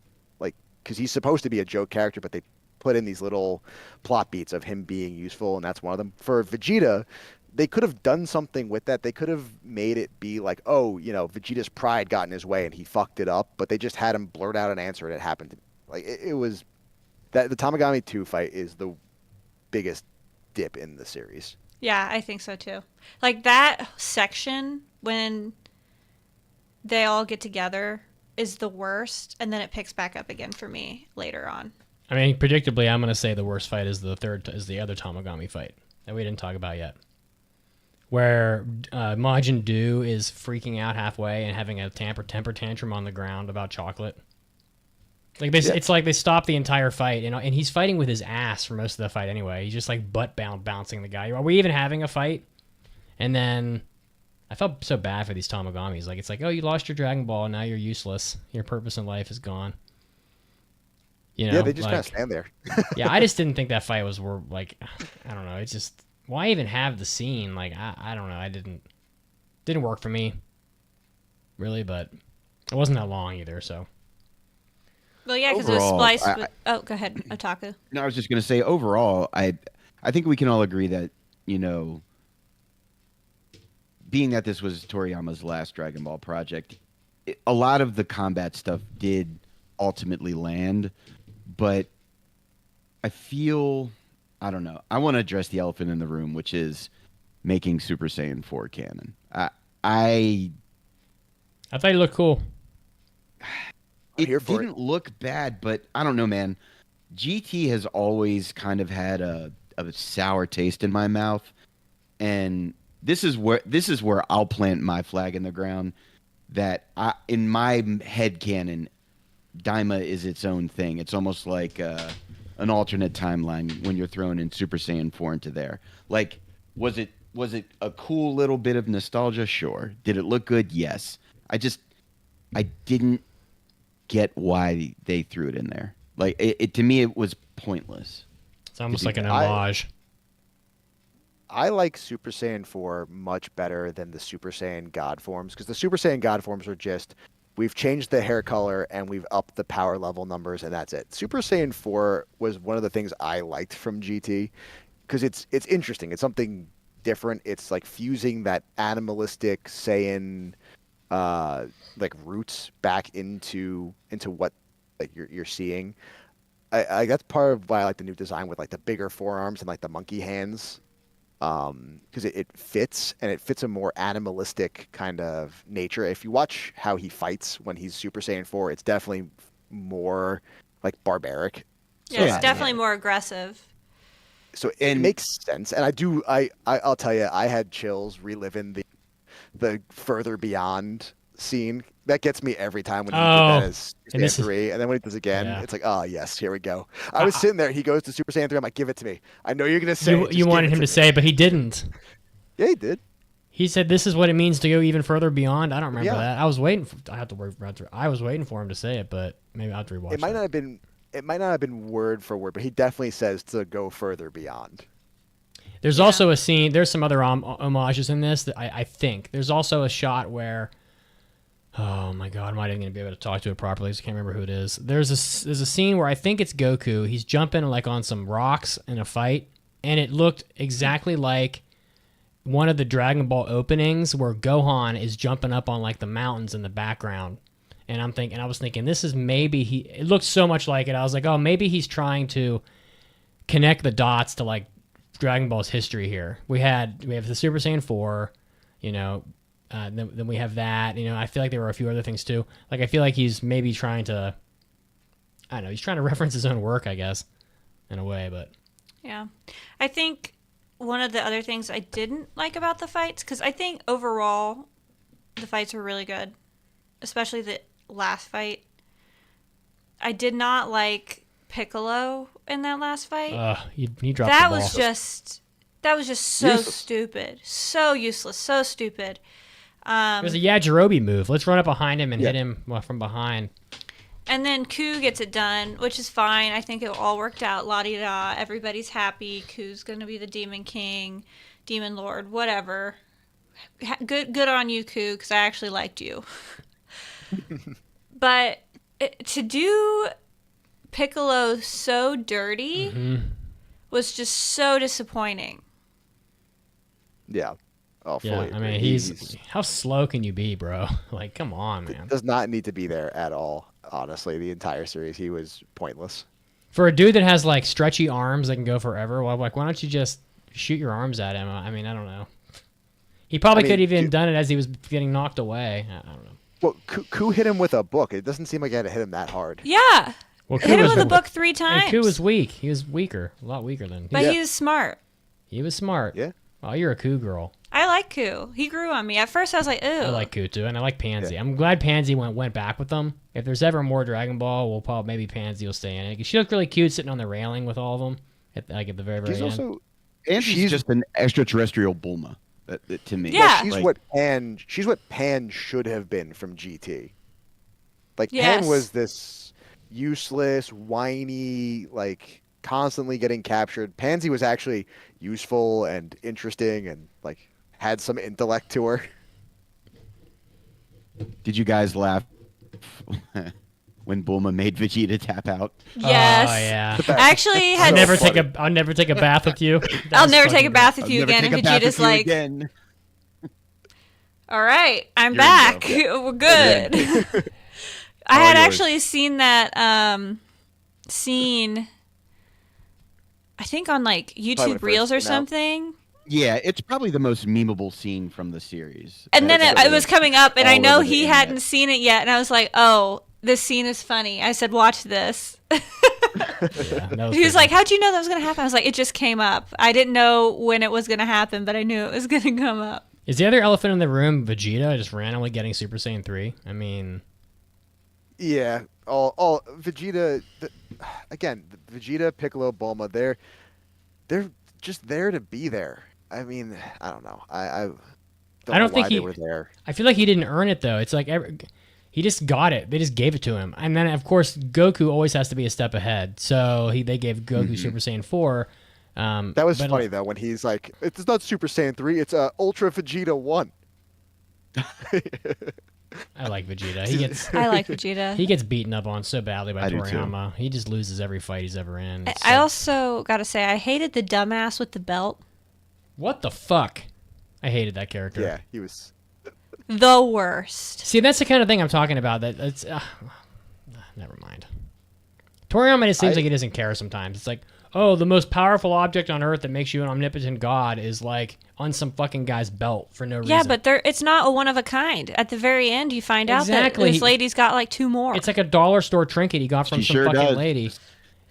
because he's supposed to be a joke character, but they put in these little plot beats of him being useful, and that's one of them. For Vegeta, they could have done something with that. They could have made it be like, oh, Vegeta's pride got in his way and he fucked it up, but they just had him blurt out an answer and it happened. Like it was that the Tamagami 2 fight is the biggest dip in the series. Yeah, I think so too. Like that section when they all get together is the worst, and then it picks back up again for me later on. I mean, predictably, I'm going to say the worst fight is the other Tamagami fight that we didn't talk about yet, where Majin Du is freaking out halfway and having a temper tantrum on the ground about chocolate. Like it's like they stop the entire fight, and he's fighting with his ass for most of the fight anyway. He's just like bouncing the guy. Are we even having a fight? And then I felt so bad for these Tamagamis. Like it's like, oh, you lost your Dragon Ball, and now you're useless. Your purpose in life is gone. Yeah, they just kind of stand there. Yeah, I just didn't think that fight was like, I don't know. It's just, why even have the scene? Like I don't know. Didn't work for me, really. But it wasn't that long either. So. Well, yeah, because it was spliced with... Oh, go ahead, Otaku. No, I was just going to say, overall, I think we can all agree that, being that this was Toriyama's last Dragon Ball project, a lot of the combat stuff did ultimately land, but I feel I don't know. I want to address the elephant in the room, which is making Super Saiyan 4 canon. I thought he looked cool. It didn't look bad, but I don't know, man. GT has always kind of had a sour taste in my mouth, and this is where I'll plant my flag in the ground. That in my head canon, Daima is its own thing. It's almost like an alternate timeline when you're throwing in Super Saiyan 4 into there. Like, was it a cool little bit of nostalgia? Sure. Did it look good? Yes. I didn't get why they threw it in there. Like, it to me, it was pointless. It's almost like an homage. I like Super Saiyan 4 much better than the Super Saiyan God forms, because the Super Saiyan God forms are just, we've changed the hair color and we've upped the power level numbers, and that's it. Super Saiyan 4 was one of the things I liked from GT, because it's interesting. It's something different. It's like fusing that animalistic Saiyan like roots back into what like you're seeing. I that's part of why I like the new design with like the bigger forearms and like the monkey hands. Because it fits, and it fits a more animalistic kind of nature. If you watch how he fights when he's Super Saiyan 4, it's definitely more like barbaric. Yeah, it's definitely more aggressive. So it makes sense, and I'll tell you, I had chills reliving the Further Beyond scene. That gets me every time when he did that as Super Saiyan 3, and then when he does again, it's like, oh yes, here we go. I was sitting there, he goes to Super Saiyan 3, I'm like, give it to me. I know you're gonna say you wanted him to say, but he didn't. Yeah, he did. He said, "This is what it means to go even further beyond." I don't remember that. I was waiting. I was waiting for him to say it, but maybe I'll have to rewatch. It might not have been word for word, but he definitely says to go further beyond. There's also a scene. There's some other homages in this that I think. There's also a shot where. Oh my god, I'm not even going to be able to talk to it properly because I can't remember who it is. There's a scene where I think it's Goku. He's jumping like on some rocks in a fight, and it looked exactly like one of the Dragon Ball openings where Gohan is jumping up on like the mountains in the background. And I was thinking, this is maybe it looked so much like it. I was like, oh, maybe he's trying to connect the dots to like Dragon Ball's history here. We have the Super Saiyan 4, you know. Then we have that. You know, I feel like there were a few other things too. Like I feel like he's maybe trying to, I don't know, he's trying to reference his own work, I guess, in a way. But yeah, I think one of the other things I didn't like about the fights, because I think overall the fights were really good, especially the last fight. I did not like Piccolo in that last fight. He dropped that the ball. That was just so useless. Stupid, so useless, so stupid. It was a Yajirobe move. Let's run up behind him and hit him from behind. And then Ku gets it done, which is fine. I think it all worked out. La-di-da. Everybody's happy. Ku's going to be the Demon King, Demon Lord, whatever. Good on you, Ku, because I actually liked you. But to do Piccolo so dirty was just so disappointing. Yeah. Oh, yeah, I mean, he's how slow can you be, bro? Like, come on, man. Does not need to be there at all. Honestly, the entire series, he was pointless. For a dude that has like stretchy arms that can go forever, well, like, why don't you just shoot your arms at him? I mean, I don't know. He probably could have even done it as he was getting knocked away. I don't know. Well, Ku hit him with a book. It doesn't seem like he had to hit him that hard. Yeah. Well, hit him with a book 3 times. And Ku was weak. He was weaker, a lot weaker than. But he was smart. He was smart. Yeah. Oh, you're a Ku girl. I like Ku. He grew on me. At first, I was like, ew. I like Ku too, and I like Pansy. Yeah. I'm glad Pansy went back with them. If there's ever more Dragon Ball, we'll probably maybe Pansy will stay in it. She looked really cute sitting on the railing with all of them at the very end. And she's just an extraterrestrial Bulma to me. Yeah. She's what Pan should have been from GT. Like Pan was this useless, whiny, like constantly getting captured. Pansy was actually useful and interesting and like had some intellect to her. Did you guys laugh when Bulma made Vegeta tap out? Yes. Oh yeah. I actually had I'll never take a bath with you. I'll never take a bath with you again. And Vegeta's like, all right, I'm back. We're good. I Oh, had actually seen that scene. I think on like Probably when YouTube it Reels or first came out. something. Yeah, it's probably the most memeable scene from the series. And then it was coming up, and all I know over the he internet. hadn't seen it yet, and I was like, "Oh, this scene is funny." I said, "Watch this." He was like, "How'd you know that was gonna happen?" I was like, "It just came up. I didn't know when it was gonna happen, but I knew it was gonna come up." Is the other elephant in the room Vegeta just randomly getting Super Saiyan 3? I mean, Yeah, all Vegeta. Again, Vegeta, Piccolo, Bulma. They're just there to be there. I mean, I don't know. I don't know think why they were there. I feel like he didn't earn it though. It's like he just got it. They just gave it to him, and then of course Goku always has to be a step ahead. So they gave Goku Super Saiyan 4. That was funny though when he's like, "It's not Super Saiyan 3. It's Ultra Vegeta 1." I like Vegeta. I like Vegeta. He gets beaten up on so badly by I do Toriyama. He just loses every fight he's ever in. I also gotta say, I hated the dumbass with the belt. What the fuck? I hated that character. Yeah, he was the worst. See, that's the kind of thing I'm talking about. That's never mind. Toriyama just seems like he doesn't care sometimes. It's like, oh, the most powerful object on Earth that makes you an omnipotent god is like on some fucking guy's belt for no reason. Yeah, but it's not a one of a kind. At the very end, you find out that this lady's got like 2 more. It's like a dollar store trinket he got from some fucking lady.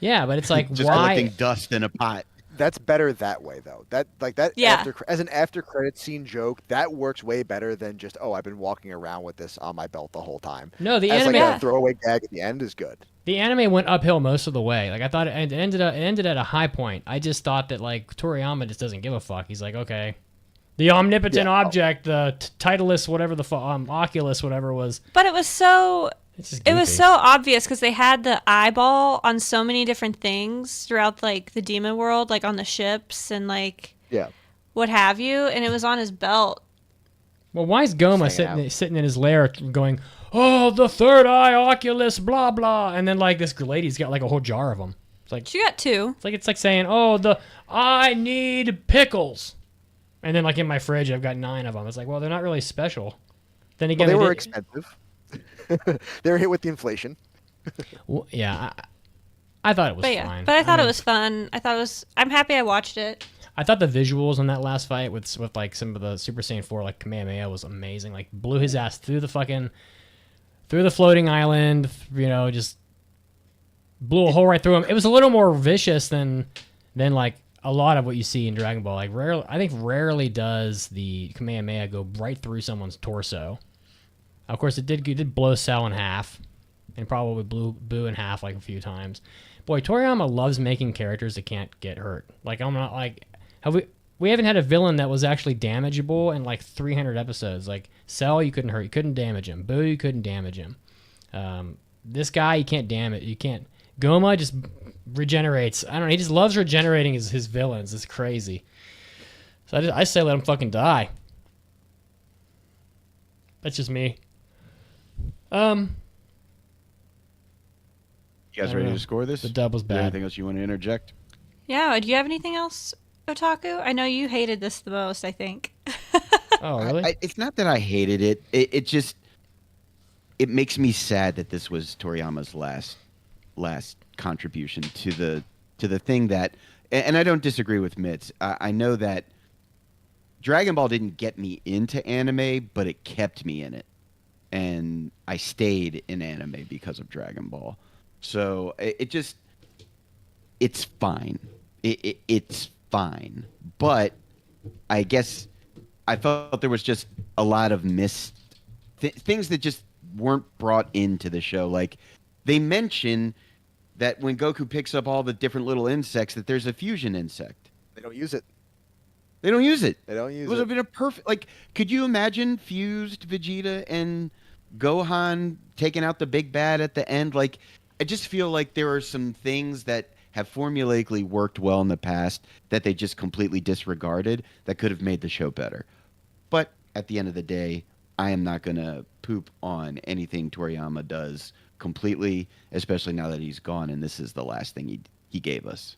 Yeah, but it's like, just why? collecting dust in a pot. That's better that way though. That Yeah. as an after credit scene joke, that works way better than just I've been walking around with this on my belt the whole time. No, the as anime like a throwaway gag at the end is good. The anime went uphill most of the way. Like I thought it ended at a high point. I just thought that like Toriyama just doesn't give a fuck. He's like, okay, the omnipotent object, the Titleist, whatever the Oculus, whatever was. But it was so. It was so obvious because they had the eyeball on so many different things throughout like the demon world, like on the ships and like what have you, and it was on his belt. Well, why is Goma sitting in his lair going, oh, the third eye Oculus, blah blah, and then like this lady's got like a whole jar of them. It's like she got 2. It's like saying, oh, I need pickles, and then like in my fridge I've got 9 of them. It's like, well, they're not really special. Then again, they were expensive. They were hit with the inflation. Well, yeah, I thought it was fine. But I thought it was fun. I'm happy I watched it. I thought the visuals on that last fight with like some of the Super Saiyan 4 like Kamehameha was amazing. Like blew his ass through the floating island, just blew a hole right through him. It was a little more vicious than like a lot of what you see in Dragon Ball. Like rarely does the Kamehameha go right through someone's torso. Of course, it did blow Cell in half, and probably blew Boo in half like a few times. Boy, Toriyama loves making characters that can't get hurt. Like I'm not like we haven't had a villain that was actually damageable in like 300 episodes. Like Cell, you couldn't hurt, you couldn't damage him. Boo, you couldn't damage him. This guy, you can't damage. You can't. Goma just regenerates. I don't know. He just loves regenerating his villains. It's crazy. So I say let him fucking die. That's just me. You guys ready to score this? The dub was Is there bad. anything else you want to interject? Yeah, do you have anything else, Otaku? I know you hated this the most, I think. Oh, really? It's not that I hated it. It just makes me sad that this was Toriyama's last contribution to the thing that, and I don't disagree with Mitz. I know that Dragon Ball didn't get me into anime, but it kept me in it. And I stayed in anime because of Dragon Ball. So it's fine. It's fine. But I guess I felt there was just a lot of missed things that just weren't brought into the show. Like they mention that when Goku picks up all the different little insects, that there's a fusion insect. They don't use it. They don't use it. It would have been a perfect. Like, could you imagine fused Vegeta and Gohan taking out the big bad at the end? Like, I just feel like there are some things that have formulaically worked well in the past that they just completely disregarded that could have made the show better. But at the end of the day, I am not going to poop on anything Toriyama does completely, especially now that he's gone and this is the last thing he gave us.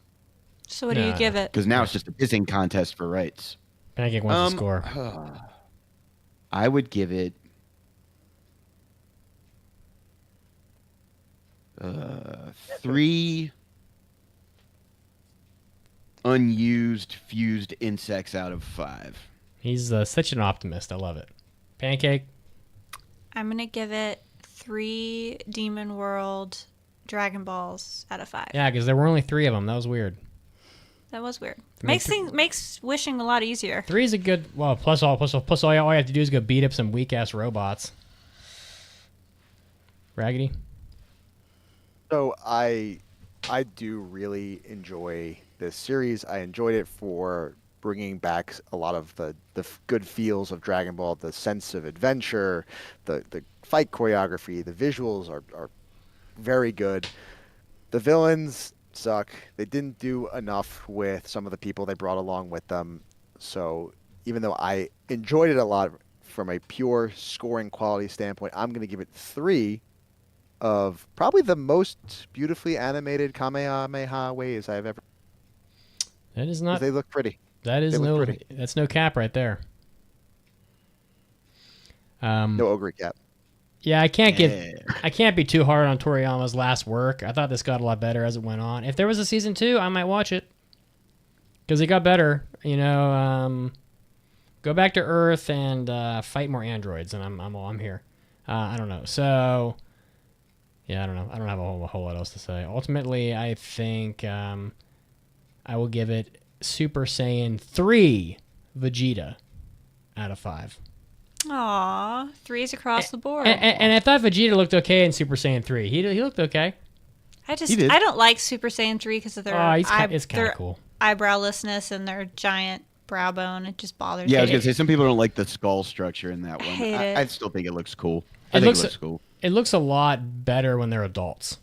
So what do you give it? Because now it's just a pissing contest for rights. Pancake wants to score. I would give it 3 unused fused insects out of 5. He's such an optimist. I love it. Pancake? I'm going to give it 3 Demon World Dragon Balls out of 5. Yeah, because there were only 3 of them. That was weird. That was weird. Makes wishing a lot easier. 3 is a good... Well, plus all you have to do is go beat up some weak-ass robots. Raggedy? So I do really enjoy this series. I enjoyed it for bringing back a lot of the good feels of Dragon Ball, the sense of adventure, the fight choreography, the visuals are very good. The villains suck. They didn't do enough with some of the people they brought along with them. So even though I enjoyed it a lot from a pure scoring quality standpoint, I'm going to give it 3 of probably the most beautifully animated Kamehameha waves I've ever. That is not. They look pretty. That is no. That's no cap right there. No ogre cap. Yeah, I can't be too hard on Toriyama's last work. I thought this got a lot better as it went on. If there was a season 2, I might watch it because it got better. You know, go back to Earth and fight more androids, and I'm here. I don't know. So. Yeah, I don't know. I don't have a whole lot else to say. Ultimately, I think I will give it Super Saiyan 3 Vegeta out of 5. Aw, 3s across the board. And I thought Vegeta looked okay in Super Saiyan 3. He looked okay. I don't like Super Saiyan 3 because of their it's kind of cool. Eyebrowlessness and their giant brow bone. It just bothers me. Yeah, I was going to say, some people don't like the skull structure in that one. I still think it looks cool. I think it looks cool. It looks a lot better when they're adults.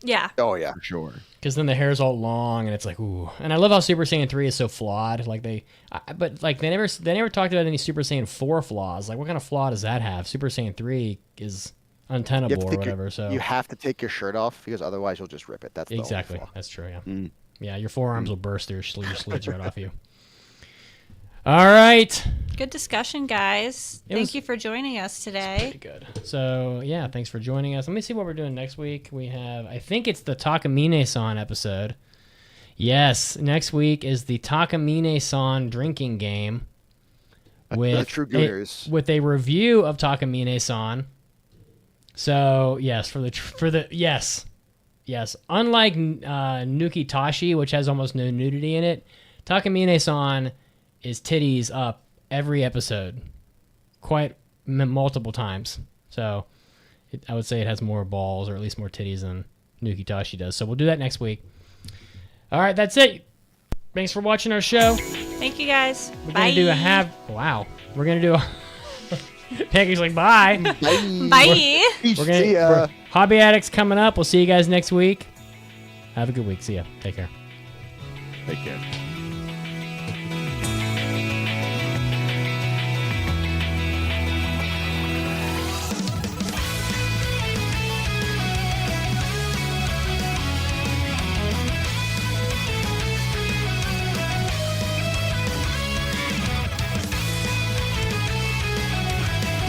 Yeah. Oh, yeah. For sure. Because then the hair's all long, and it's like, ooh. And I love how Super Saiyan 3 is so flawed. Like they never talked about any Super Saiyan 4 flaws. Like, what kind of flaw does that have? Super Saiyan 3 is untenable or whatever. So you have to take your shirt off because otherwise you'll just rip it. That's exactly. The only flaw. That's true. Yeah. Yeah. Your forearms will burst. Your sleeves right off you. All right. Good discussion, guys. Thank you for joining us today. Pretty good. So, yeah, thanks for joining us. Let me see what we're doing next week. We have, I think it's the Takamine-san episode. Yes, next week is the Takamine-san drinking game with a review of Takamine-san. So, yes, yes. Unlike Nuki Tashi, which has almost no nudity in it, Takamine-san is titties up every episode, quite multiple times. So I would say it has more balls, or at least more titties, than Nuki Tashi does. So we'll do that next week. All right, that's it. Thanks for watching our show. Thank you, guys. We're bye. We're gonna do a Peggy's like bye. Bye. We're Hobby Addicts coming up. We'll see you guys next week. Have a good week. See ya. Take care. Take care.